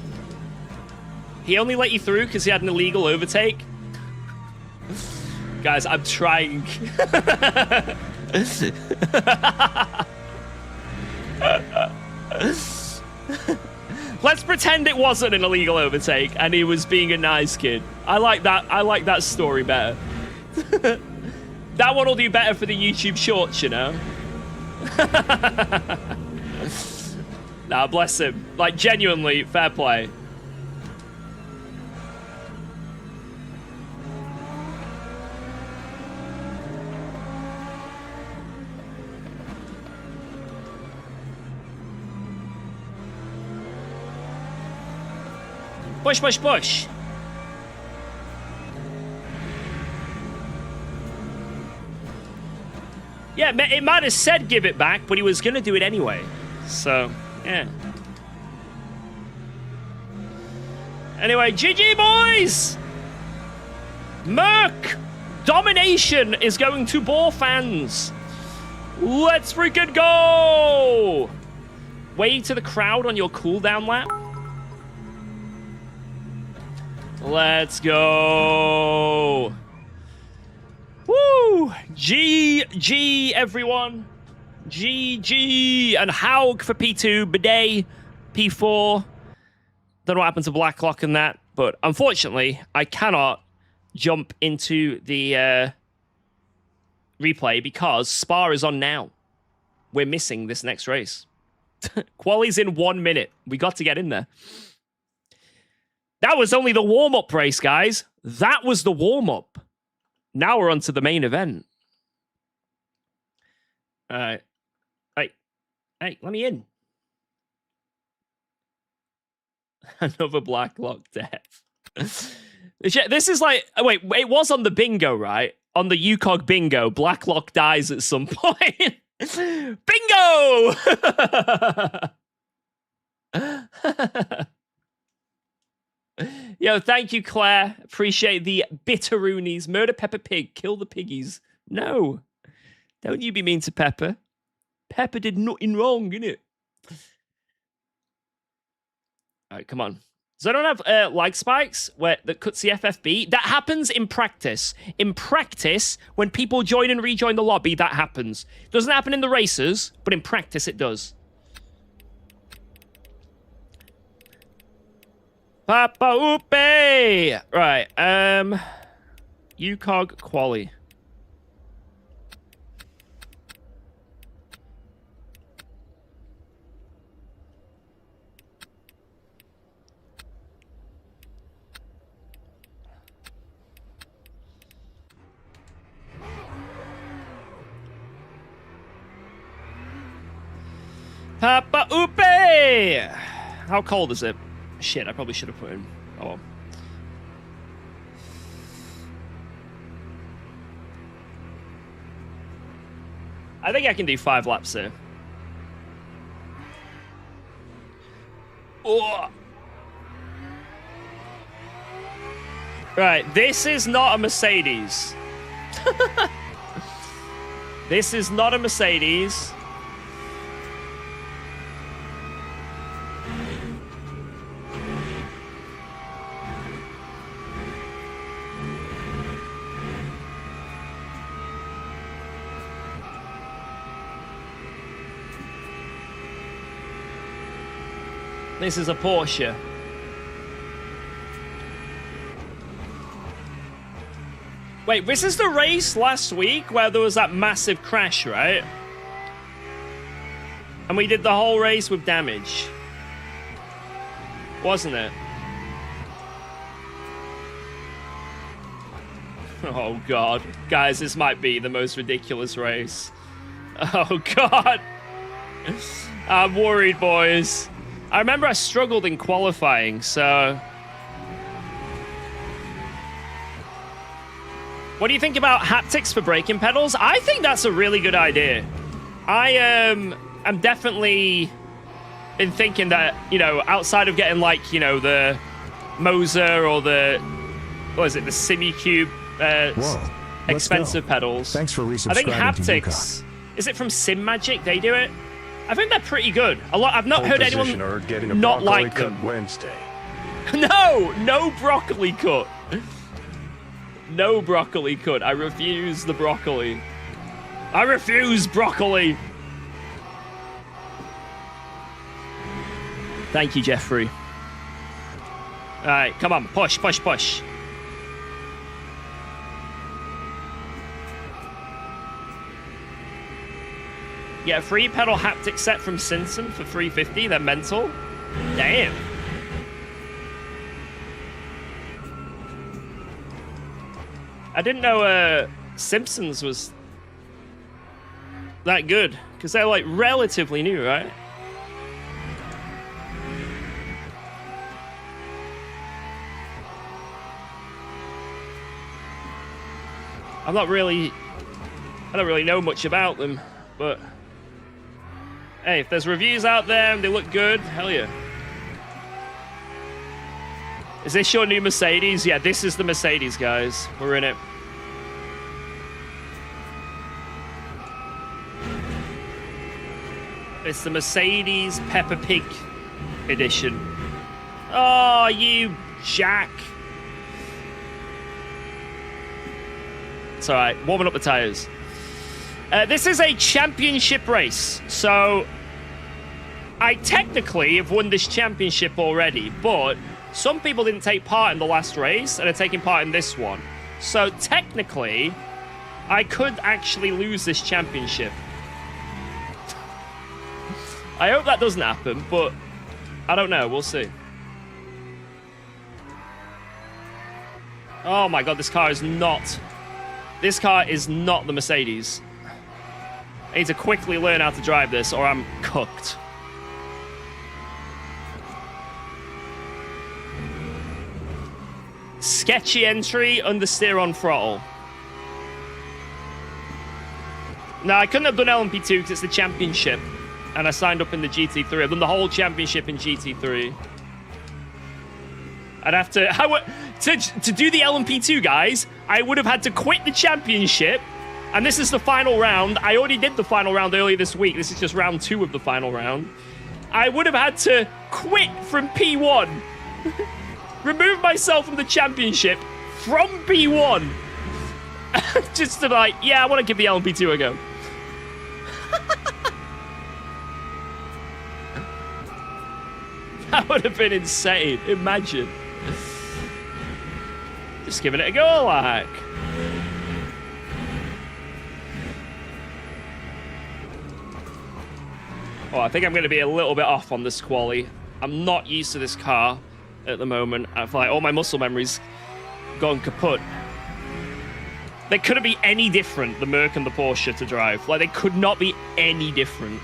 He only let you through because he had an illegal overtake. Guys, I'm trying. Let's pretend it wasn't an illegal overtake and he was being a nice kid. I like that. I like that story better. That one will do better for the YouTube shorts, you know? Nah, bless him. Like, genuinely, fair play. Push, push, push. Yeah, it might have said give it back, but he was going to do it anyway. So, yeah. Anyway, GG, boys! Merc domination is going to ball fans. Let's freaking go! Wave to the crowd on your cooldown lap. Let's go. Woo! GG, everyone. GG. And Haug for P2, Bidet, P4. Don't know what happened to Blacklock and that, but unfortunately, I cannot jump into the replay because Spa is on now. We're missing this next race. Quali's in 1 minute. We got to get in there. That was only the warm-up race, guys. That was the warm-up. Now we're on to the main event. All right. Hey, let me in. Another Blacklock death. This is like... Wait, it was on the bingo, right? On the UKOG bingo, Blacklock dies at some point. Bingo! Yo, thank you, Claire. Appreciate the bitteroonies. Murder Pepper Pig. Kill the piggies. No. Don't you be mean to Pepper. Pepper did nothing wrong, innit? All right, come on. Does anyone have lag spikes that cuts the FFB? That happens in practice. In practice, when people join and rejoin the lobby, that happens. Doesn't happen in the races, but in practice it does. Papa Upe! Right, UKOG quali. Papa Upe! How cold is it? Shit, I probably should have put in. Oh well. I think I can do 5 laps here. Oh. Right, this is not a Mercedes. This is not a Mercedes. This is a Porsche. Wait, this is the race last week where there was that massive crash, right? And we did the whole race with damage. Wasn't it? Oh, God. Guys, this might be the most ridiculous race. Oh, God. I'm worried, boys. I remember I struggled in qualifying, so... What do you think about haptics for braking pedals? I think that's a really good idea. I'm definitely been thinking that, you know, outside of getting, like, you know, the Moser or the... What is it? The Simicube expensive pedals. Thanks for resubscribing. I think haptics... Is it from Sim Magic? They do it? I think they're pretty good. I've not heard anyone not like them. Wednesday. No broccoli cut. No broccoli cut. I refuse the broccoli. I refuse broccoli. Thank you, Jeffrey. All right, come on. Push, push, push. Yeah, a free pedal haptic set from Simpson for $350. They're mental. Damn. I didn't know Simpsons was that good because they're like relatively new, right? I don't really know much about them, but hey, if there's reviews out there and they look good, hell yeah. Is this your new Mercedes? Yeah, this is the Mercedes, guys. We're in it. It's the Mercedes Peppa Pig edition. Oh, you jack. It's all right. Warming up the tires. This is a championship race, so I technically have won this championship already, but some people didn't take part in the last race and are taking part in this one. So technically, I could actually lose this championship. I hope that doesn't happen, but I don't know. We'll see. Oh my god, this car is not... This car is not the Mercedes. I need to quickly learn how to drive this or I'm cooked. Sketchy entry, understeer on throttle. No, I couldn't have done LMP2 because it's the championship. And I signed up in the GT3. I've done the whole championship in GT3. I'd have to... To do the LMP2, guys, I would have had to quit the championship. And this is the final round. I already did the final round earlier this week. This is just round 2 of the final round. I would have had to quit from P1. Remove myself from the championship from P1. Just to like, yeah, I want to give the LMP2 a go. That would have been insane. Imagine. Just giving it a go, like. Oh, I think I'm going to be a little bit off on this quali. I'm not used to this car at the moment. I feel like all my muscle memory's gone kaput. They couldn't be any different, the Merc and the Porsche, to drive. Like, they could not be any different.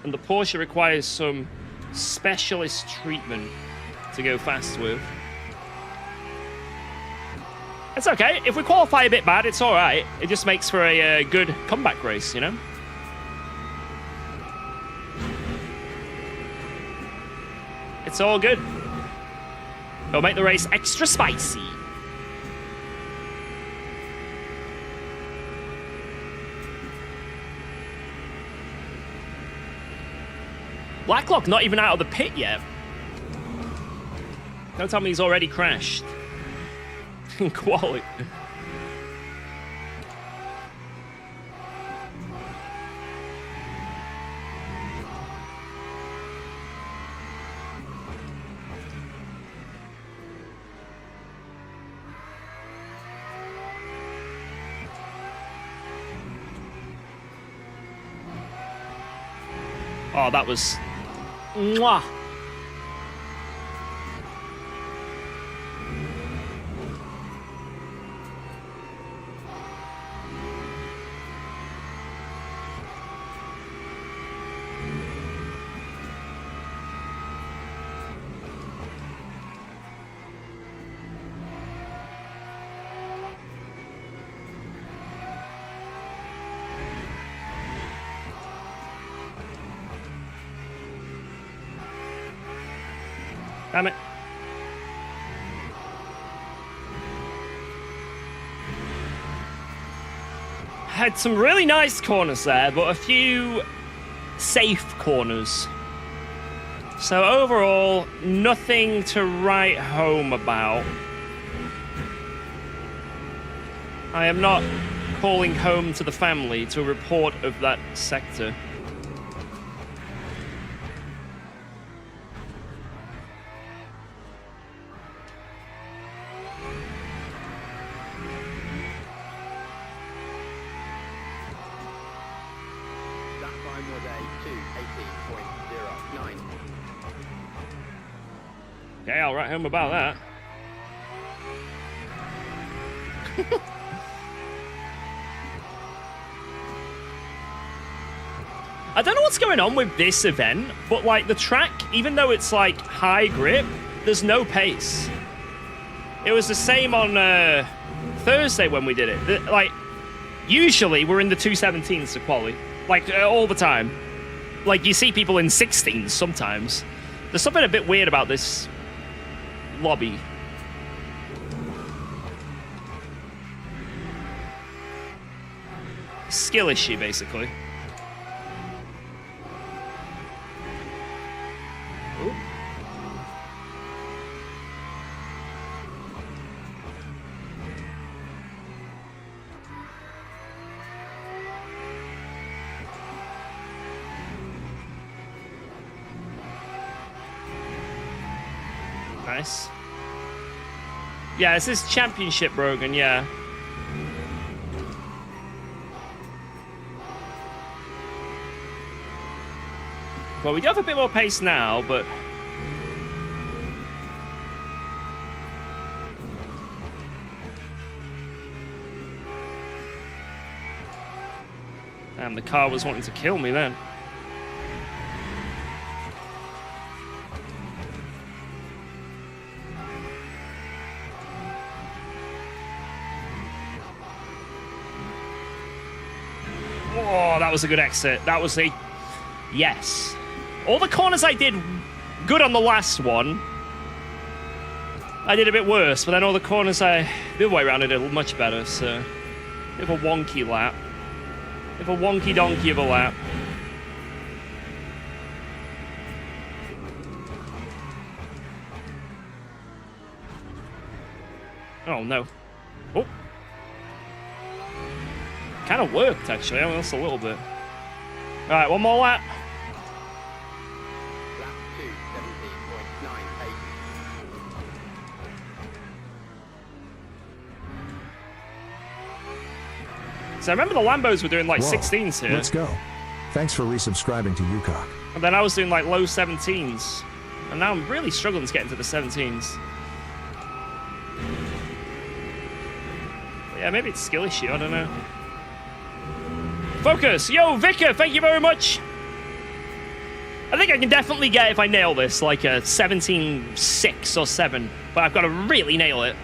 And the Porsche requires some specialist treatment to go fast with. It's okay. If we qualify a bit bad, it's all right. It just makes for a good comeback race, you know? It's all good. It'll make the race extra spicy. Blacklock not even out of the pit yet. Don't tell me he's already crashed. In quality. Oh, that was... Mwah! Damn it. Had some really nice corners there, but a few safe corners. So overall, nothing to write home about. I am not calling home to the family to a report of that sector. That time was a 2:18.09. Okay, I'll write home about that. I don't know what's going on with this event, but like the track, even though it's like high grip, there's no pace. It was the same on Thursday when we did it. Like, usually we're in the 217s to quali, like all the time. Like you see people in 16s sometimes. There's something a bit weird about this lobby. Skill issue, basically. Ooh. Nice. Yeah, this is championship Brogan, yeah. Well, we do have a bit more pace now, but Damn, the car was wanting to kill me then. Oh, that was a good exit. That was a... Yes. All the corners I did good on the last one. I did a bit worse, but then all the corners the other way around I did much better, so... Bit of a wonky lap. Bit of a wonky donkey of a lap. Oh, no. Oh. Kind of worked, actually. I mean, that's a little bit. All right, one more lap. Lap 2, 17.98. So I remember the Lambos were doing like Whoa, 16s here. Let's go. Thanks for resubscribing to UKOG. And then I was doing like low 17s. And now I'm really struggling to get into the 17s. But yeah, maybe it's a skill issue, I don't know. Focus! Yo, Vicar, thank you very much! I think I can definitely get, if I nail this, like a 17.6 or 7. But I've got to really nail it.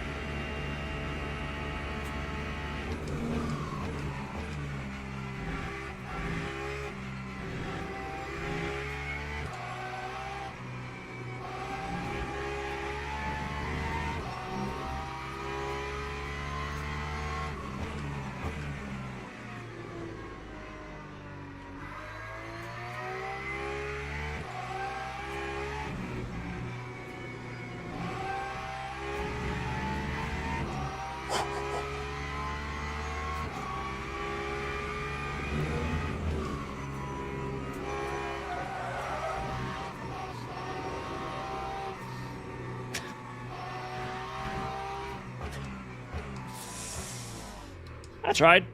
I tried.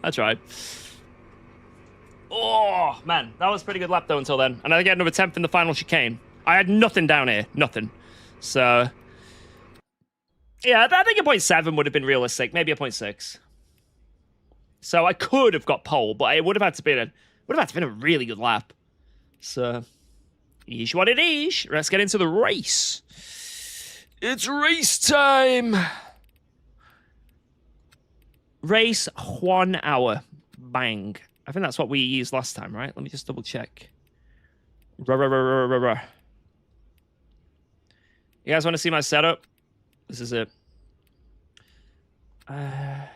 I tried. Oh, man. That was a pretty good lap, though, until then. And I get another 10th in the final chicane. I had nothing down here. Nothing. So, yeah, I think a 0.7 would have been realistic. Maybe a 0.6. So I could have got pole, but it would have had to be a really good lap. So, is what it is. Let's get into the race. It's race time. Race 1 hour. Bang. I think that's what we used last time, right? Let me just double check. You guys want to see my setup? This is it. I'm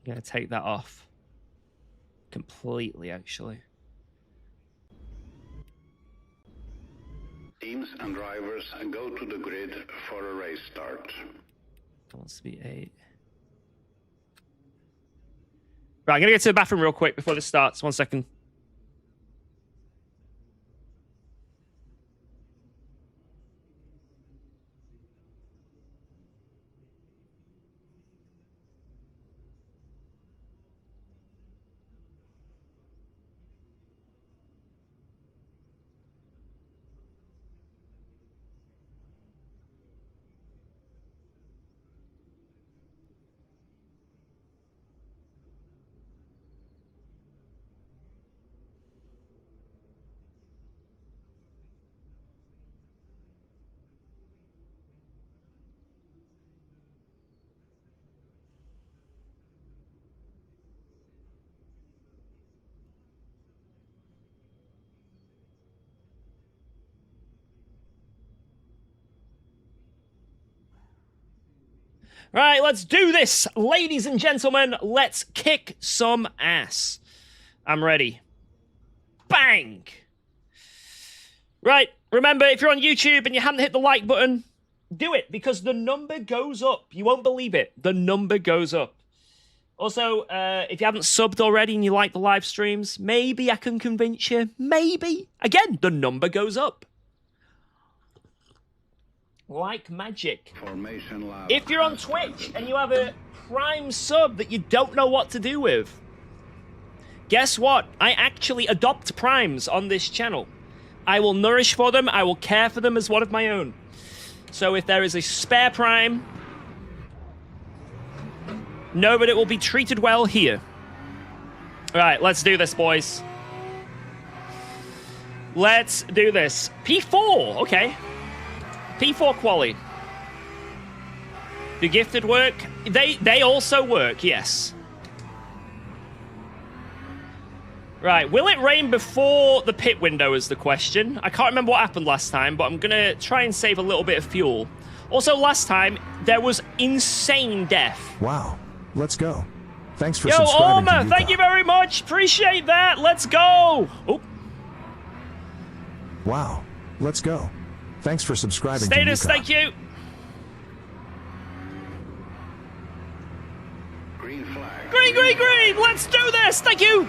going to take that off. Completely, actually. Teams and drivers go to the grid for a race start. That wants to be 8. Right, I'm going to get to the bathroom real quick before this starts. 1 second. Right, let's do this. Ladies and gentlemen, let's kick some ass. I'm ready. Bang! Right, remember, if you're on YouTube and you haven't hit the like button, do it, because the number goes up. You won't believe it. The number goes up. Also, if you haven't subbed already and you like the live streams, maybe I can convince you. Maybe. Again, the number goes up. Like magic. Formation lab. If you're on Twitch and you have a Prime sub that you don't know what to do with, guess what? I actually adopt Primes on this channel. I will nourish for them. I will care for them as one of my own. So if there is a spare prime, know that it will be treated well here. All right, let's do this, boys. Let's do this. P4, okay. P4 quali. Do gifted work? They also work, yes. Right, will it rain before the pit window is the question. I can't remember what happened last time, but I'm going to try and save a little bit of fuel. Also, last time, there was insane death. Wow. Let's go. Thanks for Yo, subscribing Orma, to thank you very much. Appreciate that. Let's go. Oh. Wow. Let's go. Thanks for subscribing Status, to thank you. Green flag. Green, green, green. Let's do this. Thank you.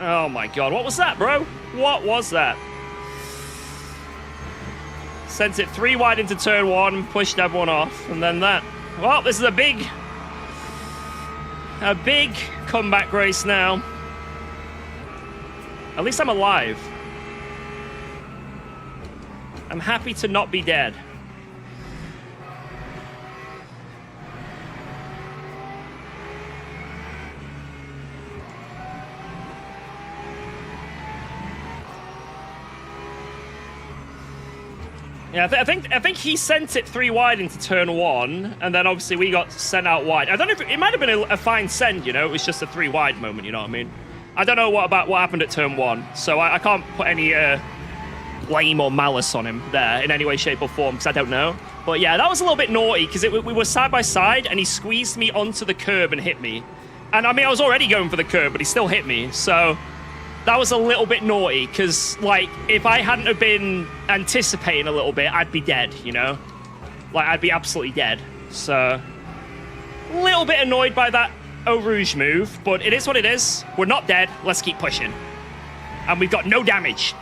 Oh my god, what was that, bro? What was that? Sent it 3 wide into turn 1, pushed everyone off, and then that. Well, this is a big comeback race now. At least I'm alive. I'm happy to not be dead. Yeah, I think he sent it 3 wide into turn 1, and then obviously we got sent out wide. I don't know if it might have been a fine send, you know. It was just a 3 wide moment, you know what I mean? I don't know what happened at turn 1, so I can't put any blame or malice on him there in any way, shape, or form because I don't know. But yeah, that was a little bit naughty because we were side by side, and he squeezed me onto the curb and hit me. And I mean, I was already going for the curb, but he still hit me, so. That was a little bit naughty, because, like, if I hadn't have been anticipating a little bit, I'd be dead, you know? Like, I'd be absolutely dead. So, a little bit annoyed by that Eau Rouge move, but it is what it is. We're not dead. Let's keep pushing. And we've got no damage.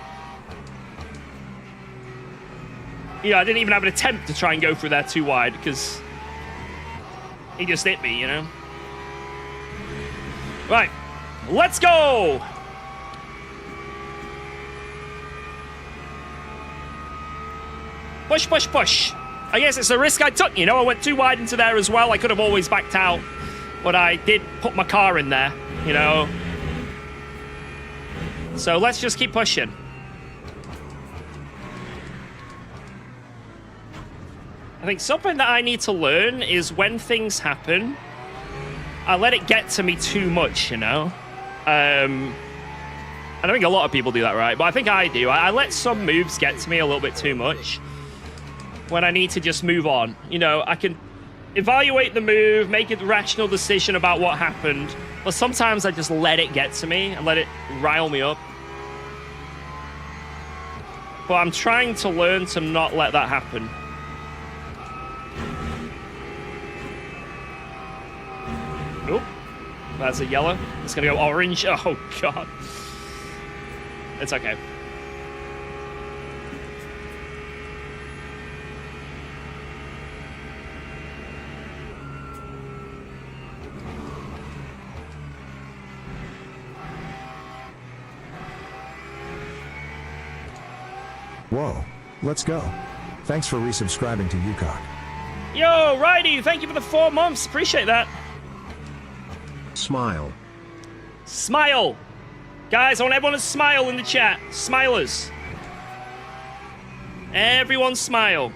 Yeah, I didn't even have an attempt to try and go through there too wide, because he just hit me, you know? Right. Let's go! Push, push, push. I guess it's a risk I took, you know. I went too wide into there as well. I could have always backed out. But I did put my car in there, you know. So let's just keep pushing. I think something that I need to learn is when things happen, I let it get to me too much, you know. I don't think a lot of people do that, right? But I think I do. I let some moves get to me a little bit too much. When I need to just move on. You know, I can evaluate the move, make a rational decision about what happened, but sometimes I just let it get to me and let it rile me up. But I'm trying to learn to not let that happen. Oh, that's a yellow. It's gonna go orange. Oh, God. It's okay. Whoa. Let's go. Thanks for resubscribing to UKOG. Yo, Righty, thank you for the 4 months. Appreciate that. Smile. Smile. Guys, I want everyone to smile in the chat. Smilers. Everyone smile.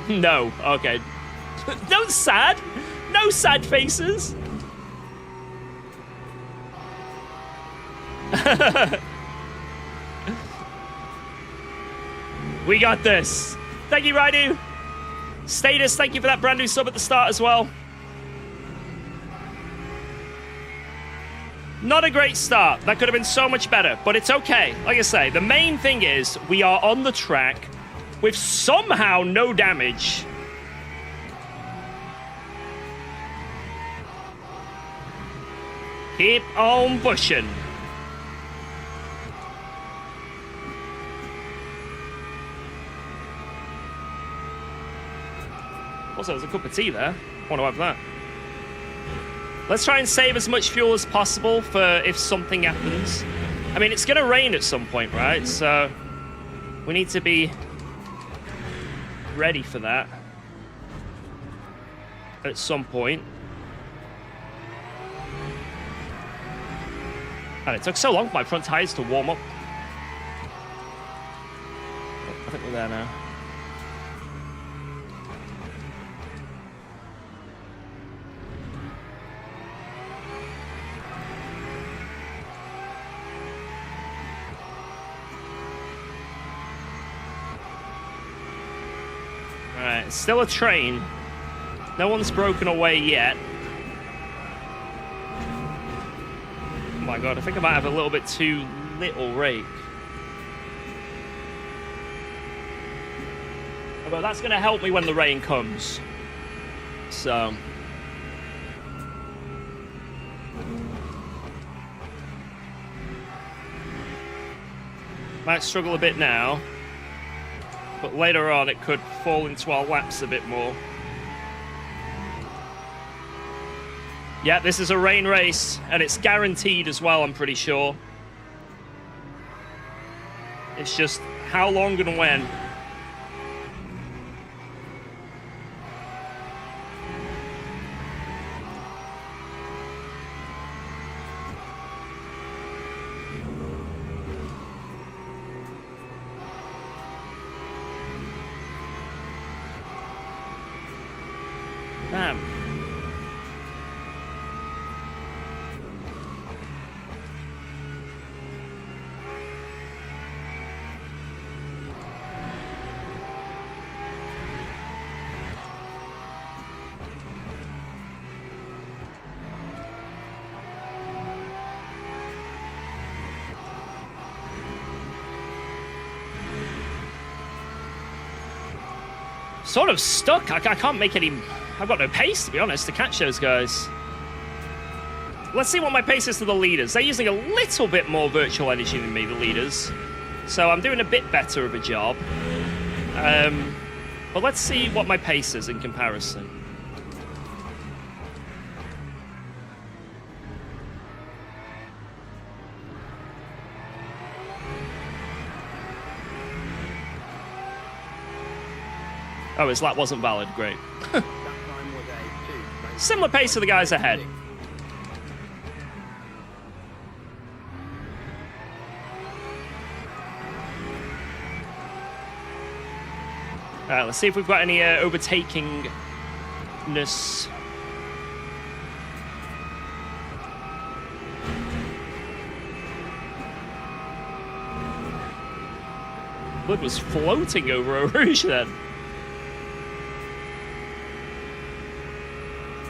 No. Okay. No sad. No sad faces. We got this. Thank you, Raidu. Status, thank you for that brand new sub at the start as well. Not a great start. That could have been so much better, but it's okay. Like I say, the main thing is we are on the track. with somehow no damage. Keep on pushing. Also, there's a cup of tea there. Want to have that. Let's try and save as much fuel as possible for if something happens. I mean, it's going to rain at some point, right? So we need to be ready for that at some point. And it took so long for my front tires to warm up. I think we're there now. Alright, it's still a train. No one's broken away yet. Oh my god, I think I might have a little bit too little rake. But that's going to help me when the rain comes. So... might struggle a bit now. But later on, it could fall into our laps a bit more. Yeah, this is a rain race, and it's guaranteed as well, I'm pretty sure. It's just how long and when. Damn. Sort of stuck. I can't make any... I've got no pace, to be honest, to catch those guys. Let's see what my pace is to the leaders. They're using a little bit more virtual energy than me, the leaders. So I'm doing a bit better of a job. But let's see what my pace is in comparison. Oh, his lap wasn't valid. Great. Similar pace to the guys ahead. Alright, let's see if we've got any overtakingness. Blood was floating over Eau Rouge then.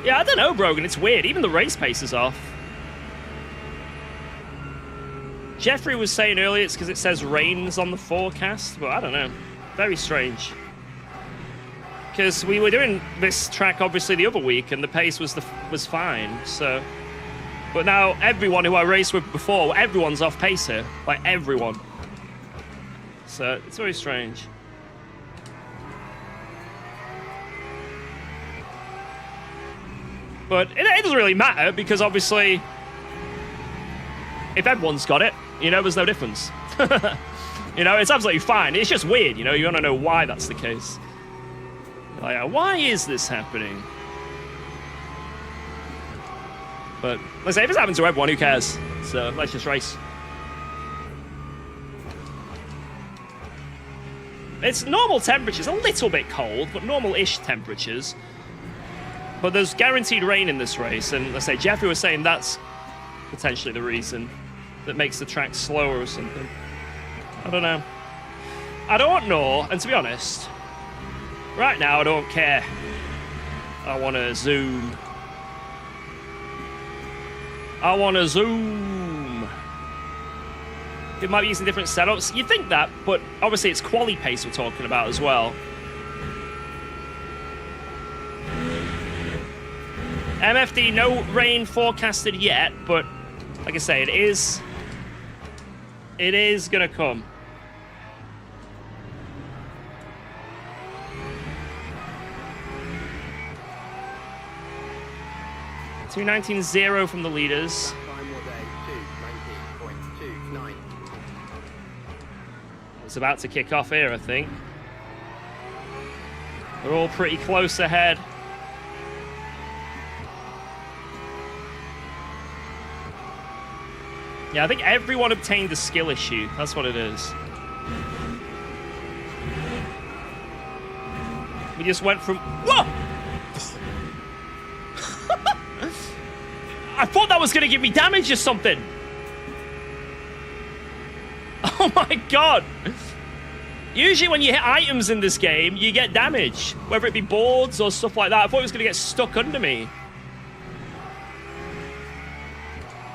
Yeah, I don't know, Brogan. It's weird. Even the race pace is off. Jeffrey was saying earlier it's because it says rains on the forecast, but I don't know. Very strange. Because we were doing this track, obviously, the other week, and the pace was fine, so... But now, everyone who I raced with before, everyone's off pace here. Like, everyone. So, it's very strange. But it doesn't really matter, because obviously, if everyone's got it, you know, there's no difference. You know, it's absolutely fine. It's just weird, you know, you want to know why that's the case. Like, why is this happening? But, let's say, if it's happened to everyone, who cares? So, let's just race. It's normal temperatures, a little bit cold, but normal-ish temperatures. But there's guaranteed rain in this race, and let's say Jeffrey was saying that's potentially the reason that makes the track slower or something. I don't know. I don't know, and to be honest, right now I don't care. I want to zoom. I want to zoom. It might be using different setups. You'd think that, but obviously it's quali pace we're talking about as well. MFD, no rain forecasted yet, but like I say, it is gonna come. $219.0 from the leaders. Time was a 2:19.29. It's about to kick off here, I think. We're all pretty close ahead. Yeah, I think everyone obtained the skill issue. That's what it is. We just went from... Whoa! I thought that was going to give me damage or something. Oh my god. Usually when you hit items in this game, you get damage. Whether it be boards or stuff like that. I thought it was going to get stuck under me.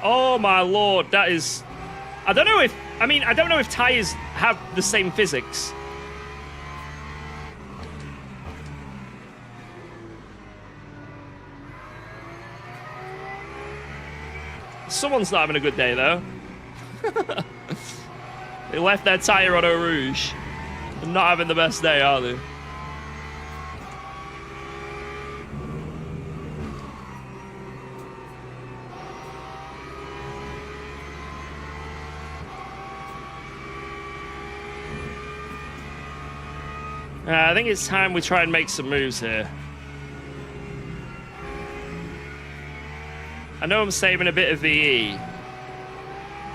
Oh my lord, that is... I don't know if... I mean, I don't know if tires have the same physics. Someone's not having a good day, though. They left their tire on Eau Rouge. They're not having the best day, are they? I think it's time we try and make some moves here. I know I'm saving a bit of VE,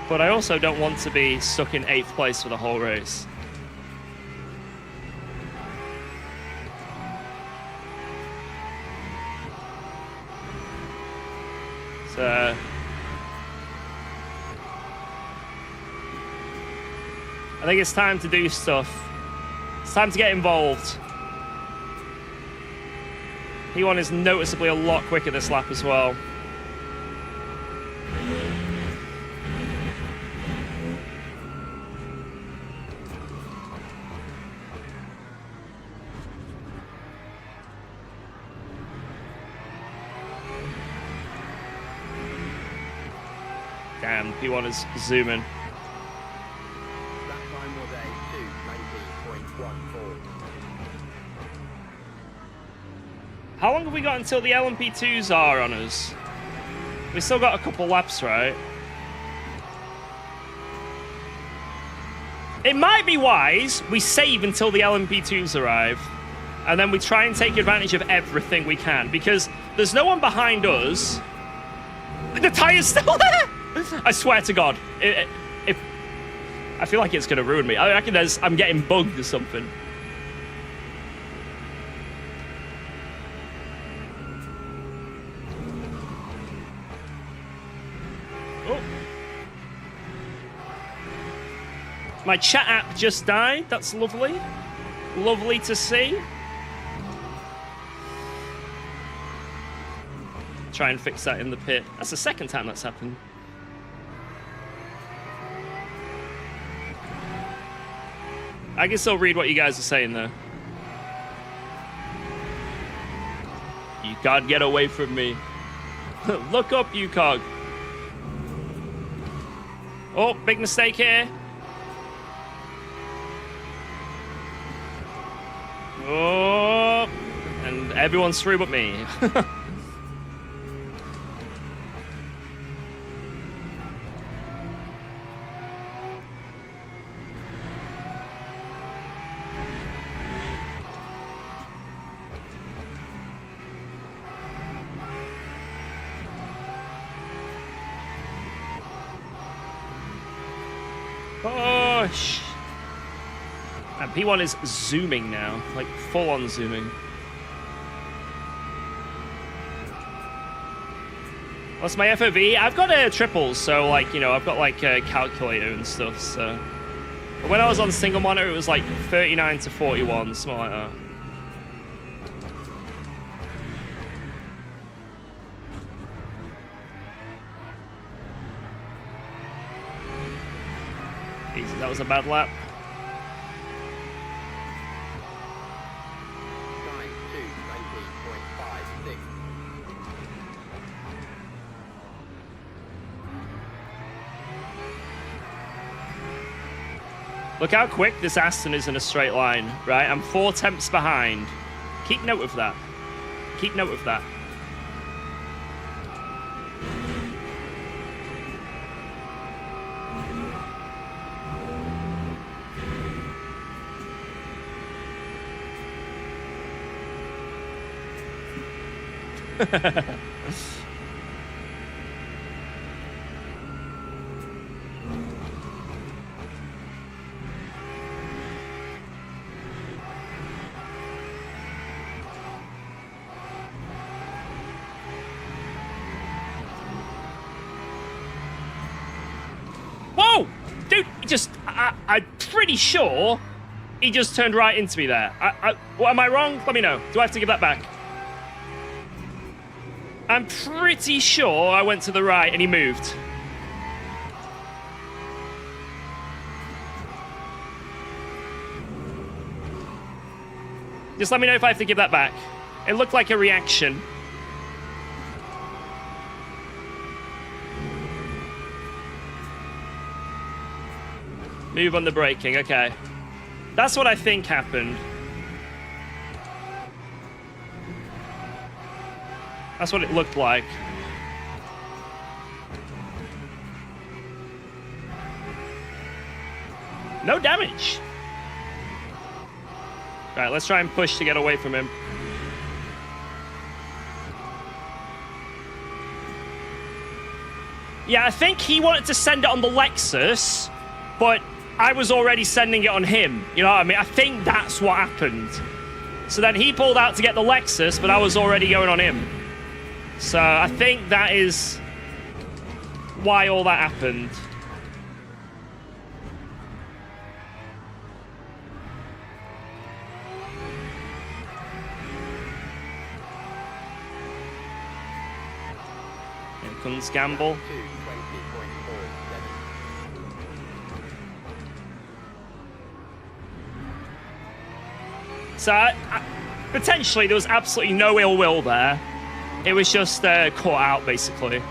but I also don't want to be stuck in 8th place for the whole race. So... I think it's time to do stuff. It's time to get involved. P1 is noticeably a lot quicker this lap as well. Damn, P1 is zooming. That time was a 2:19.14. How long have we got until the LMP2s are on us? We still got a couple laps, right? It might be wise we save until the LMP2s arrive, and then we try and take advantage of everything we can, because there's no one behind us. The tire's still there! I swear to God. If I feel like it's going to ruin me. I reckon I'm getting bugged or something. Oh. My chat app just died. That's lovely. Lovely to see. Try and fix that in the pit. That's the second time that's happened. I can still read what you guys are saying, though. You can't get away from me. Look up, UKOG. Oh, big mistake here. Oh, and everyone's through but me. Push! And P1 is zooming now, like full-on zooming. What's my FOV? I've got triples, so like, you know, I've got like a calculator and stuff, so. But when I was on single monitor, it was like 39 to 41, something like that. Easy, that was a bad lap. Time 2:19.56. Look how quick this Aston is in a straight line, right? I'm 4 tenths behind. Keep note of that. Keep note of that. Whoa! Dude, I'm pretty sure he just turned right into me there. What, am I wrong? Let me know. Do I have to give that back? I'm pretty sure I went to the right and he moved. Just let me know if I have to give that back. It looked like a reaction. Move on the braking, okay. That's what I think happened. That's what it looked like. No damage. All right, let's try and push to get away from him. Yeah, I think he wanted to send it on the Lexus, but I was already sending it on him. You know what I mean? I think that's what happened. So then he pulled out to get the Lexus, but I was already going on him. So I think that is why all that happened. Here comes Gamble. 2:20.47. So potentially there was absolutely no ill will there. It was just caught out, basically.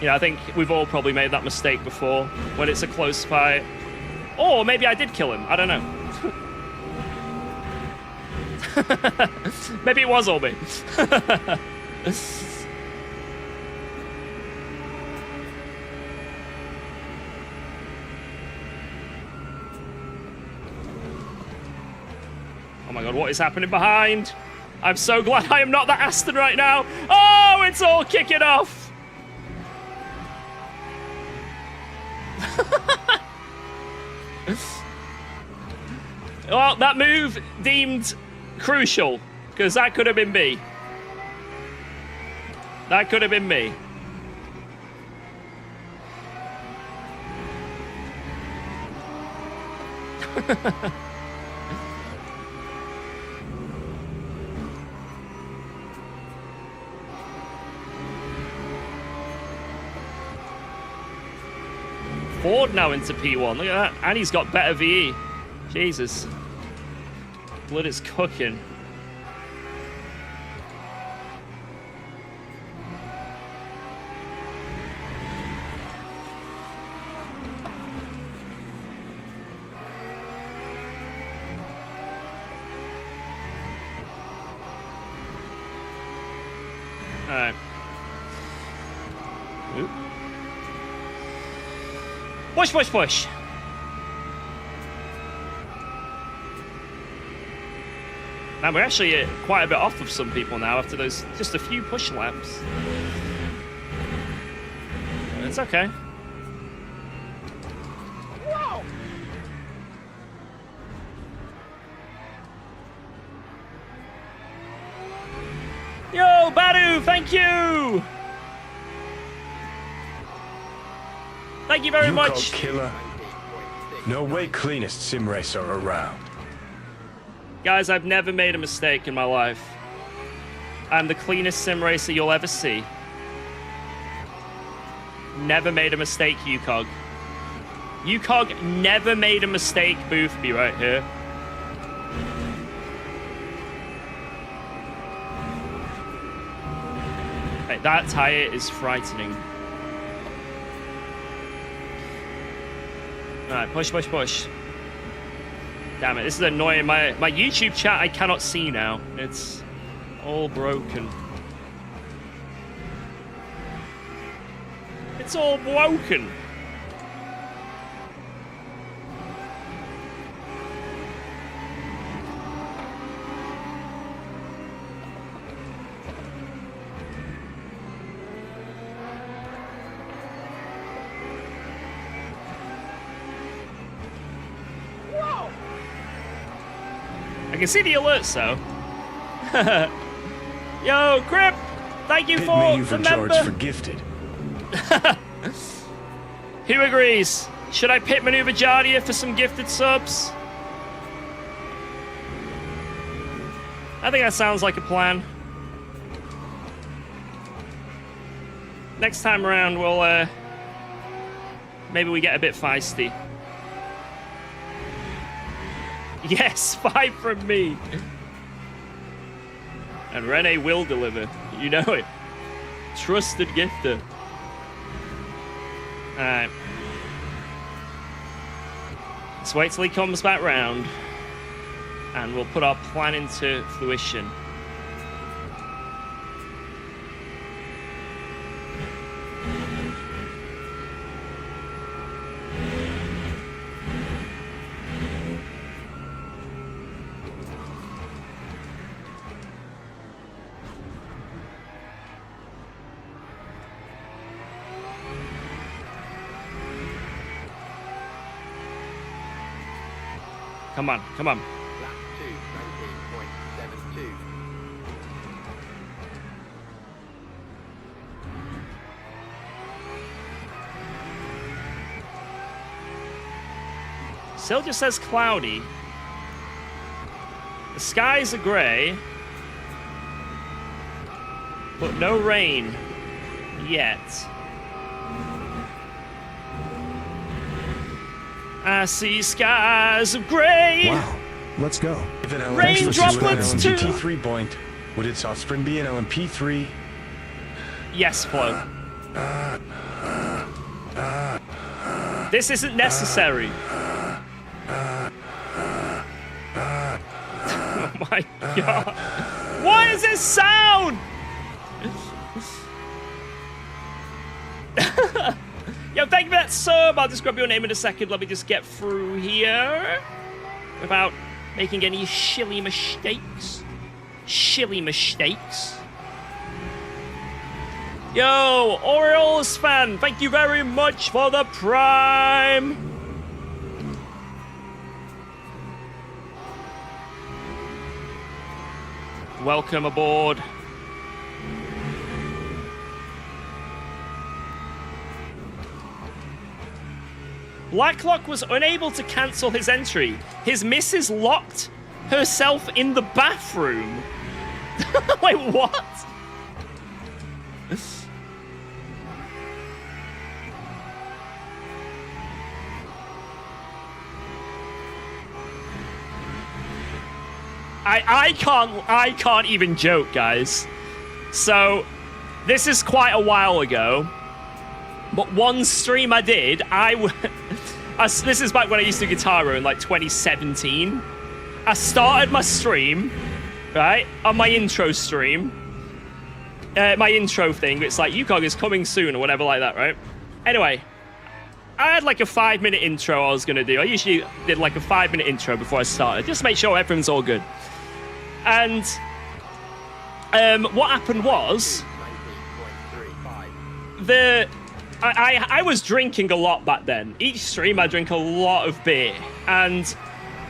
You know, I think we've all probably made that mistake before when it's a close fight. Or maybe I did kill him. I don't know. Maybe it was all me. Oh my god, what is happening behind? I'm so glad I am not that Aston right now. Oh, it's all kicking off. Well, that move deemed crucial, because that could have been me. That could have been me. Ford now into P1. Look at that. And he's got better VE. Jesus. Blood is cooking. Alright. Oop. Push, push, push. Man, we're actually quite a bit off of some people now after those just a few push laps. It's okay. Whoa! Yo, Badu, thank you! Thank you very much. Killer. No way cleanest sim racer around. Guys, I've never made a mistake in my life. I'm the cleanest sim racer you'll ever see. never made a mistake, UKOG. UKOG never made a mistake, Boothby right here. Okay, that tire is frightening. Alright, push, push, push. Damn it, this is annoying. My YouTube chat I cannot see now. It's all broken. It's all broken. I can see the alerts though. Yo, Crip! Thank you Pit for menu the for charge member. for gifted. Who agrees? Should I pit maneuver Jardia for some gifted subs? I think that sounds like a plan. Next time around, we'll maybe we get a bit feisty. Yes, 5 from me. And Rene will deliver. You know it. Trusted gifter. Alright. Let's wait till he comes back round. And we'll put our plan into fruition. Come on, come on. Lap 2, 19.72. Still just says cloudy. The skies are grey. But no rain. Yet. I see skies of grey. Wow. Let's go. If an Rain LMP3 droplets with an too. LMP3 point, would its offspring be an LMP3? Yes, Flo. This isn't necessary. Oh my god. What is this sound? Yo, thank you for that sub. I'll just grab your name in a second. Let me just get through here without making any shilly mistakes. Shilly mistakes. Yo, Orioles fan, thank you very much for the Prime. Welcome aboard. Blacklock was unable to cancel his entry. His missus locked herself in the bathroom. Wait, what? I can't even joke, guys. So, this is quite a while ago. But one stream I did, this is back when I used to Guitar in like 2017. I started my stream, right, on my intro stream. My intro thing, it's like, UKOG is coming soon or whatever like that, right? Anyway, I had like a 5-minute intro I was going to do. I usually did like a 5-minute intro before I started, just to make sure everyone's all good. And what happened was, 19.35. I was drinking a lot back then. Each stream I drink a lot of beer. And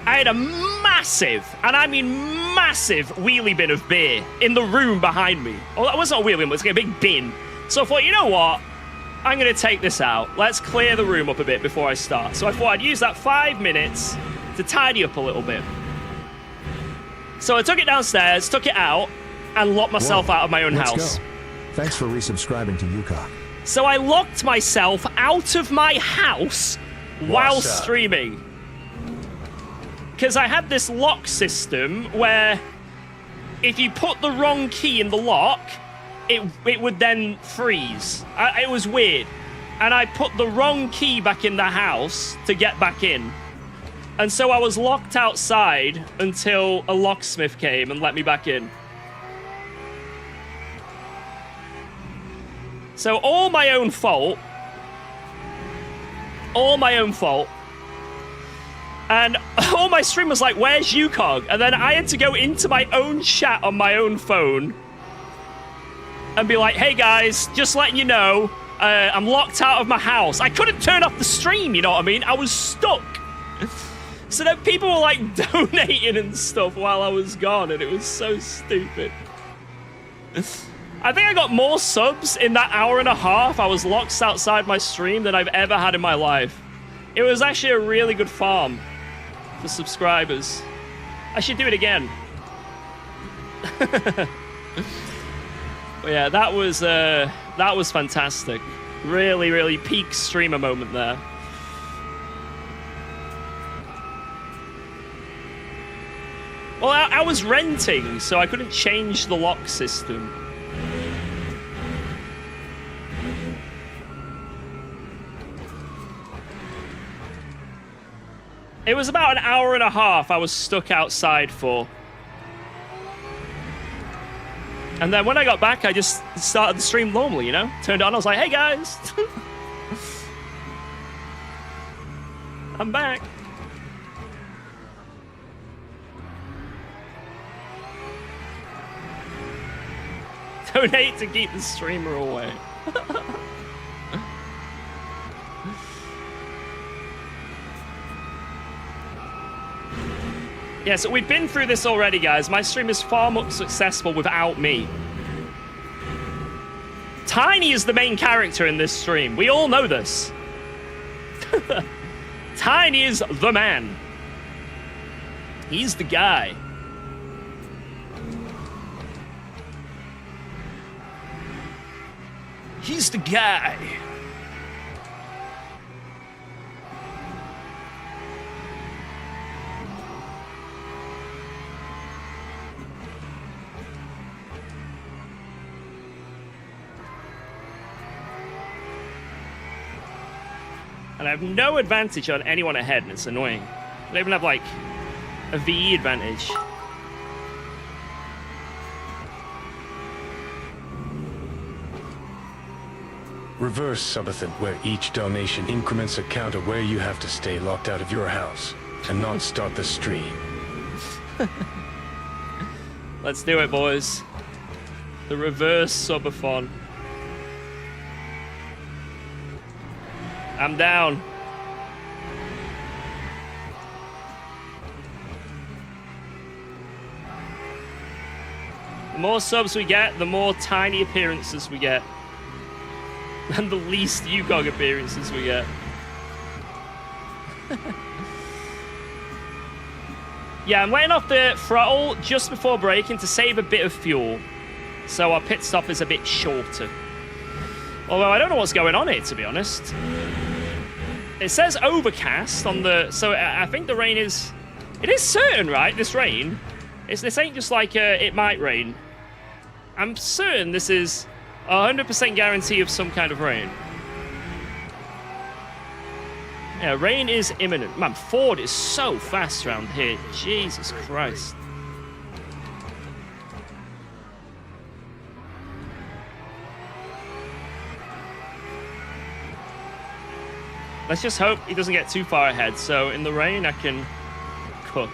I had a massive, and I mean massive, wheelie bin of beer in the room behind me. Oh, that wasn't a wheelie bin, it was like a big bin. So I thought, you know what? I'm going to take this out. Let's clear the room up a bit before I start. So I thought I'd use that 5 minutes to tidy up a little bit. So I took it downstairs, took it out, and locked myself Whoa. out of my own Let's house. go. Thanks for resubscribing to UKOG. So I locked myself out of my house while What's up? streaming. Because I had this lock system where if you put the wrong key in the lock, it would then freeze. It was weird. And I put the wrong key back in the house to get back in. And so I was locked outside until a locksmith came and let me back in. So all my own fault. All my own fault. And all my stream was like, where's UKOG? And then I had to go into my own chat on my own phone and be like, hey guys, just letting you know, I'm locked out of my house. I couldn't turn off the stream, you know what I mean? I was stuck. So then people were like donating and stuff while I was gone, and it was so stupid. I think I got more subs in that hour and a half I was locked outside my stream than I've ever had in my life. It was actually a really good farm for subscribers. I should do it again. But yeah, that was fantastic. Really, really peak streamer moment there. Well, I was renting, so I couldn't change the lock system. It was about an hour and a half I was stuck outside for. And then when I got back, I just started the stream normally, you know? Turned it on, I was like, hey guys! I'm back. Donate to keep the streamer away. Yeah, so we've been through this already, guys. My stream is far more successful without me. Tiny is the main character in this stream. We all know this. Tiny is the man. He's the guy. He's the guy. And I have no advantage on anyone ahead, and it's annoying. I don't even have, like, a VE advantage. Reverse subathon, where each donation increments a count of where you have to stay locked out of your house and not start the stream. Let's do it, boys. The reverse subathon. I'm down. The more subs we get, the more tiny appearances we get. And the least UKOG appearances we get. Yeah, I'm letting off the throttle just before braking to save a bit of fuel. So our pit stop is a bit shorter. Although I don't know what's going on here, to be honest. It says overcast on the... So I think the rain is... It is certain, right? This rain. This ain't just like it might rain. I'm certain this is 100% guarantee of some kind of rain. Yeah, rain is imminent. Man, Ford is so fast around here. Jesus Christ. Let's just hope he doesn't get too far ahead. So in the rain, I can cook.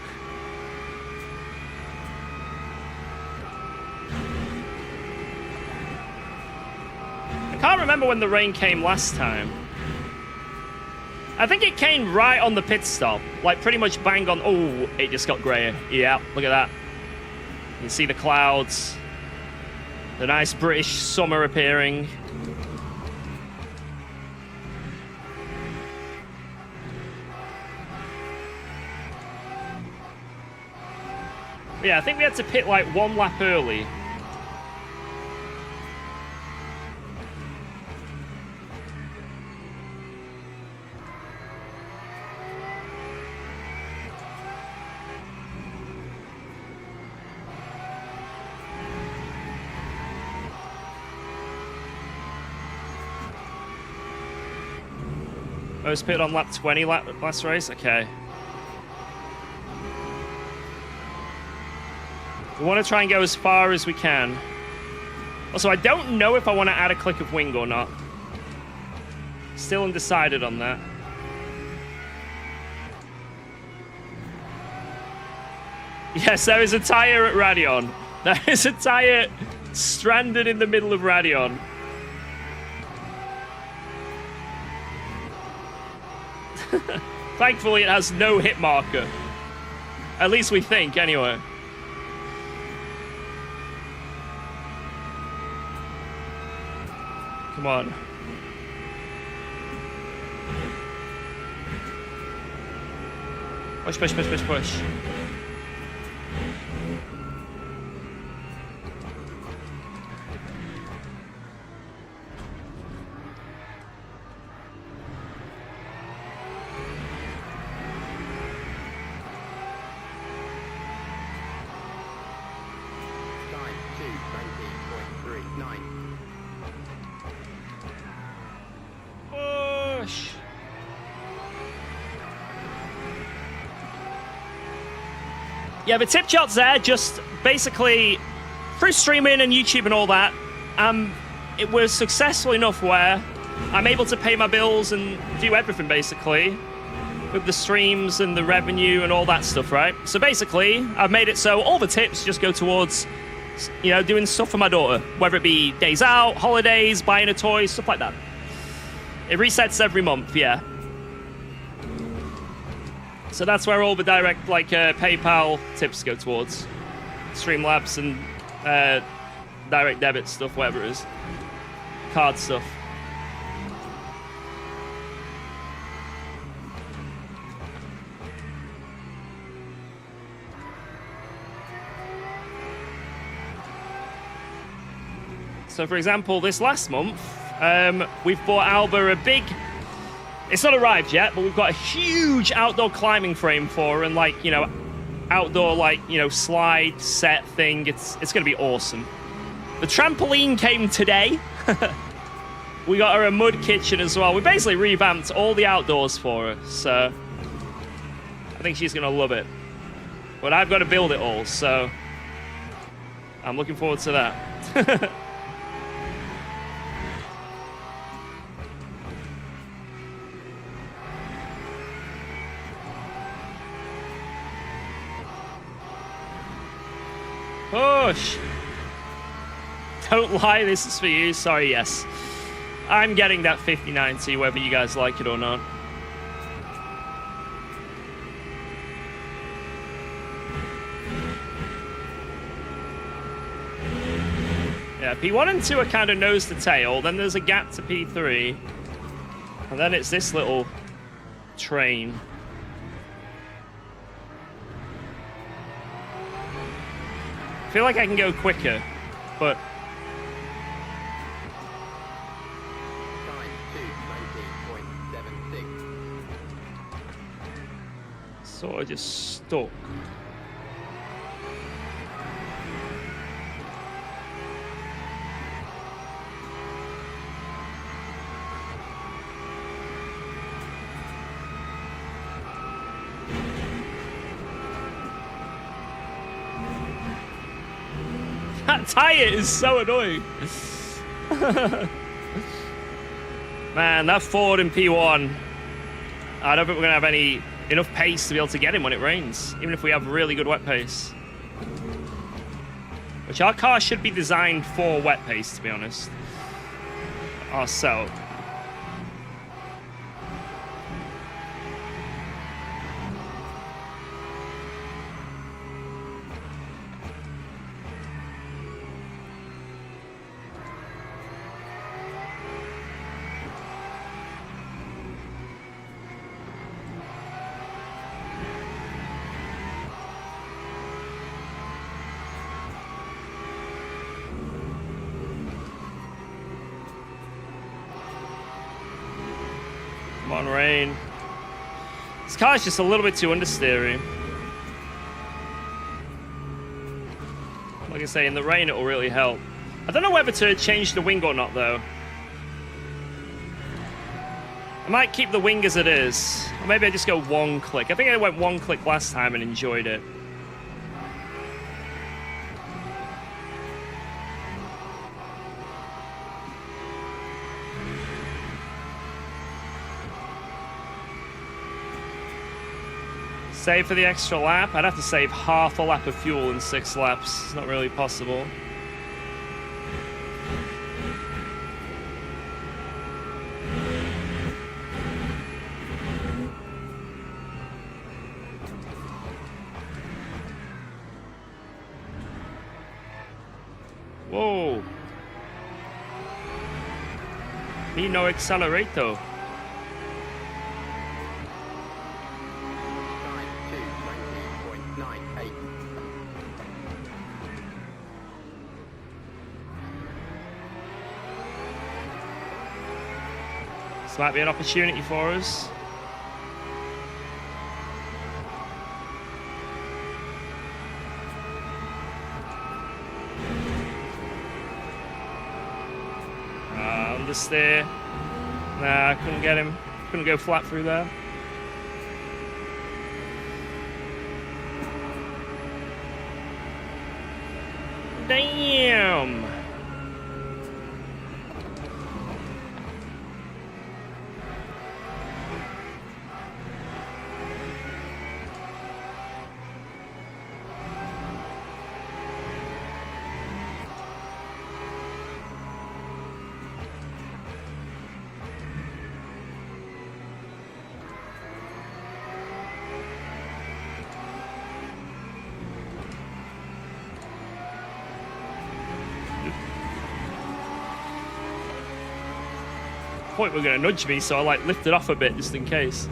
I can't remember when the rain came last time. I think it came right on the pit stop. Like pretty much bang on. Oh, it just got grayer. Yeah, look at that. You can see the clouds. The nice British summer appearing. Yeah, I think we had to pit like one lap early. Most pit on lap 20 last race? Okay. We want to try and go as far as we can. Also, I don't know if I want to add a click of wing or not. Still undecided on that. Yes, there is a tyre at Radion. There is a tyre stranded in the middle of Radion. Thankfully, it has no hit marker. At least we think, anyway. Come on. Push, push, push, push, push. Push. Yeah, the tip chart's there, just basically through streaming and YouTube and all that, it was successful enough where I'm able to pay my bills and do everything basically with the streams and the revenue and all that stuff, right? So basically, I've made it so all the tips just go towards, you know, doing stuff for my daughter, whether it be days out, holidays, buying a toy, stuff like that. It resets every month, yeah. So that's where all the direct, like, PayPal tips go towards. Streamlabs and direct debit stuff, whatever it is. Card stuff. So, for example, this last month, we've bought Alba a big... It's not arrived yet, but we've got a huge outdoor climbing frame for her and, like, you know, outdoor, like, you know, slide set thing. It's going to be awesome. The trampoline came today. We got her a mud kitchen as well. We basically revamped all the outdoors for her, so I think she's going to love it. But I've got to build it all, so I'm looking forward to that. Push! Don't lie, this is for you. Sorry, yes. I'm getting that 50/90, whether you guys like it or not. Yeah, P1 and 2 are kind of nose to tail. Then there's a gap to P3. And then it's this little train. I feel like I can go quicker, but... Sort of just stuck. That tire is so annoying. Man, that Ford in P1. I don't think we're going to have enough pace to be able to get him when it rains, even if we have really good wet pace. Which our car should be designed for wet pace, to be honest. So. Come on, rain. This car's just a little bit too understeery. Like I say, in the rain it will really help. I don't know whether to change the wing or not, though. I might keep the wing as it is. Or maybe I just go one click. I think I went one click last time and enjoyed it. Save for the extra lap. I'd have to save half a lap of fuel in 6 laps. It's not really possible. Whoa. Me no accelerator. This might be an opportunity for us. Understeer. Nah, I couldn't get him. Couldn't go flat through there. Damn. Point were going to nudge me, so I like lifted off a bit just in case.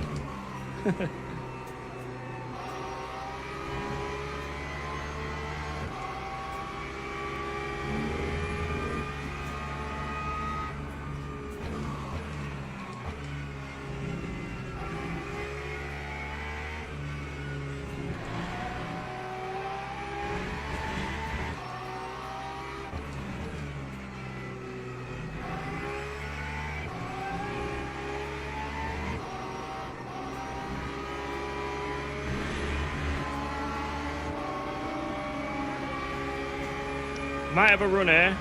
Might have a run here.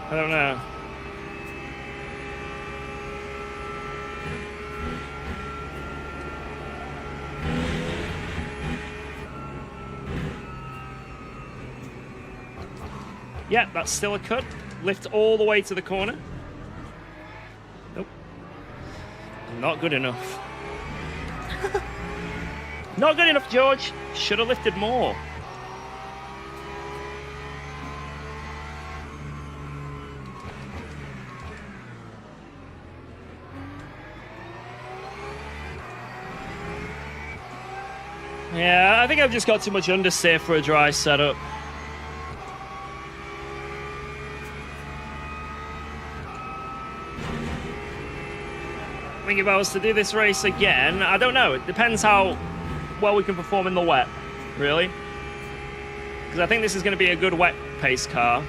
I don't know. Yeah, that's still a cut. Lift all the way to the corner. Nope. Not good enough. Not good enough, George. Should have lifted more. Yeah, I think I've just got too much understeer for a dry setup. I think if I was to do this race again, I don't know. It depends how well we can perform in the wet, really. Because I think this is going to be a good wet pace car.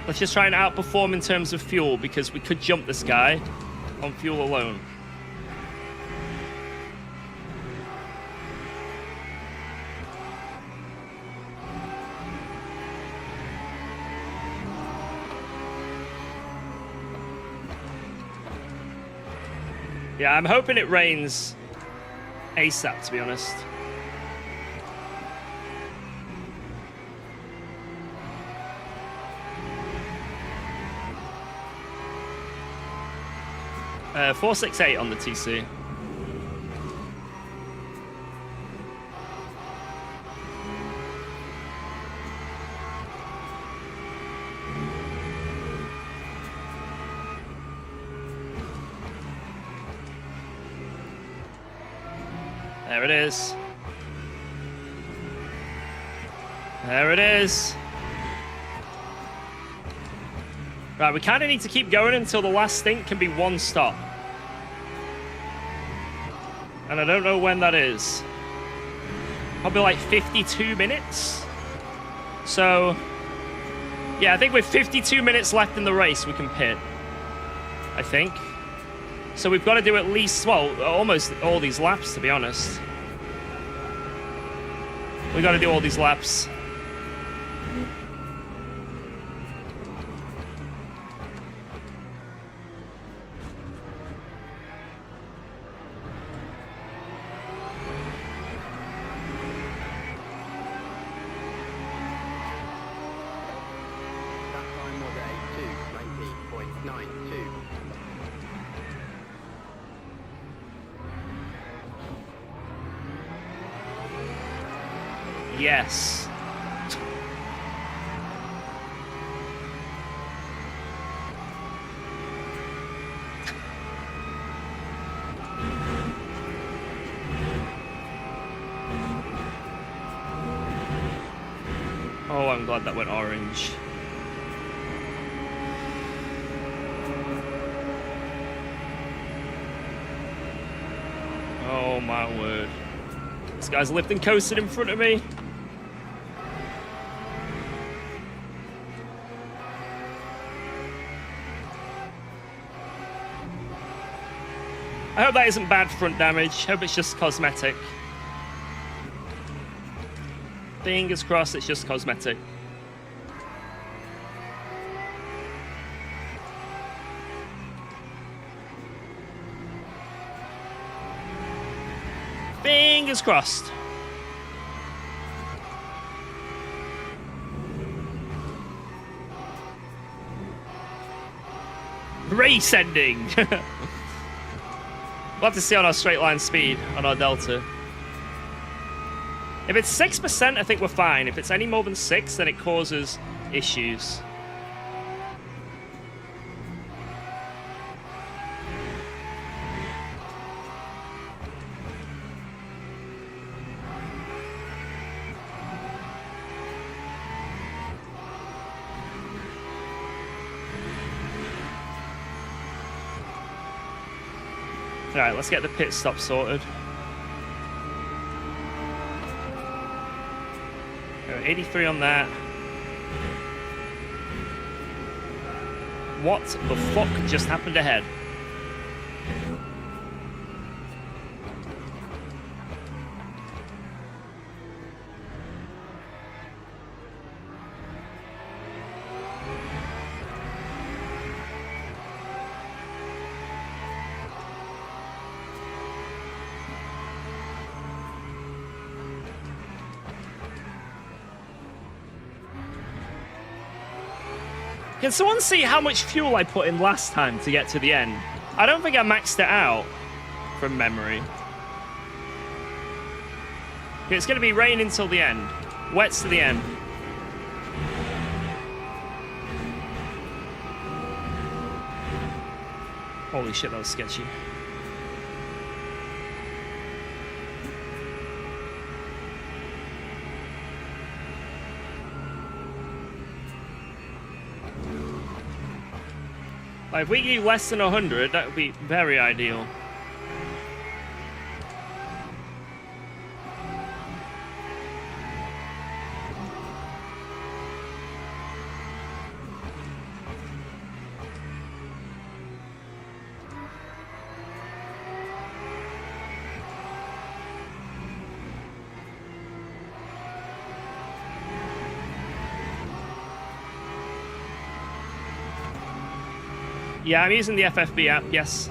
Let's just try and outperform in terms of fuel, because we could jump this guy on fuel alone. Yeah, I'm hoping it rains ASAP, to be honest. Uh, 468 on the TC. There it is. There it is. Right, we kind of need to keep going until the last stint can be one stop. And I don't know when that is. Probably like 52 minutes. So Yeah, I think with 52 minutes left in the race, we can pit. I think. So we've got to do at least, well, almost all these laps, to be honest. We've got to do all these laps. Yes. Oh, I'm glad that went orange. Oh my word. This guy's lifting coasted in front of me. I hope that isn't bad front damage. Hope it's just cosmetic. Fingers crossed it's just cosmetic. Fingers crossed. Race ending. We'll have to see on our straight line speed, on our delta. If it's 6%, I think we're fine. If it's any more than 6, then it causes issues. Alright, let's get the pit stop sorted. 83 on that. What the fuck just happened ahead? Can someone see how much fuel I put in last time to get to the end? I don't think I maxed it out from memory. It's going to be rain until the end. Wets to the end. Holy shit, that was sketchy. Like, if we get less than 100, that would be very ideal. Yeah, I'm using the FFB app, yes.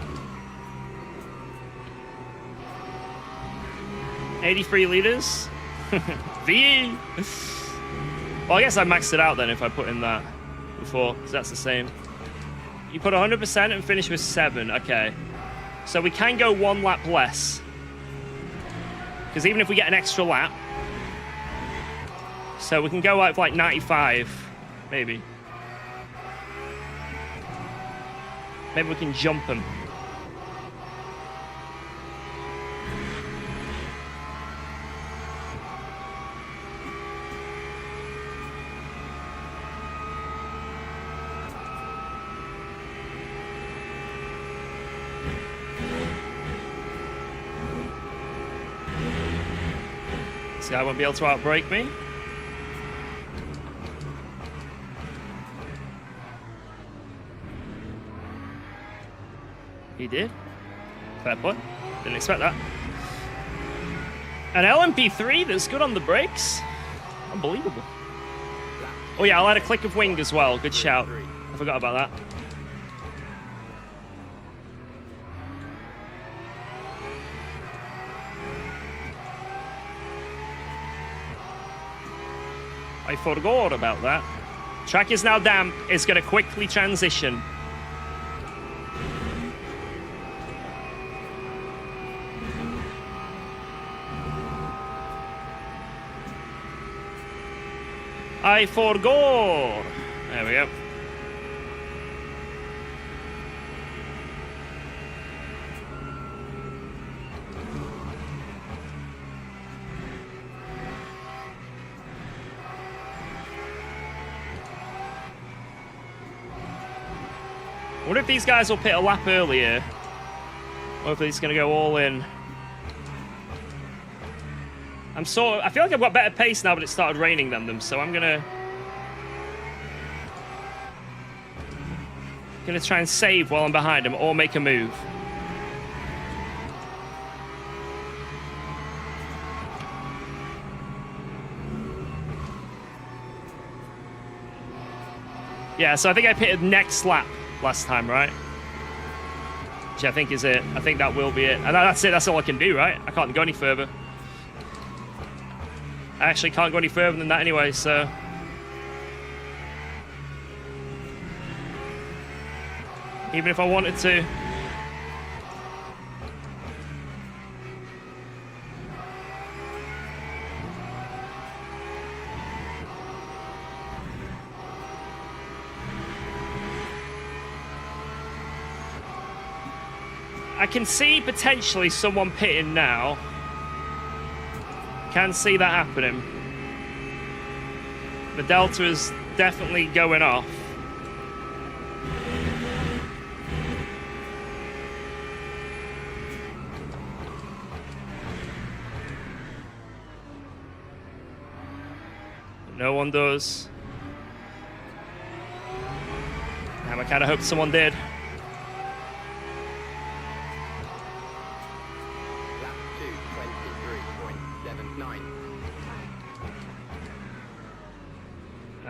83 liters. VE. Well, I guess I maxed it out then if I put in that before, because that's the same. You put 100% and finish with 7. Okay. So we can go 1 lap less. Because even if we get an extra lap. So we can go out like 95, maybe. Maybe we can jump them. This guy won't be able to outbrake me. He did. Fair point. Didn't expect that. An LMP3 that's good on the brakes. Unbelievable. Oh yeah, I'll add a click of wing as well. Good shout. I forgot about that. I forgot about that. Track is now damp. It's going to quickly transition. I forgot. There we go. I wonder if these guys will pit a lap earlier, or if he's going to go all in. I feel like I've got better pace now, but it started raining than them, so I'm gonna try and save while I'm behind him, or make a move. Yeah, so I think I pitted next lap last time, right? Which I think is it. I think that will be it. And that's it. That's all I can do, right? I can't go any further. I actually can't go any further than that anyway, so... even if I wanted to. I can see potentially someone pitting now. Can see that happening. The Delta is definitely going off. No one does. And I kind of hoped someone did.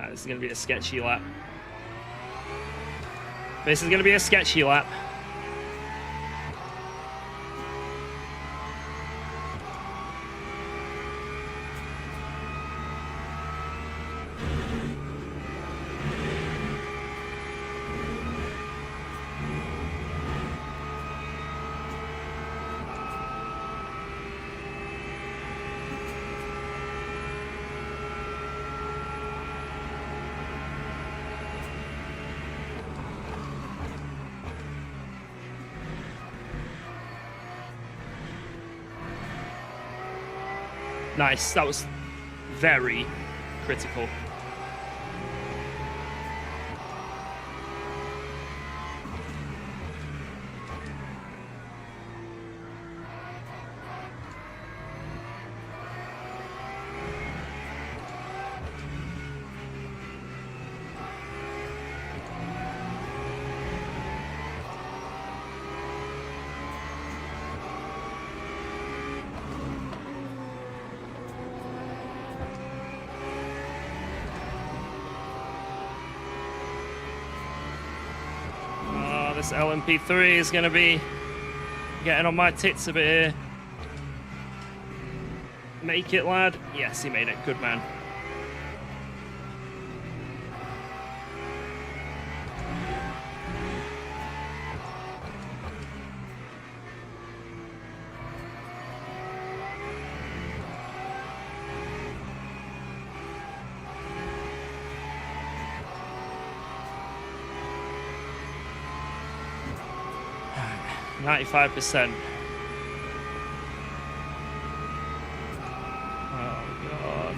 This is going to be a sketchy lap. This is going to be a sketchy lap. Nice, that was very critical. This LMP3 is going to be getting on my tits a bit here. Make it, lad. Yes, he made it. Good man. %. Oh, God.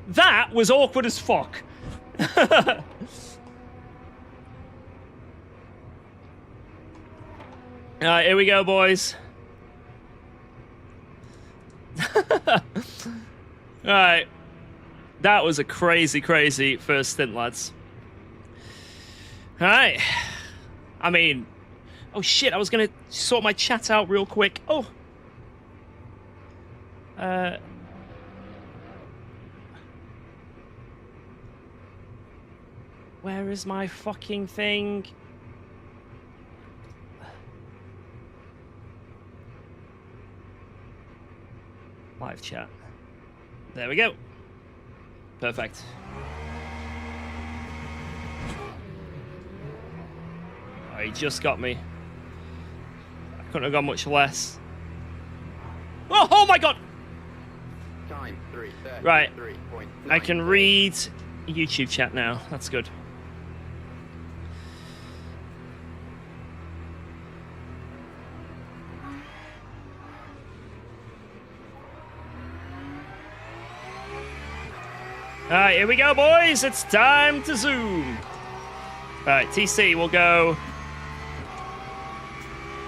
That was awkward as fuck. Alright, here we go, boys. Alright. That was a crazy, crazy first stint, lads. Alright. I mean... Oh, shit, I was gonna sort my chat out real quick. Oh. Where is my fucking thing? Live chat. There we go. Perfect. Oh, he just got me. I couldn't have gone much less. Oh my god! Time 3, right. I can read YouTube chat now. That's good. Alright, here we go, boys. It's time to zoom. Alright, TC will go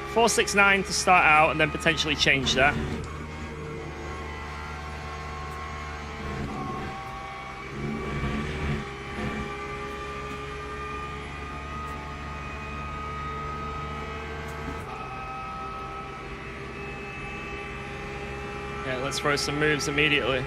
469 to start out and then potentially change that. Yeah, let's throw some moves immediately.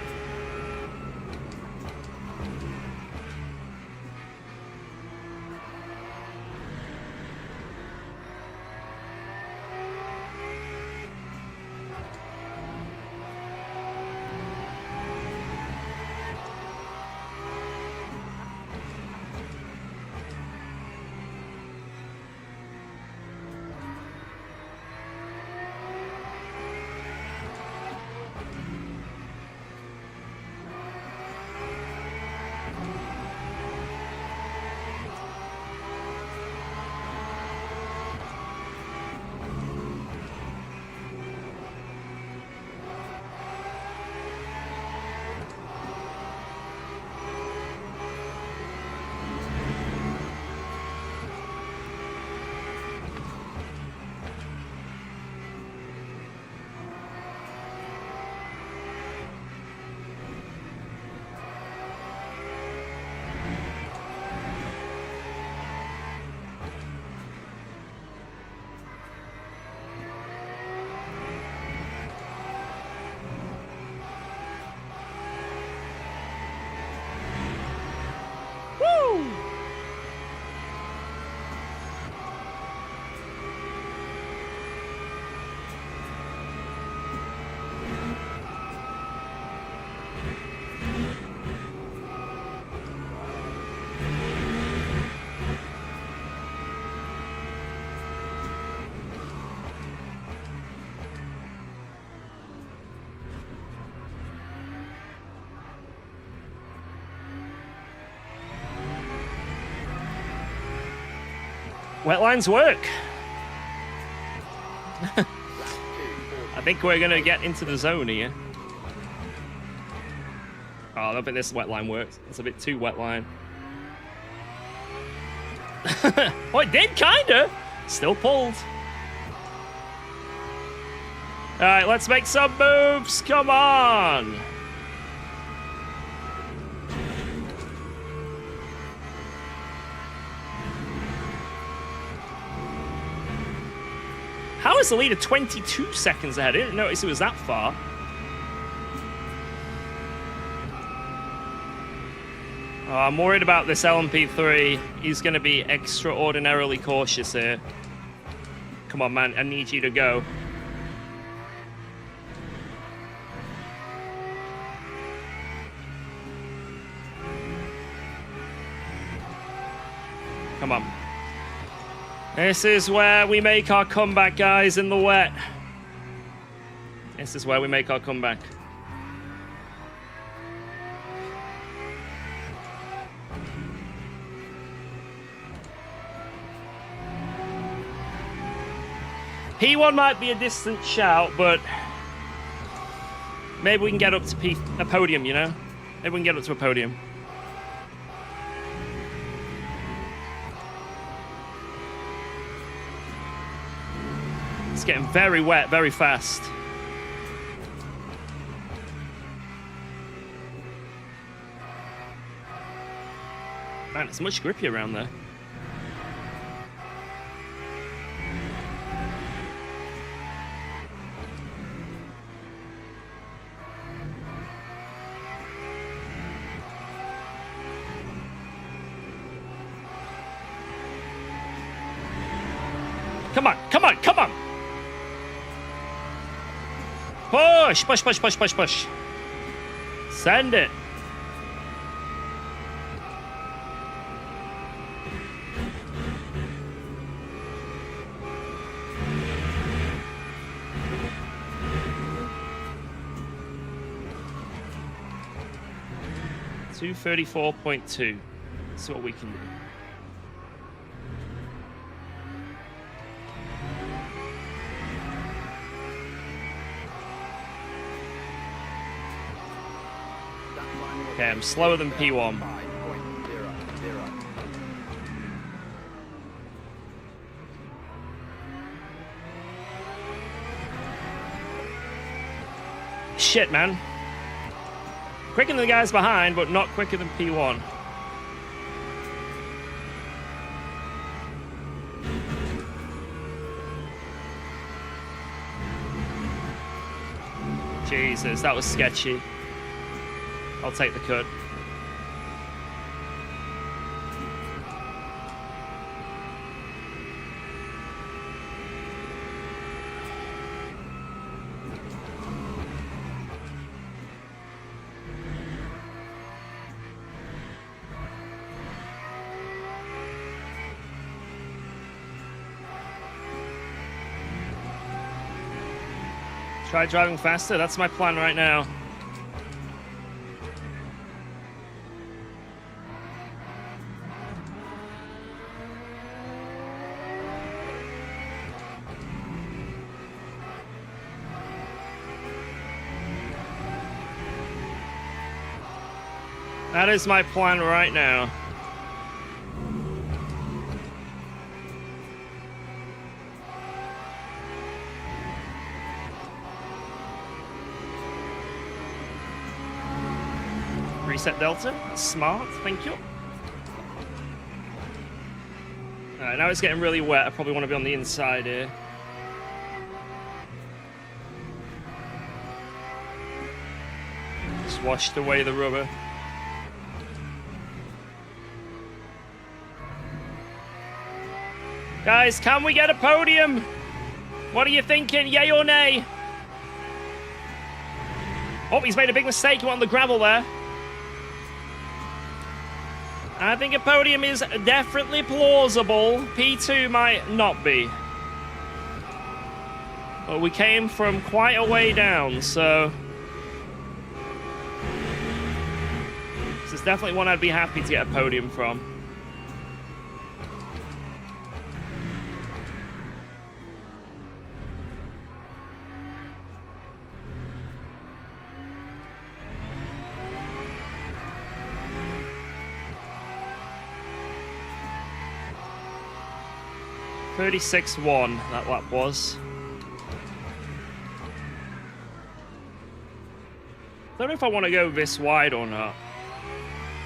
Wet work. I think we're going to get into the zone here. Oh, I don't think this wet line works. It's a bit too wet line. Oh, it did, kinda. Still pulled. All right, let's make some moves. Come on. How is the leader 22 seconds ahead? I didn't notice it was that far. Oh, I'm worried about this LMP3. He's going to be extraordinarily cautious here. Come on, man. I need you to go. Come on. This is where we make our comeback, guys, in the wet. This is where we make our comeback. P1 might be a distant shout, but maybe we can get up to a podium, you know? Maybe we can get up to a podium. It's getting very wet, very fast. Man, it's much grippier around there. Come on, come on, come on! Push, push, push, push, push, push. Send it. $234.2. See what we can do. Okay, I'm slower than P1. 5.00. Shit, man. Quicker than the guys behind, but not quicker than P1. Jesus, that was sketchy. I'll take the cut. Try driving faster. That's my plan right now. That is my plan right now. Reset Delta. Smart. Thank you. Alright, now it's getting really wet. I probably want to be on the inside here. Just washed away the rubber. Guys, can we get a podium? What are you thinking? Yay or nay? Oh, he's made a big mistake. He went on the gravel there. I think a podium is definitely plausible. P2 might not be. But we came from quite a way down, so... this is definitely one I'd be happy to get a podium from. $36.1 that lap was. Don't know if I want to go this wide or not.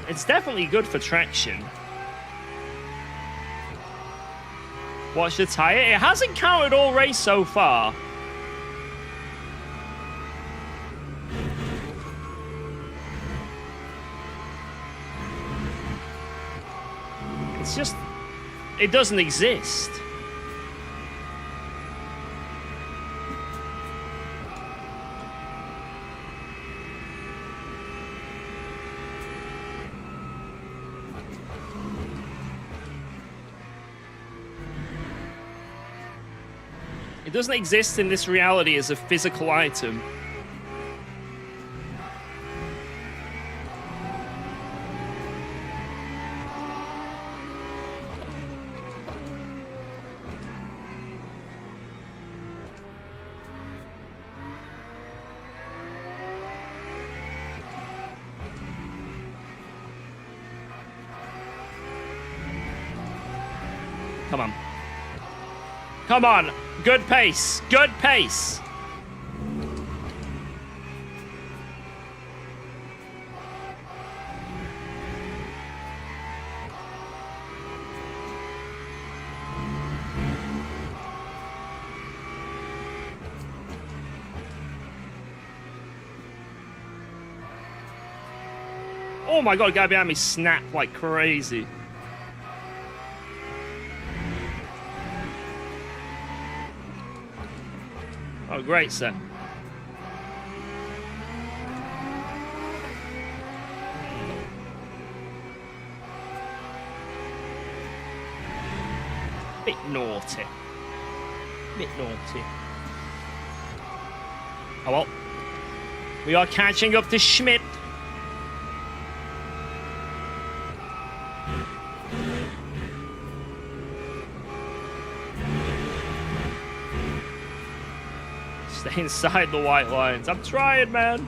It's definitely good for traction. Watch the tire. It hasn't counted all race so far. It's just... it doesn't exist. It doesn't exist in this reality as a physical item. Come on. Come on. Good pace. Good pace. Oh my god, guy behind me snapped like crazy. Oh, great set. Bit naughty. Bit naughty. Oh well. We are catching up to Schmidt. Stay inside the white lines. I'm trying, man.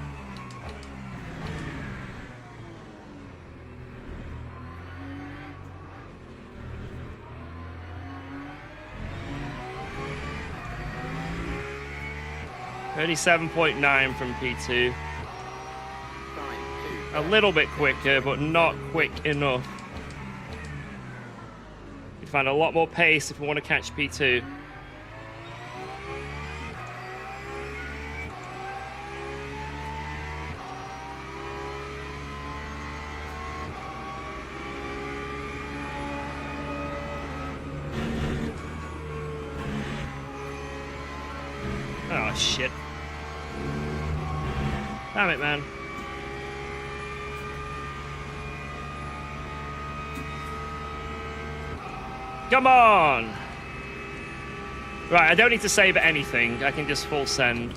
$37.9 from P2. A little bit quicker, but not quick enough. We find a lot more pace if we want to catch P2. Oh, shit. Damn it, man. Come on! Right, I don't need to save anything. I can just full send.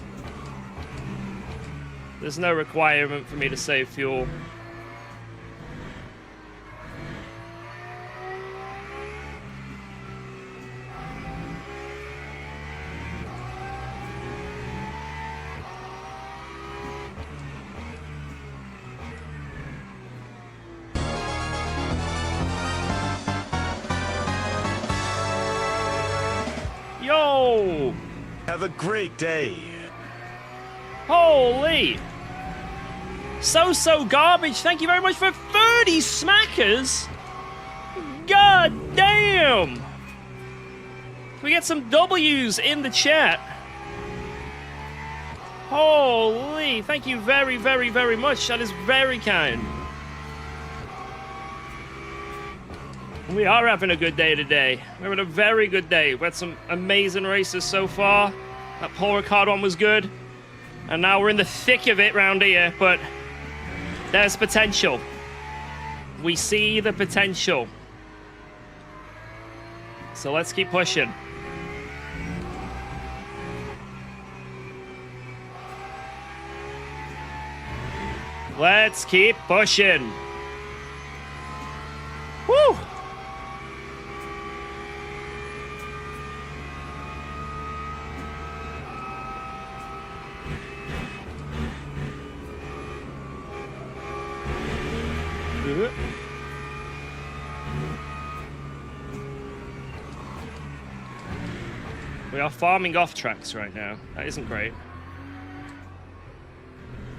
There's no requirement for me to save fuel. Yo! Have a great day. Holy! So garbage. Thank you very much for 30 smackers. God damn! Can we get some W's in the chat? Holy! Thank you very, very, very much. That is very kind. We are having a good day today. We're having a very good day. We've had some amazing races so far. That Paul Ricard one was good. And now we're in the thick of it round here, but there's potential. We see the potential. So let's keep pushing. Let's keep pushing. Woo! We are farming off tracks right now. That isn't great.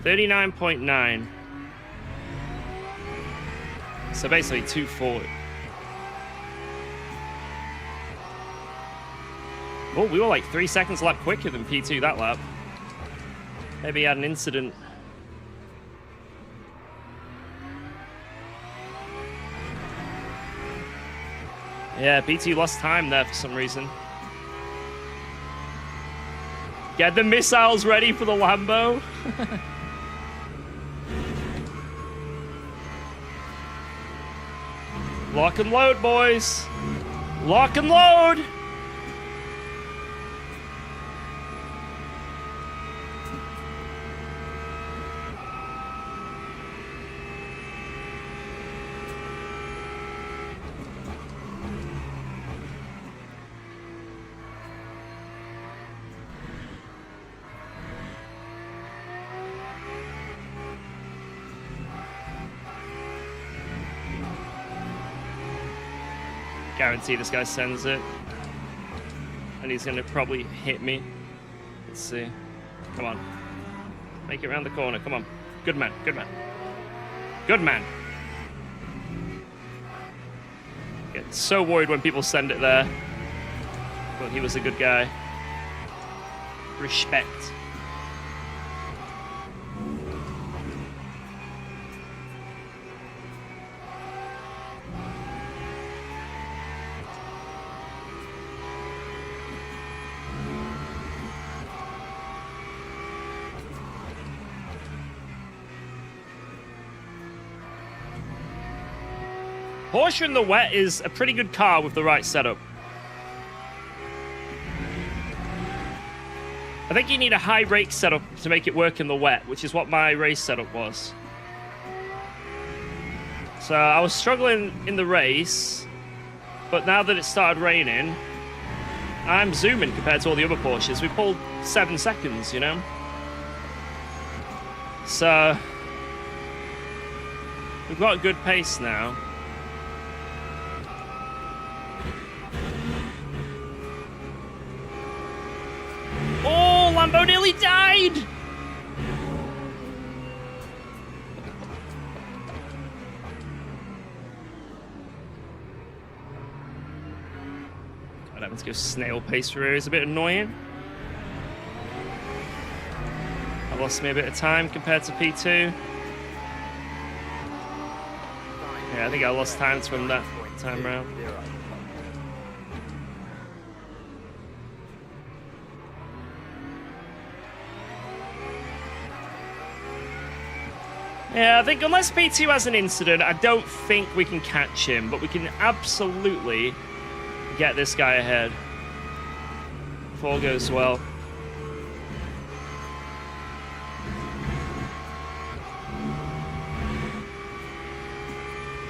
39.9. So basically 240. Oh, we were like 3 seconds lap quicker than P2 that lap. Maybe he had an incident. Yeah, P2 lost time there for some reason. Get the missiles ready for the Lambo. Lock and load, boys. Lock and load. Guarantee this guy sends it. And he's going to probably hit me. Let's see. Come on. Make it around the corner. Come on. Good man. Good man. Good man. Get so worried when people send it there. But he was a good guy. Respect. Porsche in the wet is a pretty good car with the right setup. I think you need a high rake setup to make it work in the wet, which is what my race setup was. So I was struggling in the race, but now that it started raining, I'm zooming compared to all the other Porsches. We pulled 7 seconds, you know? So we've got a good pace now. Oh, Lambo nearly died! God, having to go snail pace through here is a bit annoying. I lost me a bit of time compared to P2. Yeah, I think I lost time to him that time round. Yeah, I think unless P2 has an incident, I don't think we can catch him, but we can absolutely get this guy ahead. If all goes well.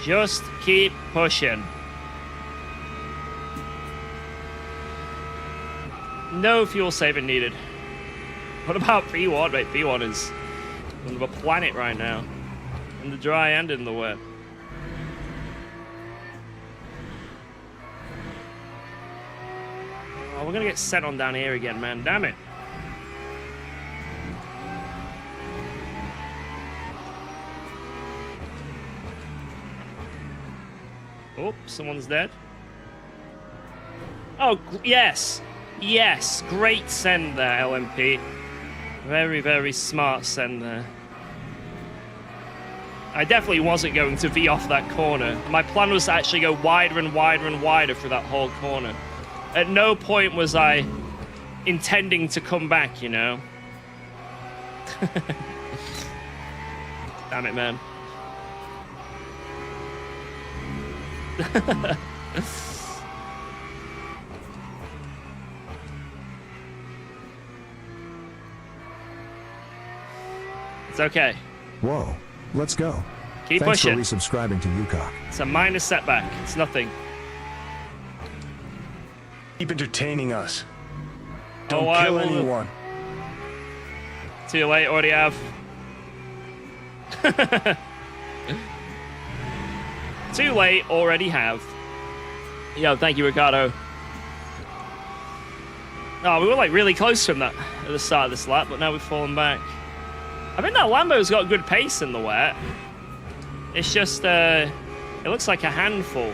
Just keep pushing. No fuel saving needed. What about P1? Mate, P1 is on the planet right now. In the dry and in the wet. Oh, we're gonna get sent on down here again, man. Damn it. Oh, someone's dead. Oh, yes. Yes. Great send there, LMP. Very, very smart send there. I definitely wasn't going to V off that corner. My plan was to actually go wider and wider and wider through that whole corner. At no point was I intending to come back, you know? Damn it, man. It's okay. Whoa, let's go. Keep Thanks pushing. for resubscribing to UKOG. It's a minor setback. It's nothing. Keep entertaining us. Don't Oh, I kill will. anyone. Too late, already have. Too late, already have. Yo, thank you, Ricardo. Oh, we were like really close to him that at the start of this lap, but now we've fallen back. I think that Lambo's got good pace in the wet. It's just, it looks like a handful.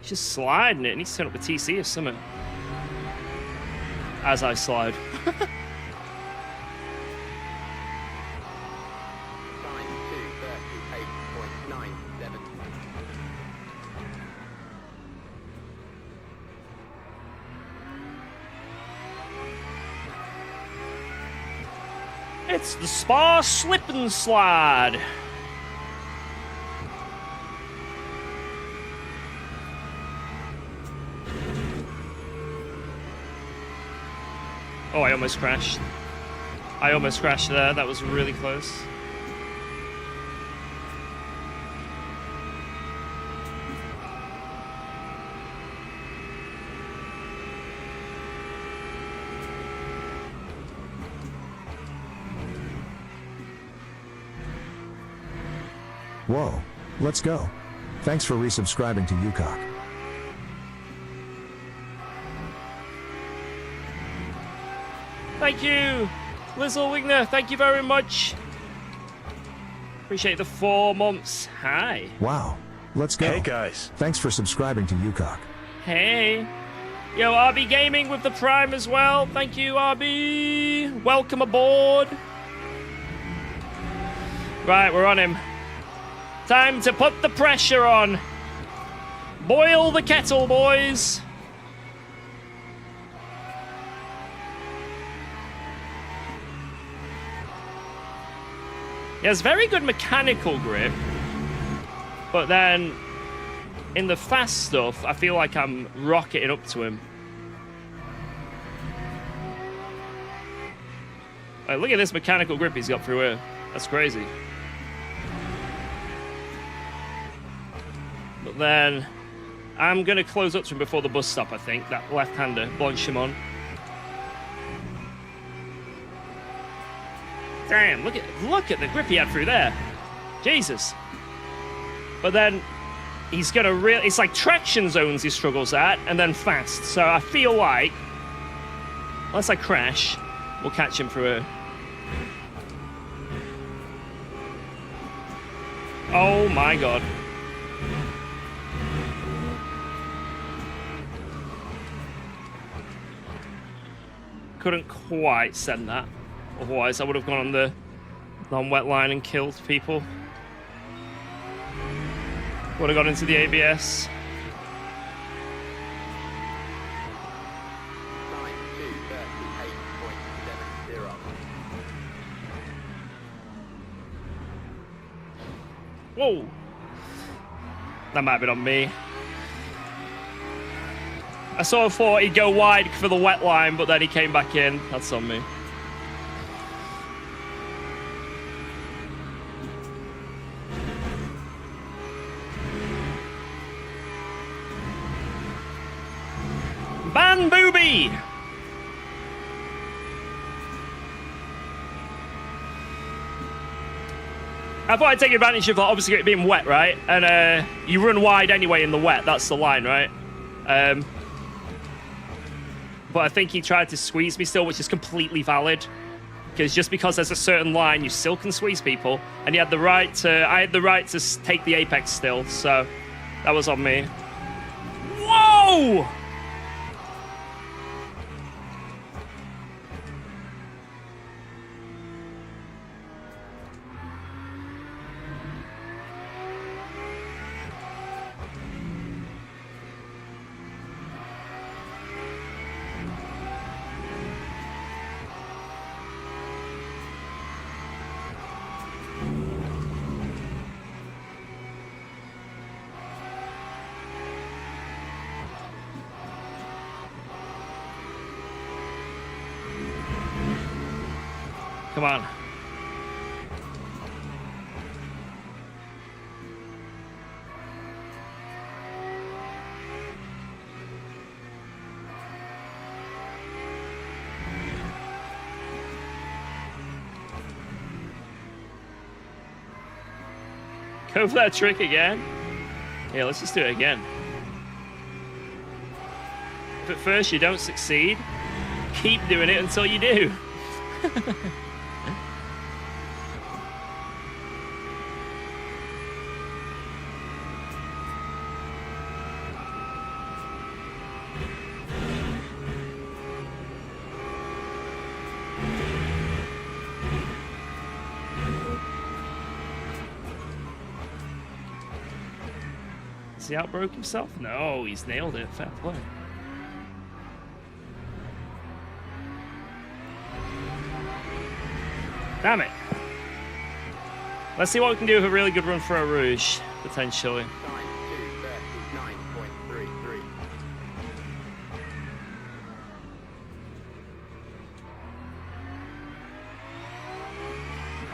He's just sliding it. It needs to turn up the TC or something. As I slide. Time 2:38.97. It's the Spa Slip and Slide. Oh, I almost crashed. I almost crashed there. That was really close. Whoa, let's go. Thanks for resubscribing to UKOG. Thank you, Lizzle Wigner. Thank you very much. Appreciate the 4 months. Hi. Wow, let's go. Hey guys. Thanks for subscribing to UKOG. Hey. Yo, RB Gaming with the Prime as well. Thank you, RB. Welcome aboard. Right, we're on him. Time to put the pressure on. Boil the kettle, boys. He has very good mechanical grip, but then in the fast stuff, I feel like I'm rocketing up to him. Like, look at this mechanical grip he's got through here. That's crazy. But then I'm going to close up to him before the bus stop, I think. That left-hander, Blanchimon. Damn, look at the grip he had through there. Jesus. But then he's going to really... It's like traction zones he struggles at, and then fast. So I feel like, unless I crash, we'll catch him through here. Oh my god. Couldn't quite send that. Otherwise, I would have gone on the non-wet line and killed people. Would have gone into the ABS. 9238.70. Whoa! That might have been on me. I sort of thought he'd go wide for the wet line, but then he came back in. That's on me. Ban Booby! I thought I'd take advantage of, obviously, it being wet, right? And you run wide anyway in the wet. That's the line, right? But I think he tried to squeeze me still, which is completely valid. Because just because there's a certain line, you still can squeeze people. And he had the right to... I had the right to take the apex still, so that was on me. Whoa! Come on. Go for that trick again. Yeah, let's just do it again. If at first you don't succeed, keep doing it until you do. Has he outbroke himself? No, he's nailed it. Fair play. Damn it. Let's see what we can do with a really good run for a Rouge, potentially. 9239.33.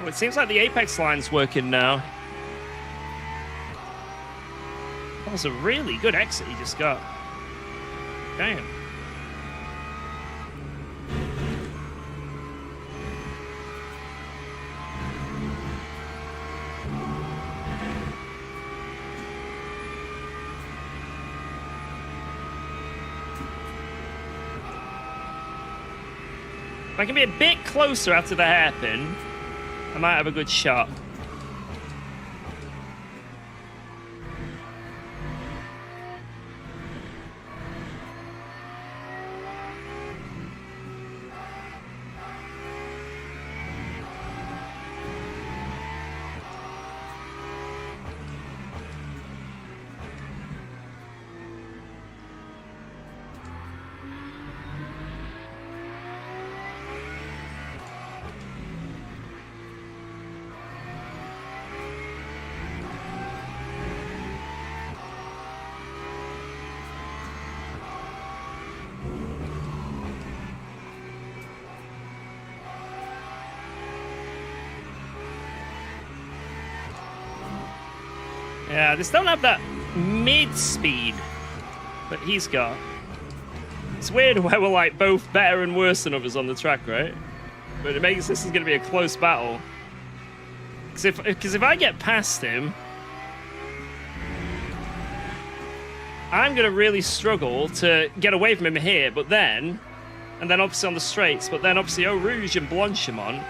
Oh, it seems like the apex line's working now. That was a really good exit he just got. Damn. I can be a bit closer after the hairpin, I might have a good shot. Yeah, they don't have that mid speed that he's got. It's weird where we're like both better and worse than others on the track, right? But it makes this is going to be a close battle. Because if I get past him, I'm going to really struggle to get away from him here. But then, and then obviously on the straights, but then obviously Eau Rouge and Blanchimont,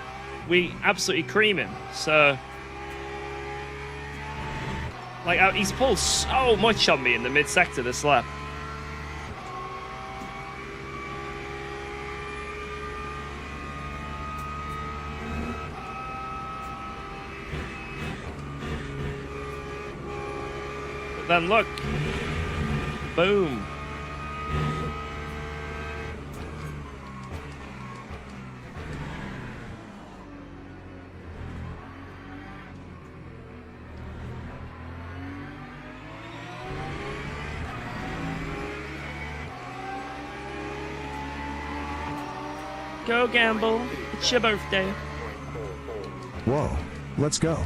we absolutely cream him. So, like, he's pulled so much on me in the mid-sector this lap. But then look. Boom. Go Gamble. It's your birthday. Whoa, let's go.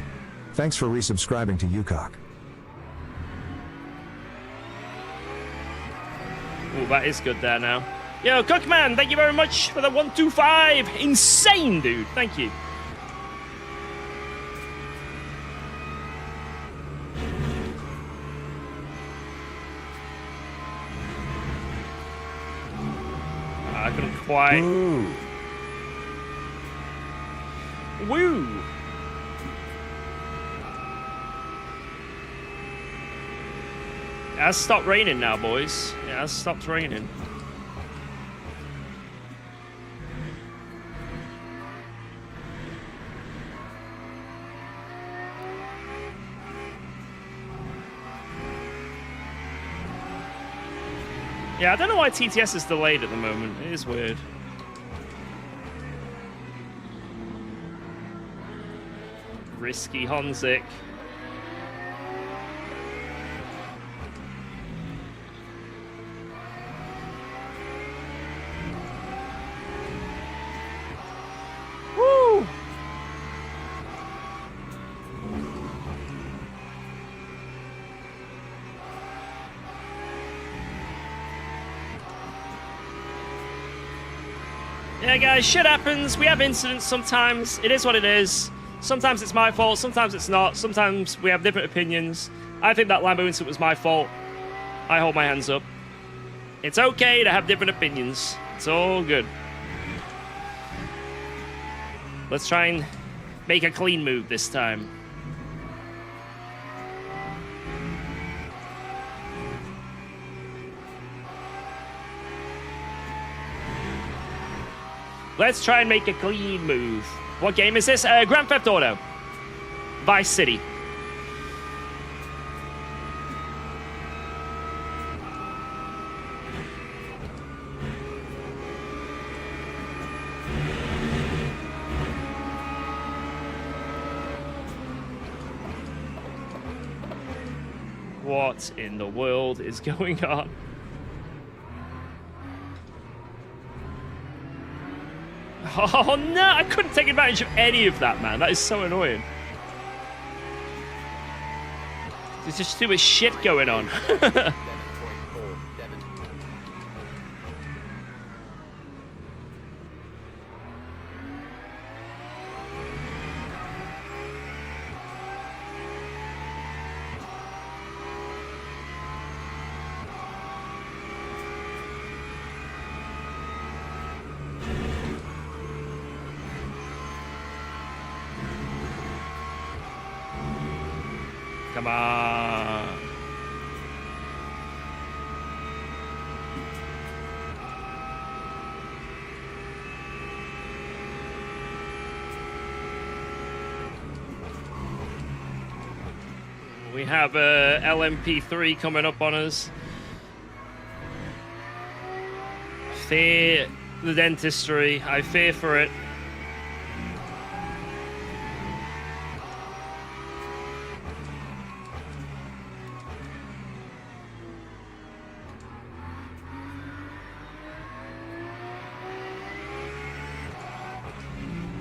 Thanks for resubscribing to UKOG. Oh, that is good there now. Yo, Cookman, thank you very much for the 125. Insane, dude. Thank you. I couldn't quite. Ooh. Woo. It has stopped raining now, boys. It has stopped raining. Yeah, I don't know why TTS is delayed at the moment. It is weird. Risky Honzik. Woo! Yeah, guys, shit happens. We have incidents sometimes. It is what it is. Sometimes it's my fault, sometimes it's not. Sometimes we have different opinions. I think that Lambo incident was my fault. I hold my hands up. It's okay to have different opinions. It's all good. Let's try and make a clean move this time. Let's try and make a clean move. What game is this? Grand Theft Auto. Vice City. What in the world is going on? Oh no, I couldn't take advantage of any of that, man. That is so annoying. There's just too much shit going on. Come on. We have LMP3 coming up on us. Fear the dentistry. I fear for it.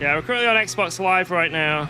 Yeah, we're currently on Xbox Live right now.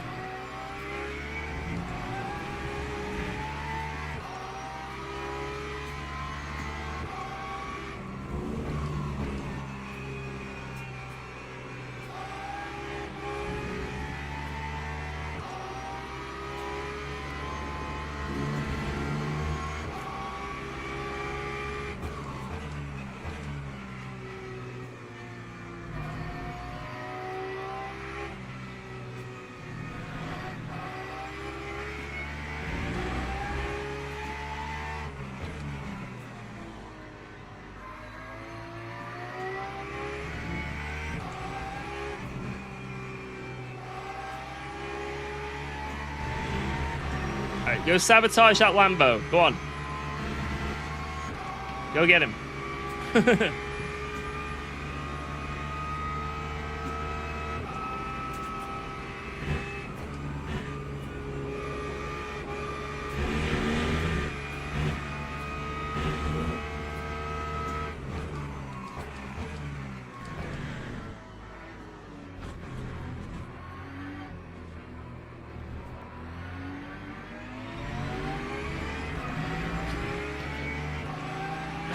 Alright, go sabotage that Lambo. Go on. Go get him.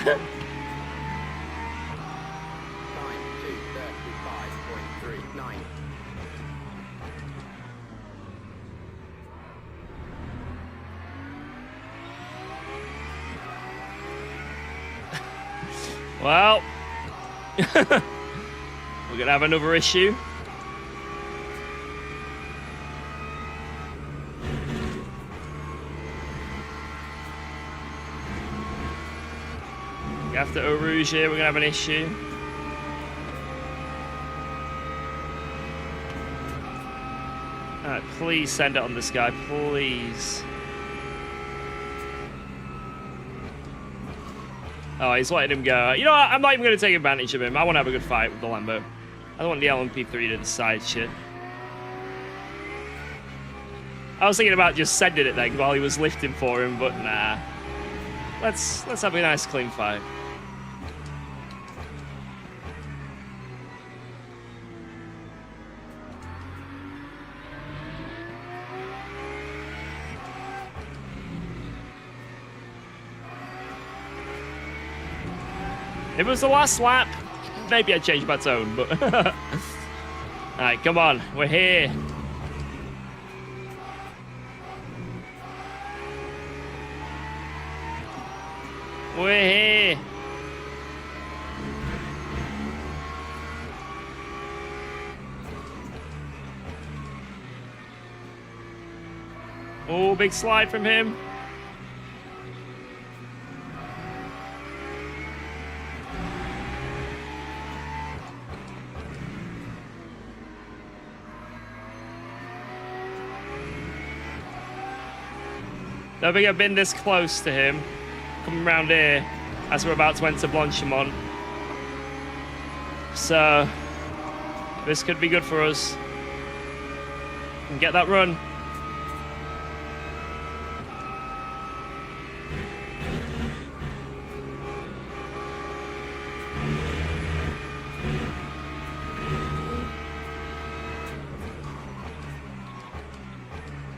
Time 2:35.39. Well, we're gonna have another issue. After Eau Rouge here, we're gonna have an issue. Alright, please send it on this guy, please. Oh, he's letting him go. You know what? I'm not even going to take advantage of him. I want to have a good fight with the Lambo. I don't want the LMP3 to decide shit. I was thinking about just sending it then while he was lifting for him, but nah. Let's have a nice clean fight. If it was the last lap, maybe I'd change my tone, but... Alright, come on. We're here. We're here. Oh, big slide from him. Don't think I've been this close to him. Coming around here as we're about to enter Blanchimont. So, this could be good for us. And get that run.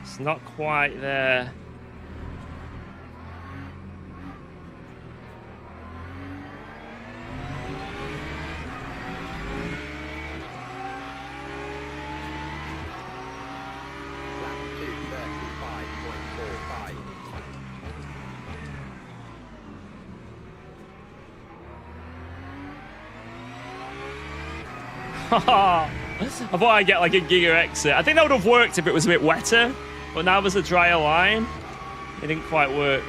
It's not quite there. I thought I'd get like a giga exit. I think that would have worked if it was a bit wetter, but now there's a drier line. It didn't quite work.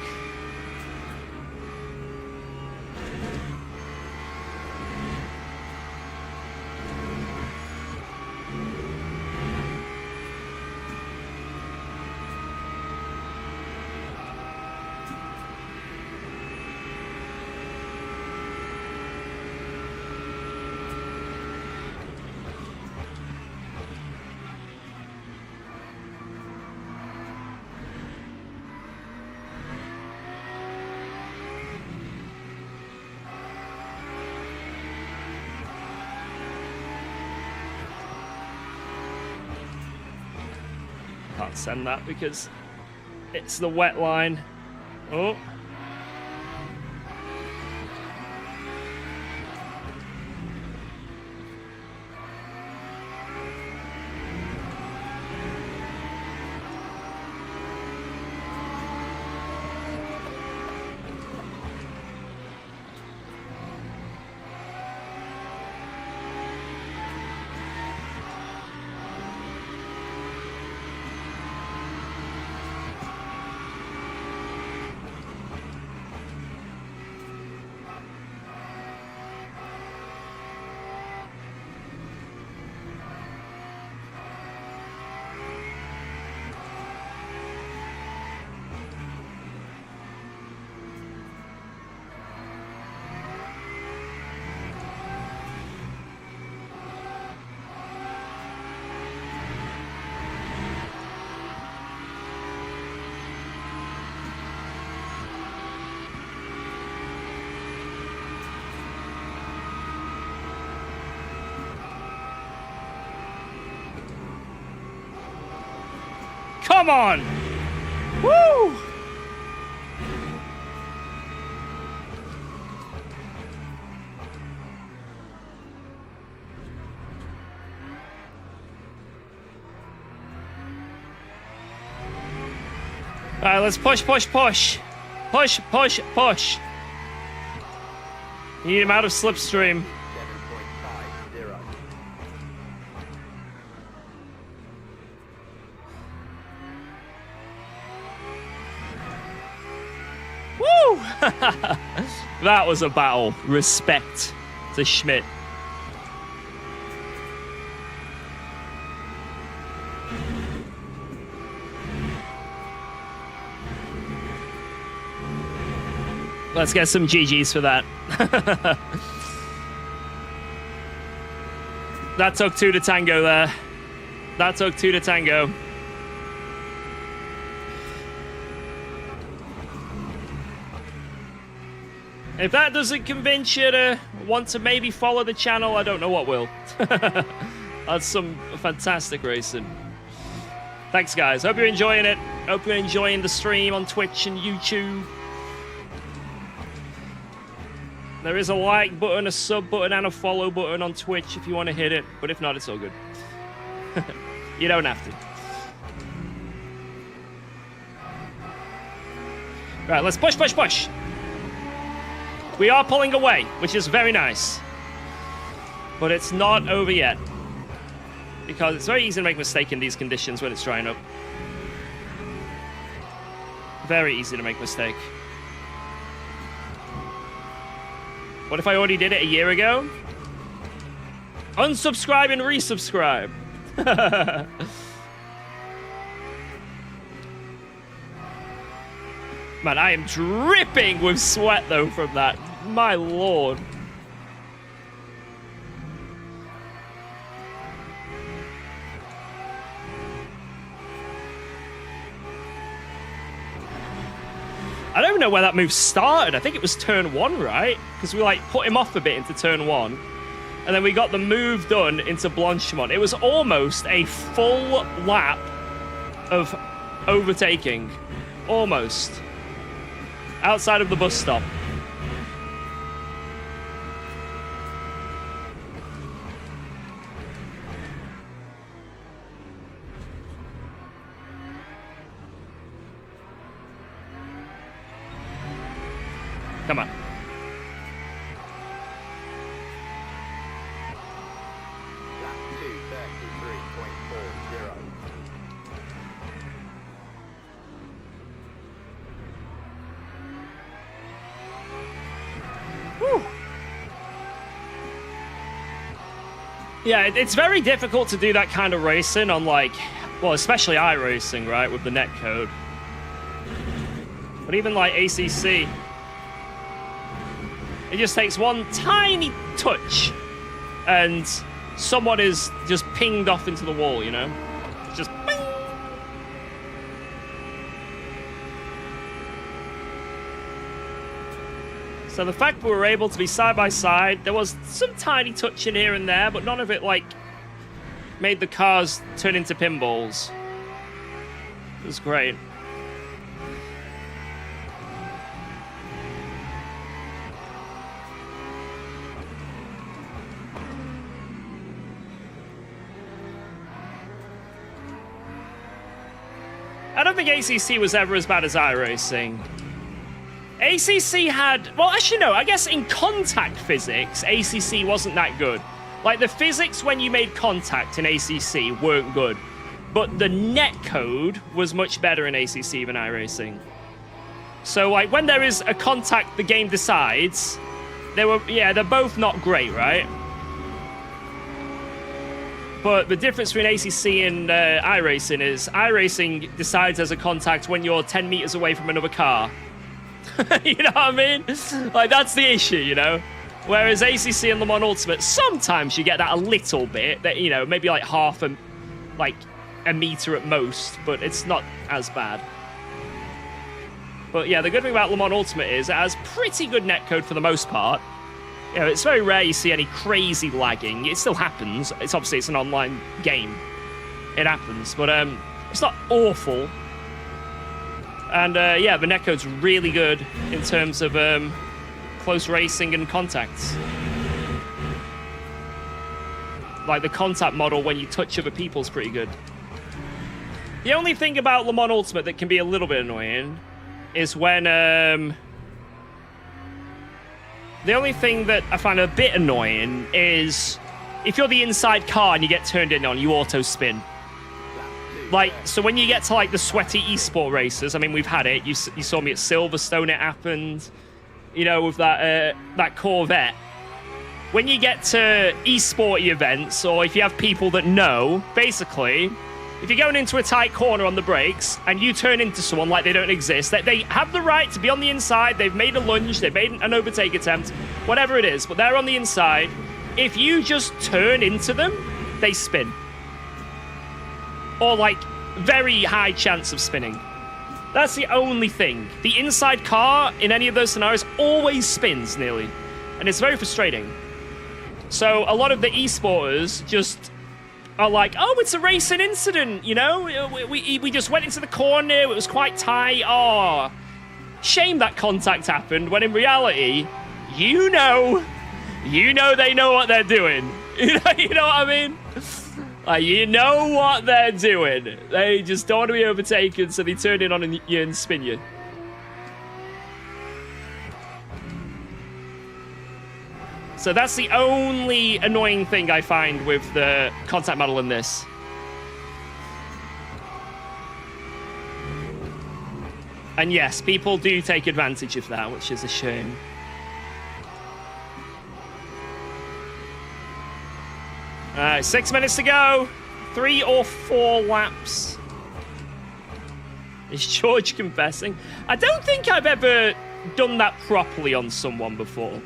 Can't send that because it's the wet line. Oh. Come on! Woo! All right, let's push, push, push. Push, push, push. You need him out of slipstream. 7.50. Woo! That was a battle. Respect to Schmidt. Let's get some GGs for that. That took 2 to tango there. That took 2 to tango. If that doesn't convince you to want to maybe follow the channel, I don't know what will. That's some fantastic racing. Thanks, guys. Hope you're enjoying it. Hope you're enjoying the stream on Twitch and YouTube. There is a like button, a sub button, and a follow button on Twitch if you want to hit it. But if not, it's all good. You don't have to. Right, let's push, push, push. We are pulling away, which is very nice. But it's not over yet. Because it's very easy to make a mistake in these conditions when it's drying up. Very easy to make a mistake. What if I already did it a year ago? Unsubscribe and resubscribe. Man, I am dripping with sweat, though, from that. My lord. I don't even know where that move started. I think it was turn 1, right? Because we, like, put him off a bit into turn 1. And then we got the move done into Blanchimont. It was almost a full lap of overtaking. Almost. Outside of the bus stop. Come on. Lap 2:33.40. Yeah, it's very difficult to do that kind of racing on, like, well, especially iRacing, right, with the netcode. But even, like, ACC, it just takes one tiny touch, and someone is just pinged off into the wall, you know? Just bing! So the fact we were able to be side by side, there was some tiny touch in here and there, but none of it, like, made the cars turn into pinballs. It was great. I don't think ACC was ever as bad as iRacing. ACC had... Well, actually, no. I guess in contact physics, ACC wasn't that good. Like, the physics when you made contact in ACC weren't good. But the netcode was much better in ACC than iRacing. So, like, when there is a contact the game decides, they're both not great, right? But the difference between ACC and iRacing is iRacing decides as a contact when you're 10 meters away from another car. You know what I mean? Like, that's the issue, you know? Whereas ACC and Le Mans Ultimate, sometimes you get that a little bit, that, you know, maybe like half a meter at most, but it's not as bad. But yeah, the good thing about Le Mans Ultimate is it has pretty good netcode for the most part. You know, it's very rare you see any crazy lagging. It still happens. It's obviously it's an online game. It happens, but it's not awful. And yeah, the netcode's really good in terms of close racing and contacts. Like the contact model when you touch other people is pretty good. The only thing about Le Mans Ultimate that can be a little bit annoying is when the only thing that I find a bit annoying is if you're the inside car and you get turned in on, you auto spin. Like, so when you get to, like, the sweaty esport races, I mean, we've had it. You saw me at Silverstone, it happened. You know, with that Corvette. When you get to esporty events, or if you have people that know, basically, if you're going into a tight corner on the brakes, and you turn into someone like they don't exist, that they have the right to be on the inside, they've made a lunge, they've made an overtake attempt, whatever it is, but they're on the inside. If you just turn into them, they spin. Or, like, very high chance of spinning. That's the only thing. The inside car in any of those scenarios always spins, nearly. And it's very frustrating. So a lot of the esporters just are like, oh, it's a racing incident, you know? We just went into the corner, it was quite tight. Oh, shame that contact happened, when in reality, you know they know what they're doing. You know what I mean? Like, you know what they're doing. They just don't want to be overtaken, so they turn in on you and spin you. So that's the only annoying thing I find with the contact model in this. And yes, people do take advantage of that, which is a shame. Alright, 6 minutes to go. 3 or 4 laps. Is George confessing? I don't think I've ever done that properly on someone before.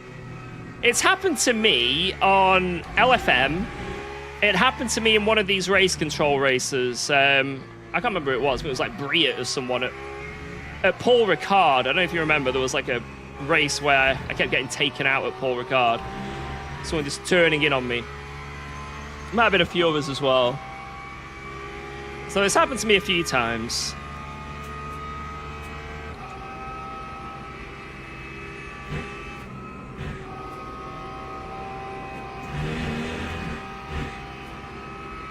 It's happened to me on LFM. It happened to me in one of these race control races. I can't remember who it was, but it was like Briat or someone at Paul Ricard. I don't know if you remember, there was like a race where I kept getting taken out at Paul Ricard. Someone just turning in on me. Might have been a few others as well. So it's happened to me a few times.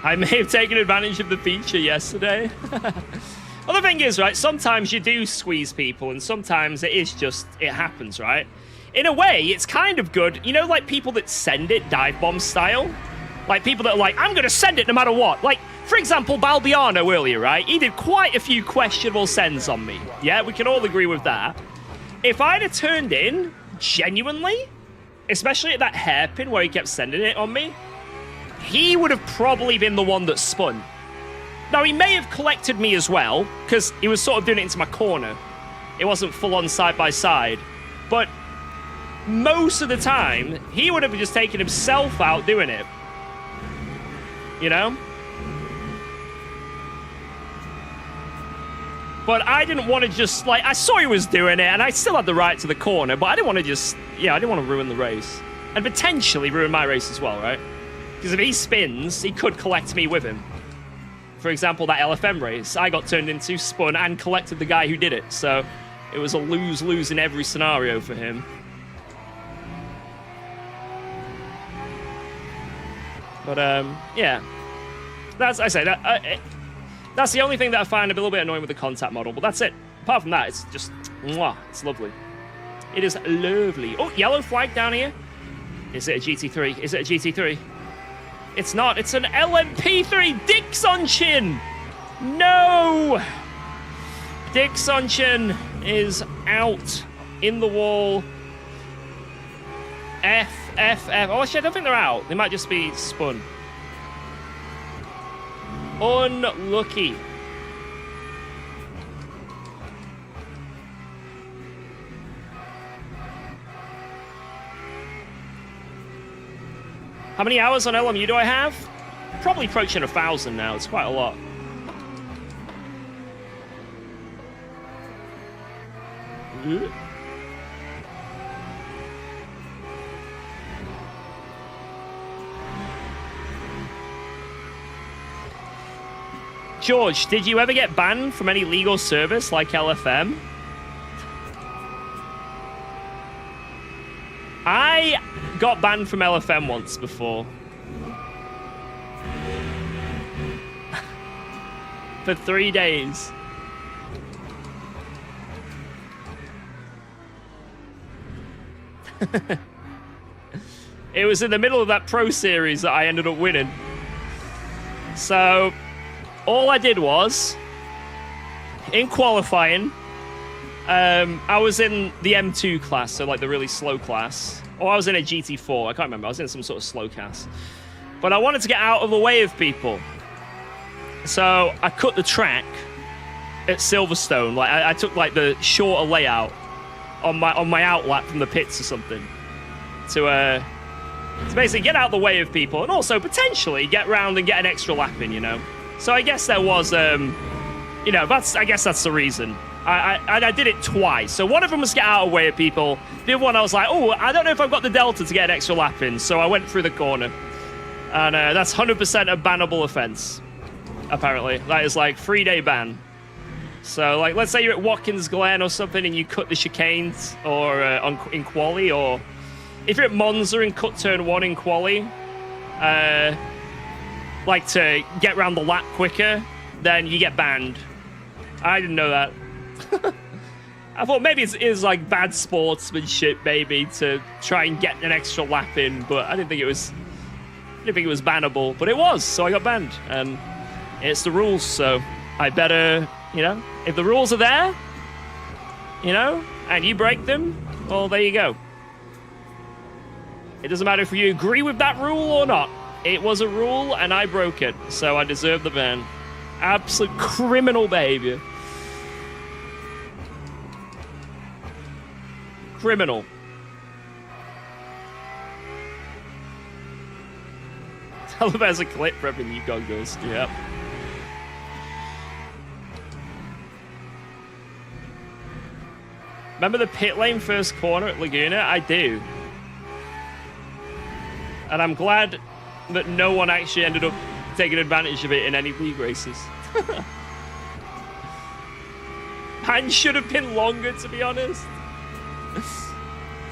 I may have taken advantage of the feature yesterday. Well, the thing is, right, sometimes you do squeeze people, and sometimes it is just, it happens, right? In a way, it's kind of good. You know, like people that send it dive bomb style? Like, people that are like, I'm going to send it no matter what. Like, for example, Balbiano earlier, right? He did quite a few questionable sends on me. Yeah, we can all agree with that. If I'd have turned in, genuinely, especially at that hairpin where he kept sending it on me, he would have probably been the one that spun. Now, he may have collected me as well, because he was sort of doing it into my corner. It wasn't full-on side-by-side. But most of the time, he would have just taken himself out doing it. You know? But I didn't want to just, like, I saw he was doing it, and I still had the right to the corner, but I didn't want to just, yeah, I didn't want to ruin the race. And potentially ruin my race as well, right? Because if he spins, he could collect me with him. For example, that LFM race, I got turned into, spun, and collected the guy who did it. So it was a lose-lose in every scenario for him. But, yeah. That's, I say, that's the only thing that I find a little bit annoying with the contact model, but that's it. Apart from that, it's just, mwah, it's lovely. It is lovely. Oh, yellow flag down here. Is it a GT3? Is it a GT3? It's not. It's an LMP3. Dicks on chin. No. Dicks on chin is out in the wall. F. Oh, actually, I don't think they're out. They might just be spun. Unlucky. How many hours on LMU do I have? Probably approaching 1,000 now. It's quite a lot. George, did you ever get banned from any legal service like LFM? I got banned from LFM once before. For 3 days. It was in the middle of that Pro Series that I ended up winning. So, all I did was, in qualifying, I was in the M2 class, so like the really slow class. Or I was in a GT4, I can't remember. I was in some sort of slow class. But I wanted to get out of the way of people. So I cut the track at Silverstone. Like I took like the shorter layout on my outlap from the pits or something. To basically get out of the way of people. And also potentially get round and get an extra lap in, you know. So I guess there was, you know, I guess that's the reason. I did it twice. So one of them was get out of the way of people. The other one I was like, oh, I don't know if I've got the delta to get an extra lap in. So I went through the corner. And that's 100% a bannable offense, apparently. That is like 3-day ban. So like, let's say you're at Watkins Glen or something and you cut the chicanes or in quali, or if you're at Monza and cut turn 1 in quali, like to get around the lap quicker, then you get banned. I didn't know that. I thought maybe it's like bad sportsmanship, maybe, to try and get an extra lap in, but I didn't think it was bannable, but it was, so I got banned, and it's the rules, so I better, you know, if the rules are there, you know, and you break them, well, there you go. It doesn't matter if you agree with that rule or not. It was a rule, and I broke it, so I deserve the ban. Absolute criminal behavior. Criminal. Tell him as a clip prepping UKOG goes. Yep. Remember the pit lane first corner at Laguna? I do. And I'm glad that no one actually ended up taking advantage of it in any league races. Pan should have been longer, to be honest.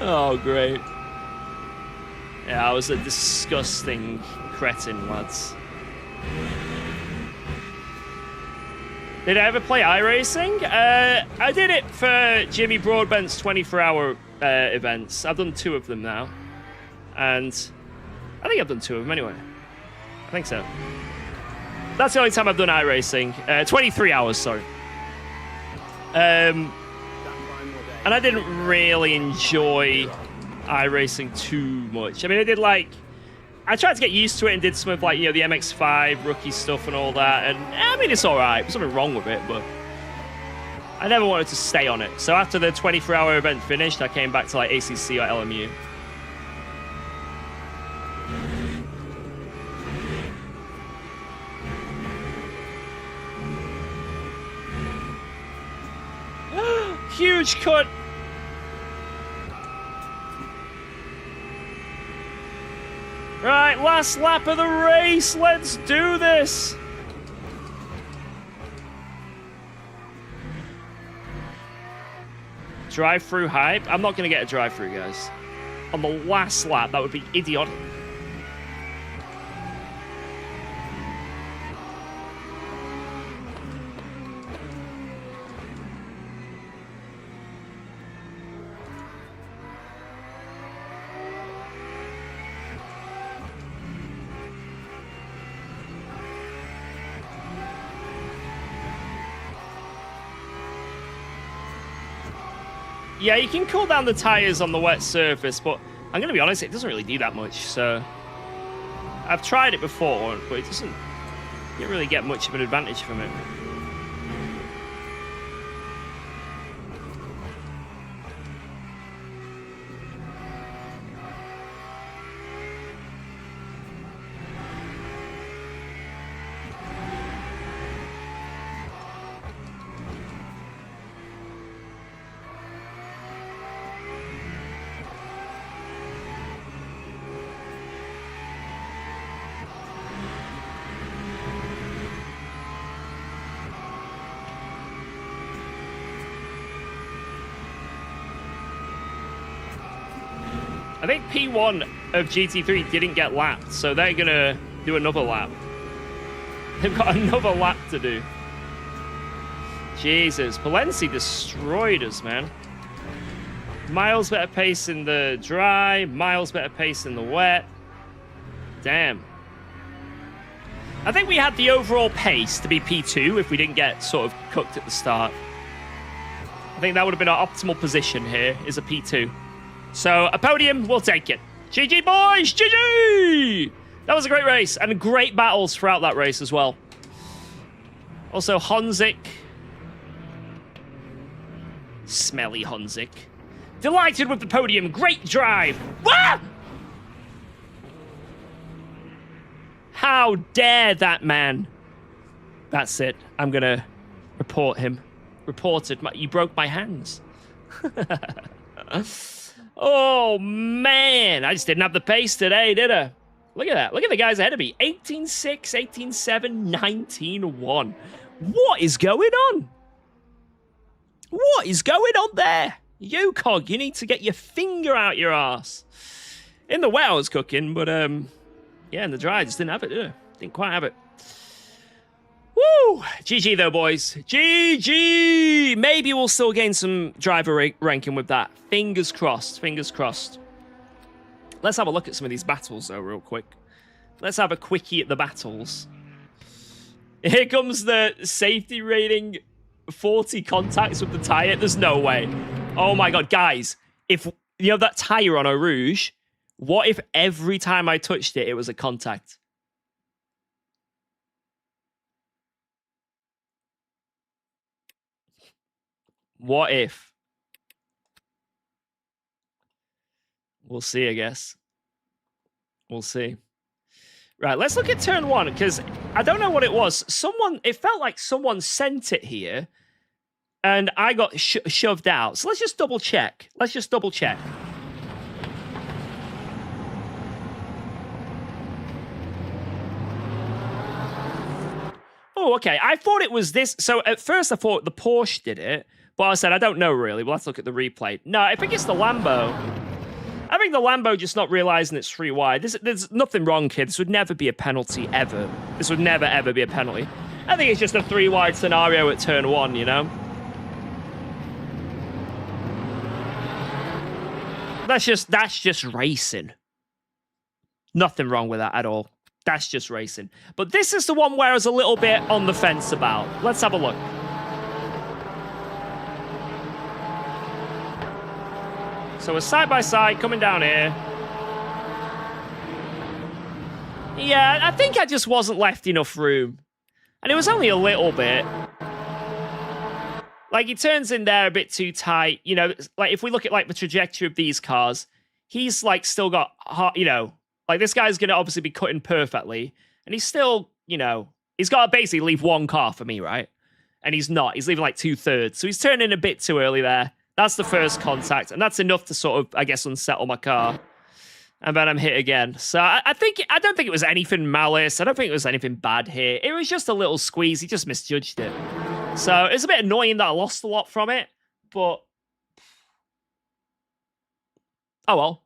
Oh, great. Yeah, I was a disgusting cretin, lads. Did I ever play iRacing? I did it for Jimmy Broadbent's 24-hour events. I've done 2 of them now. And I think I've done 2 of them anyway. I think so. That's the only time I've done iRacing. 23 hours, sorry. And I didn't really enjoy iRacing too much. I mean, I did like I tried to get used to it and did some of, like, you know, the MX-5 rookie stuff and all that. And, I mean, it's all right. There's nothing wrong with it, but I never wanted to stay on it. So after the 24-hour event finished, I came back to, like, ACC or LMU. Huge cut. Right, last lap of the race. Let's do this. Drive-through hype? I'm not going to get a drive-through, guys. On the last lap, that would be idiotic. Yeah, you can cool down the tires on the wet surface, but I'm going to be honest, it doesn't really do that much. So I've tried it before, but it doesn't, you don't really get much of an advantage from it. I think P1 of GT3 didn't get lapped, so they're going to do another lap. They've got another lap to do. Jesus, Palenci destroyed us, man. Miles better pace in the dry, Miles better pace in the wet. Damn. I think we had the overall pace to be P2 if we didn't get sort of cooked at the start. I think that would have been our optimal position here, is a P2. So, a podium, we'll take it. GG, boys! GG! That was a great race, and great battles throughout that race as well. Also, Honzik. Smelly Honzik. Delighted with the podium. Great drive. Ah! How dare that man? That's it. I'm going to report him. Reported. You broke my hands. Oh, man. I just didn't have the pace today, did I? Look at that. Look at the guys ahead of me. 18-6, 18-7, 19-1. What is going on? What is going on there? UKOG, you need to get your finger out your ass. In the wet, I was cooking, but, yeah, in the dry, I just didn't have it, did I? Didn't quite have it. Woo! GG, though, boys. GG! Maybe we'll still gain some driver ranking with that. Fingers crossed. Fingers crossed. Let's have a look at some of these battles, though, real quick. Let's have a quickie at the battles. Here comes the safety rating. 40 contacts with the tire. There's no way. Oh, my God. Guys, if you have that tire on Eau Rouge, what if every time I touched it, it was a contact? What if? We'll see, I guess. We'll see. Right, let's look at turn one, because I don't know what it was. It felt like someone sent it here, and I got shoved out. So let's just double check. Let's just double check. Oh, okay. I thought it was this. So at first I thought the Porsche did it, but I said, I don't know really. We'll have to look at the replay. No, I think it's the Lambo. I think the Lambo just not realizing it's 3 wide. There's nothing wrong, kid. This would never be a penalty, ever. This would never, ever be a penalty. I think it's just a 3 wide scenario at turn 1, you know? That's just racing. Nothing wrong with that at all. That's just racing. But this is the one where I was a little bit on the fence about. Let's have a look. So we're side by side coming down here. Yeah, I think I just wasn't left enough room. And it was only a little bit. Like, he turns in there a bit too tight. You know, like, if we look at, like, the trajectory of these cars, he's, like, still got, you know, like, this guy's going to obviously be cutting perfectly. And he's still, you know, he's got to basically leave one car for me, right? And he's not. He's leaving, like, 2/3. So he's turning a bit too early there. That's the first contact. And that's enough to sort of, I guess, unsettle my car. And then I'm hit again. So I don't think it was anything malice. I don't think it was anything bad here. It was just a little squeeze. He just misjudged it. So it's a bit annoying that I lost a lot from it. But oh well.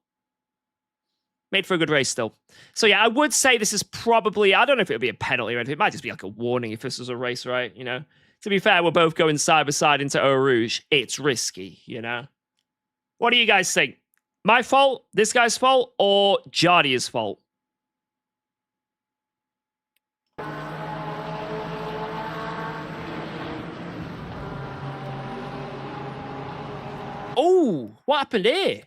Made for a good race still. So yeah, I would say this is probably, I don't know if it would be a penalty or anything. It might just be like a warning if this was a race, right? You know, to be fair, we're both going side by side into Eau Rouge. It's risky, you know? What do you guys think? My fault, this guy's fault, or Jadia's fault? Oh, what happened here?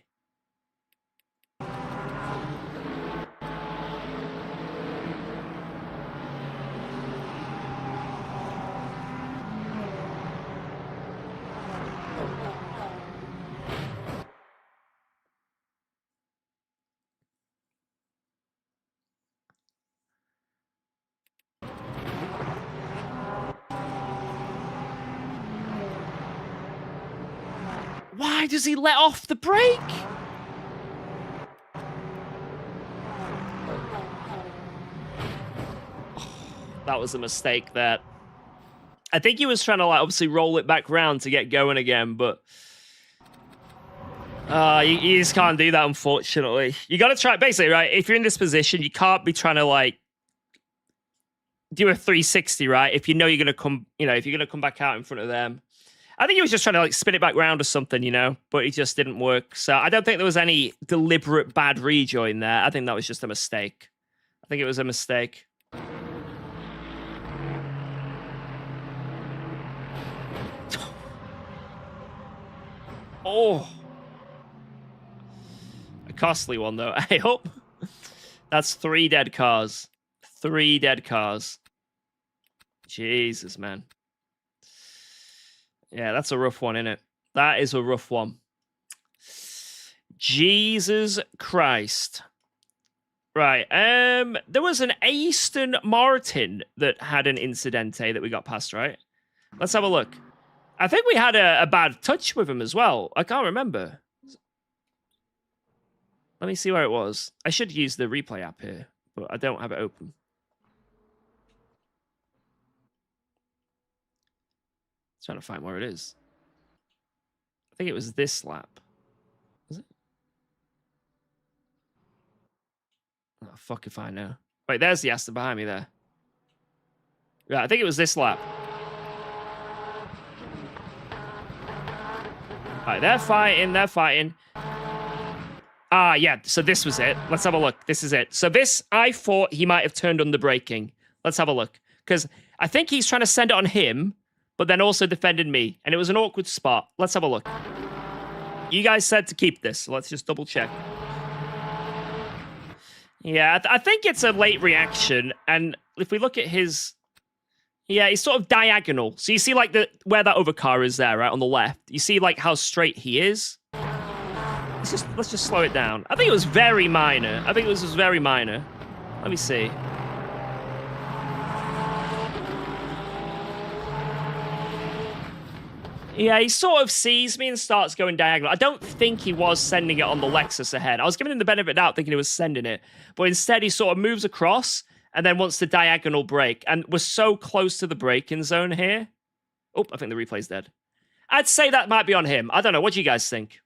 Why does he let off the brake? That was a mistake there. I think he was trying to, like, obviously roll it back round to get going again, but you just can't do that, unfortunately. You got to try, basically, right? If you're in this position, you can't be trying to, like, do a 360, right? If you know you're going to come, you know, if you're going to come back out in front of them. I think he was just trying to, like, spin it back round or something, you know, but it just didn't work. So I don't think there was any deliberate bad rejoin there. I think that was just a mistake. I think it was a mistake. Oh. A costly one, though. I hope. That's 3 dead cars. 3 dead cars. Jesus, man. Yeah, that's a rough one, isn't it? That is a rough one. Jesus Christ. Right. There was an Aston Martin that had an incidente that we got past, right? Let's have a look. I think we had a bad touch with him as well. I can't remember. Let me see where it was. I should use the replay app here, but I don't have it open. Trying to find where it is. I think it was this lap. Was it? Oh, fuck if I know. Wait, there's the Aston behind me there. Yeah, I think it was this lap. Alright, they're fighting. Ah, yeah, so this was it. Let's have a look. This is it. So this, I thought he might have turned under braking. Let's have a look. Because I think he's trying to send it on him, but then also defended me. And it was an awkward spot. Let's have a look. You guys said to keep this, so let's just double check. Yeah, I think it's a late reaction. And if we look at his... Yeah, he's sort of diagonal. So you see, like, where that other car is there, right, on the left. You see, like, how straight he is? Let's just slow it down. I think it was very minor. I think it was just very minor. Let me see. Yeah, he sort of sees me and starts going diagonal. I don't think he was sending it on the Lexus ahead. I was giving him the benefit of the doubt, thinking he was sending it. But instead, he sort of moves across and then wants to diagonal brake. And we're so close to the braking zone here. Oh, I think the replay's dead. I'd say that might be on him. I don't know. What do you guys think?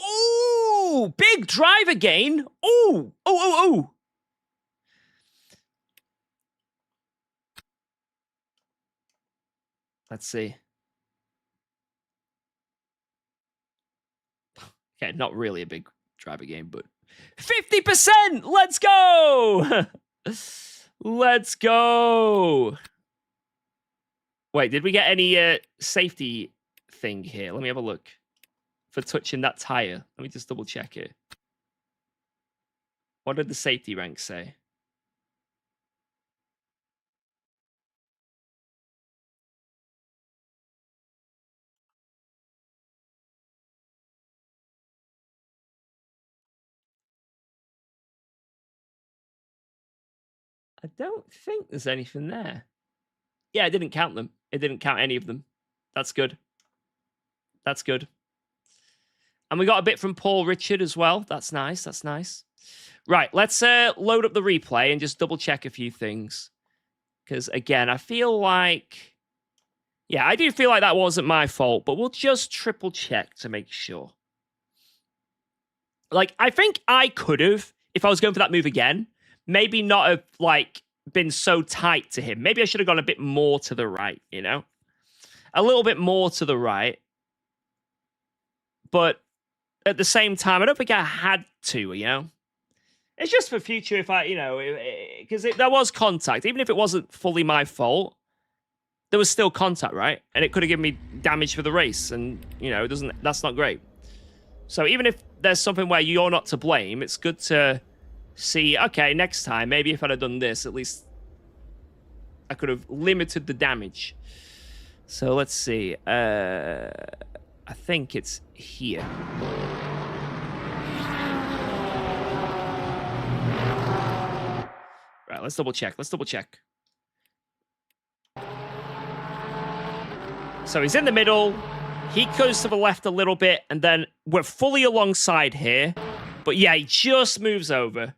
Ooh, big drive again. Ooh. Let's see. Okay, not really a big driver game, but 50%! Let's go! Let's go! Wait, did we get any safety thing here? Let me have a look. for touching that tire. Let me just double check it. What did the safety rank say? I don't think there's anything there. Yeah, it didn't count them. It didn't count any of them. That's good. That's good. And we got a bit from Paul Richard as well. That's nice. That's nice. Right, let's load up the replay and just double check a few things. Because, again, I feel like... Yeah, I do feel like that wasn't my fault, but we'll just triple check to make sure. Like, I think I could have, if I was going for that move again, maybe not have, like, been so tight to him. Maybe I should have gone a bit more to the right, you know? A little bit more to the right. But at the same time, I don't think I had to, you know? It's just for future if I, you know, because there was contact. Even if it wasn't fully my fault, there was still contact, right? And it could have given me damage for the race. And, you know, that's not great. So even if there's something where you're not to blame, it's good to see, okay, next time, maybe if I'd have done this, at least I could have limited the damage. So let's see. I think it's here. Right, let's double check. Let's double check. So he's in the middle. He goes to the left a little bit, and then we're fully alongside here. But yeah, he just moves over.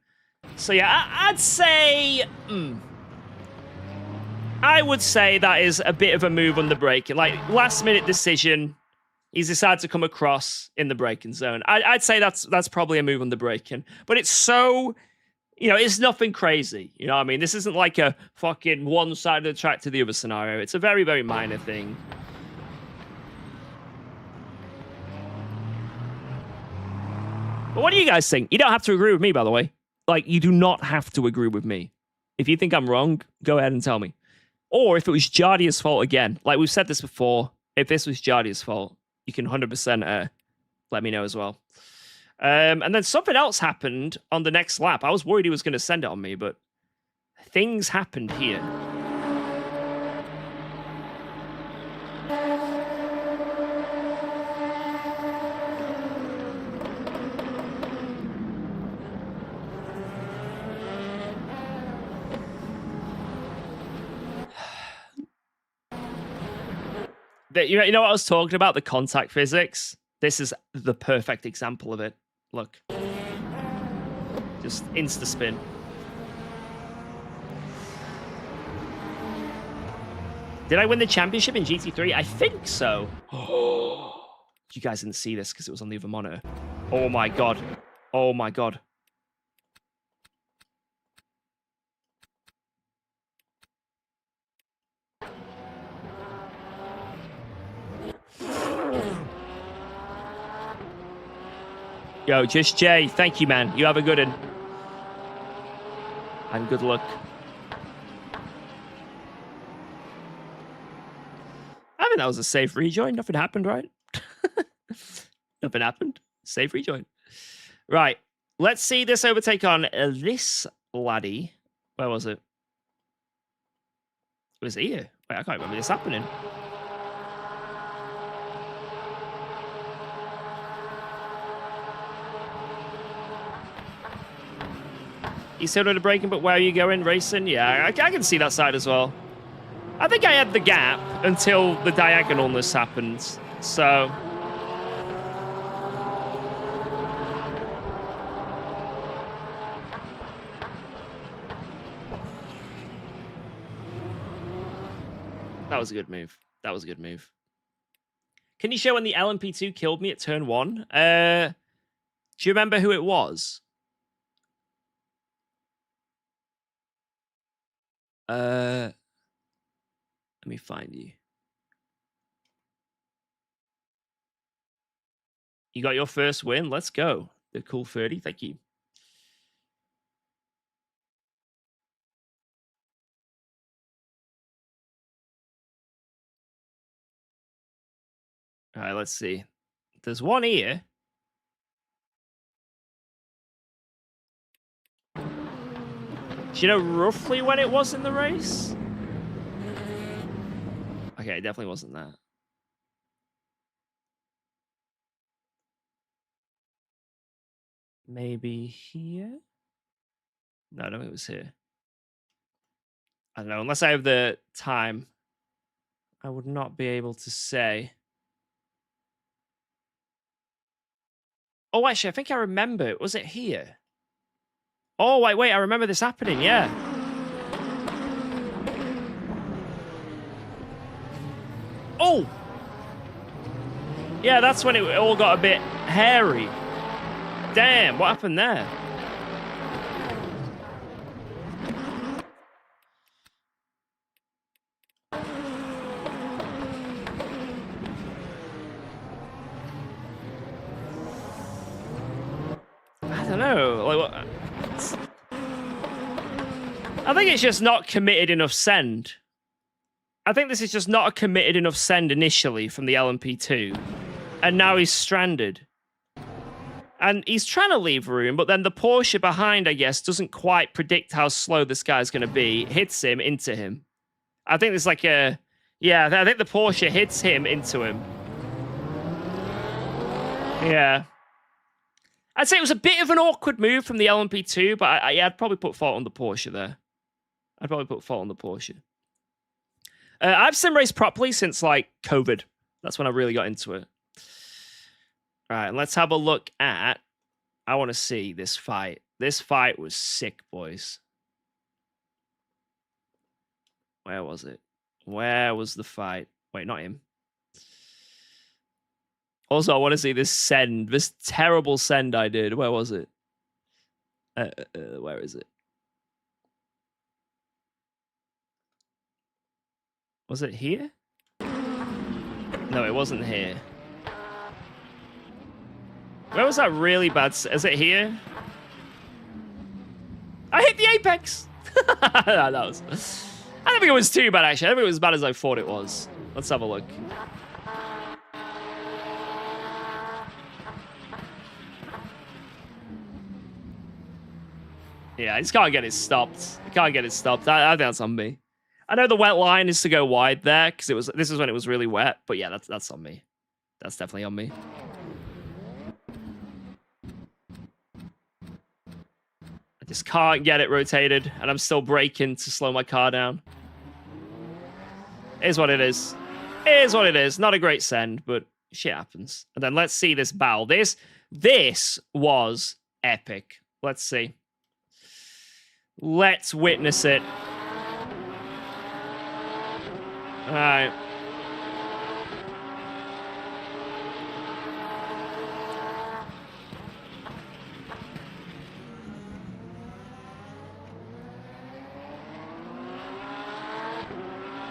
So yeah, I'd say... I would say that is a bit of a move on the brake. Like, last-minute decision. He's decided to come across in the braking zone. I'd say that's probably a move on the braking. But it's so... You know, it's nothing crazy. You know what I mean? This isn't like a fucking one side of the track to the other scenario. It's a very, very minor thing. But what do you guys think? You don't have to agree with me, by the way. Like, you do not have to agree with me. If you think I'm wrong, go ahead and tell me. Or if it was Jardia's fault again. Like, we've said this before. If this was Jardia's fault, you can 100% let me know as well. And then something else happened on the next lap. I was worried he was going to send it on me, but things happened here. You know what I was talking about? The contact physics? This is the perfect example of it. Look. Just insta-spin. Did I win the championship in GT3? I think so. You guys didn't see this because it was on the other monitor. Oh my god. Oh my god. Yo, Just Jay, thank you, man. You have a good one. And good luck. I think that was a safe rejoin. Nothing happened, right? Nothing happened. Safe rejoin. Right. Let's see this overtake on this laddie. Where was it? It was here. Wait, I can't remember this happening. You still doing the braking, but where are you going? Racing? Yeah, I can see that side as well. I think I had the gap until the diagonalness happened. So... That was a good move. That was a good move. Can you show when the LMP2 killed me at turn 1? Do you remember who it was? Let me find you. You got your first win. Let's go. The cool 30. Thank you. All right, let's see. There's one here. Do you know roughly when it was in the race? Okay, it definitely wasn't that. Maybe here? No, I don't think it was here. I don't know. Unless I have the time, I would not be able to say. Oh, actually, I think I remember. Was it here? Oh, wait. I remember this happening. Yeah. Oh! Yeah, that's when it all got a bit hairy. Damn, what happened there? I don't know. Like, what? I think it's just not committed enough send. I think this is just not a committed enough send initially from the LMP2. And now he's stranded. And he's trying to leave room, but then the Porsche behind, I guess, doesn't quite predict how slow this guy's going to be. Hits him into him. I think there's like a... Yeah, I think the Porsche hits him into him. Yeah. I'd say it was a bit of an awkward move from the LMP2, but I'd probably put fault on the Porsche there. I'd probably put fault on the Porsche. I've sim raced properly since, like, COVID. That's when I really got into it. All right, and let's have a look at... I want to see this fight. This fight was sick, boys. Where was it? Where was the fight? Wait, not him. Also, I want to see this send. This terrible send I did. Where was it? Where is it? Was it here? No, it wasn't here. Where was that really bad? Is it here? I hit the apex! No, that was... I don't think it was too bad, actually. I don't think it was as bad as I thought it was. Let's have a look. Yeah, I just can't get it stopped. I can't get it stopped. I think that's on me. I know the wet line is to go wide there, because this is when it was really wet. But yeah, that's on me. That's definitely on me. I just can't get it rotated, and I'm still braking to slow my car down. It is what it is. It is what it is. Not a great send, but shit happens. And then let's see this battle. This was epic. Let's see. Let's witness it. All right.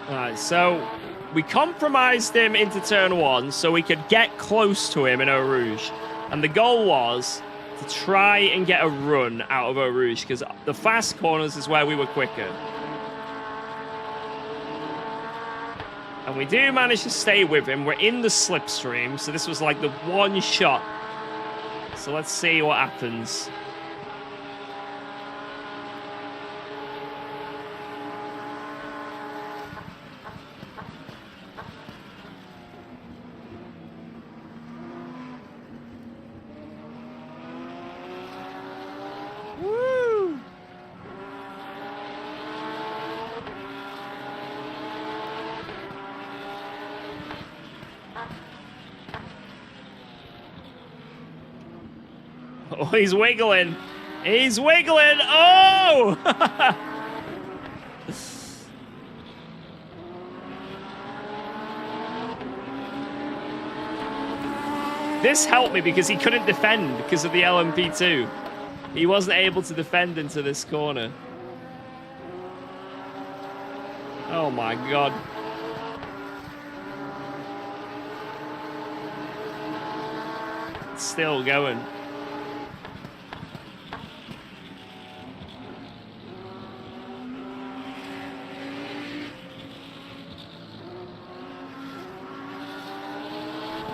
Alright, so we compromised him into turn one so we could get close to him in Eau Rouge. And the goal was to try and get a run out of Eau Rouge because the fast corners is where we were quicker. And we do manage to stay with him. We're in the slipstream, so this was like the one shot. So let's see what happens. Oh, he's wiggling. He's wiggling. Oh! This helped me because he couldn't defend because of the LMP2. He wasn't able to defend into this corner. Oh my God. It's still going.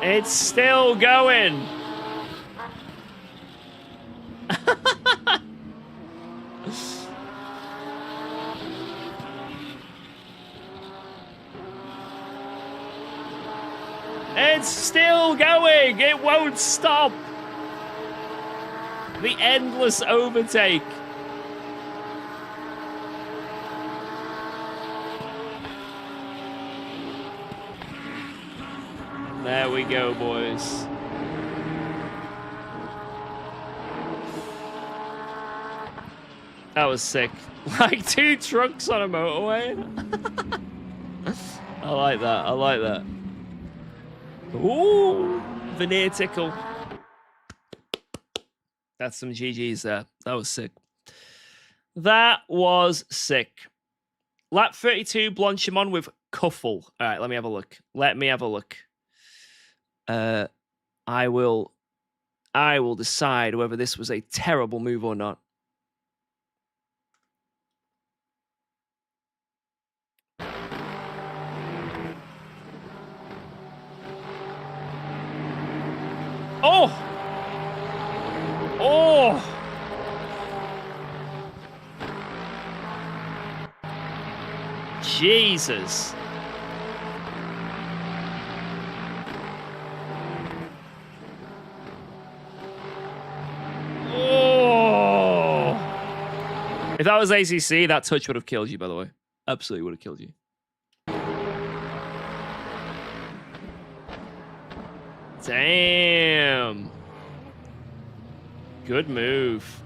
It's still going. It's still going. It won't stop. The endless overtake. There we go, boys. That was sick. Like 2 trucks on a motorway. I like that. I like that. Ooh, veneer tickle. That's some GGs there. That was sick. That was sick. Lap 32, Blanchimon with Cuffle. All right, let me have a look. Let me have a look. I will decide whether this was a terrible move or not. Oh! Oh! Jesus. Oh! If that was ACC, that touch would have killed you, by the way. Absolutely would have killed you. Damn. Good move.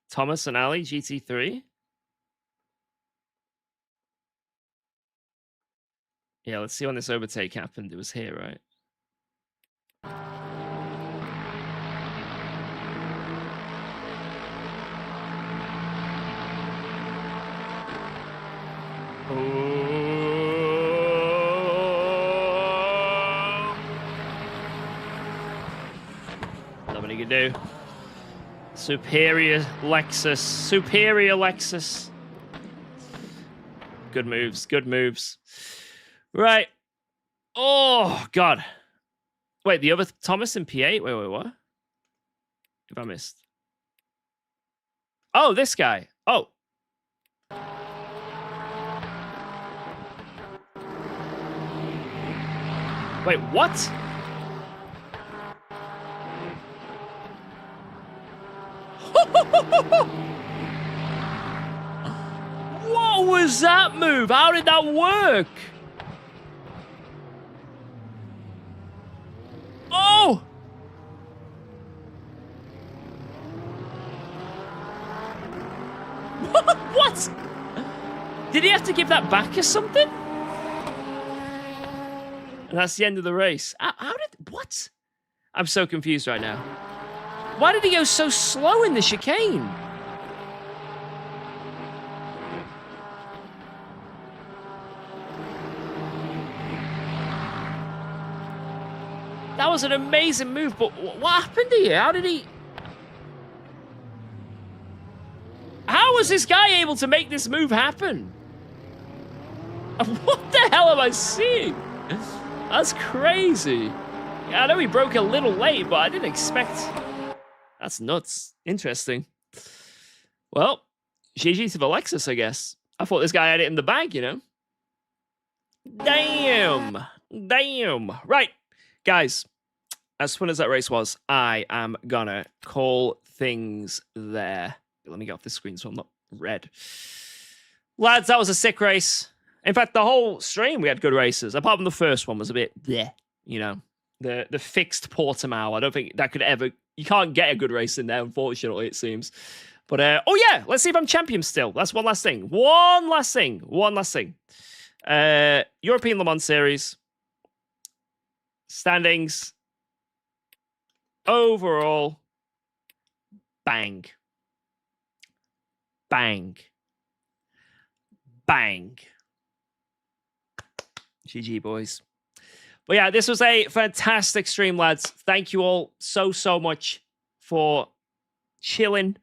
Thomas and Ali, GT3. Yeah, let's see when this overtake happened. It was here, right? Nothing he can do. Superior Lexus. Superior Lexus. Good moves. Good moves. Right. Oh, God. Wait, the other Thomas and P8? Wait, what? If I missed. Oh, this guy. Oh. Wait, what? What was that move? How did that work? Oh! What? Did he have to give that back or something? And that's the end of the race. How did... What? I'm so confused right now. Why did he go so slow in the chicane? That was an amazing move, but what happened here? How did he... How was this guy able to make this move happen? What the hell am I seeing? That's crazy. Yeah, I know he broke a little late, but I didn't expect... That's nuts. Interesting. Well, GG to the Lexus, I guess. I thought this guy had it in the bag, you know? Damn. Damn. Right. Guys, as fun as that race was, I am gonna call things there. Let me get off this screen so I'm not red. Lads, that was a sick race. In fact, the whole stream, we had good races. Apart from the first one was a bit bleh, you know. The fixed Portimao. I don't think that could ever... You can't get a good race in there, unfortunately, it seems. But, oh yeah, let's see if I'm champion still. That's one last thing. One last thing. European Le Mans Series. Standings. Overall. Bang. Bang. Bang. GG, boys. But yeah, this was a fantastic stream, lads. Thank you all so much for chilling.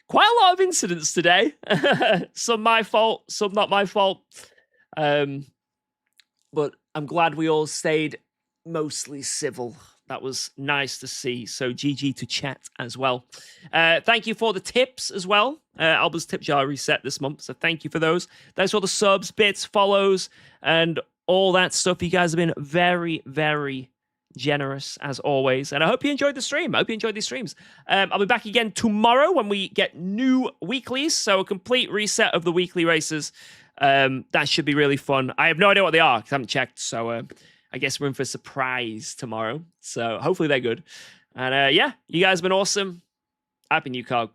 Quite a lot of incidents today. Some my fault, some not my fault. But I'm glad we all stayed mostly civil. That was nice to see. So GG to chat as well. Thank you for the tips as well. Alba's tip jar reset this month, so thank you for those. Thanks for all the subs, bits, follows, and all that stuff. You guys have been very, very generous as always. And I hope you enjoyed the stream. I hope you enjoyed these streams. I'll be back again tomorrow when we get new weeklies. So a complete reset of the weekly races. That should be really fun. I have no idea what they are because I haven't checked. So I guess we're in for a surprise tomorrow. So hopefully they're good. And yeah, you guys have been awesome. I've been UKOG.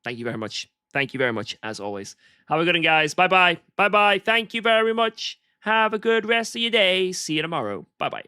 Thank you very much. Thank you very much, as always. Have a good one, guys. Bye-bye. Bye-bye. Thank you very much. Have a good rest of your day. See you tomorrow. Bye-bye.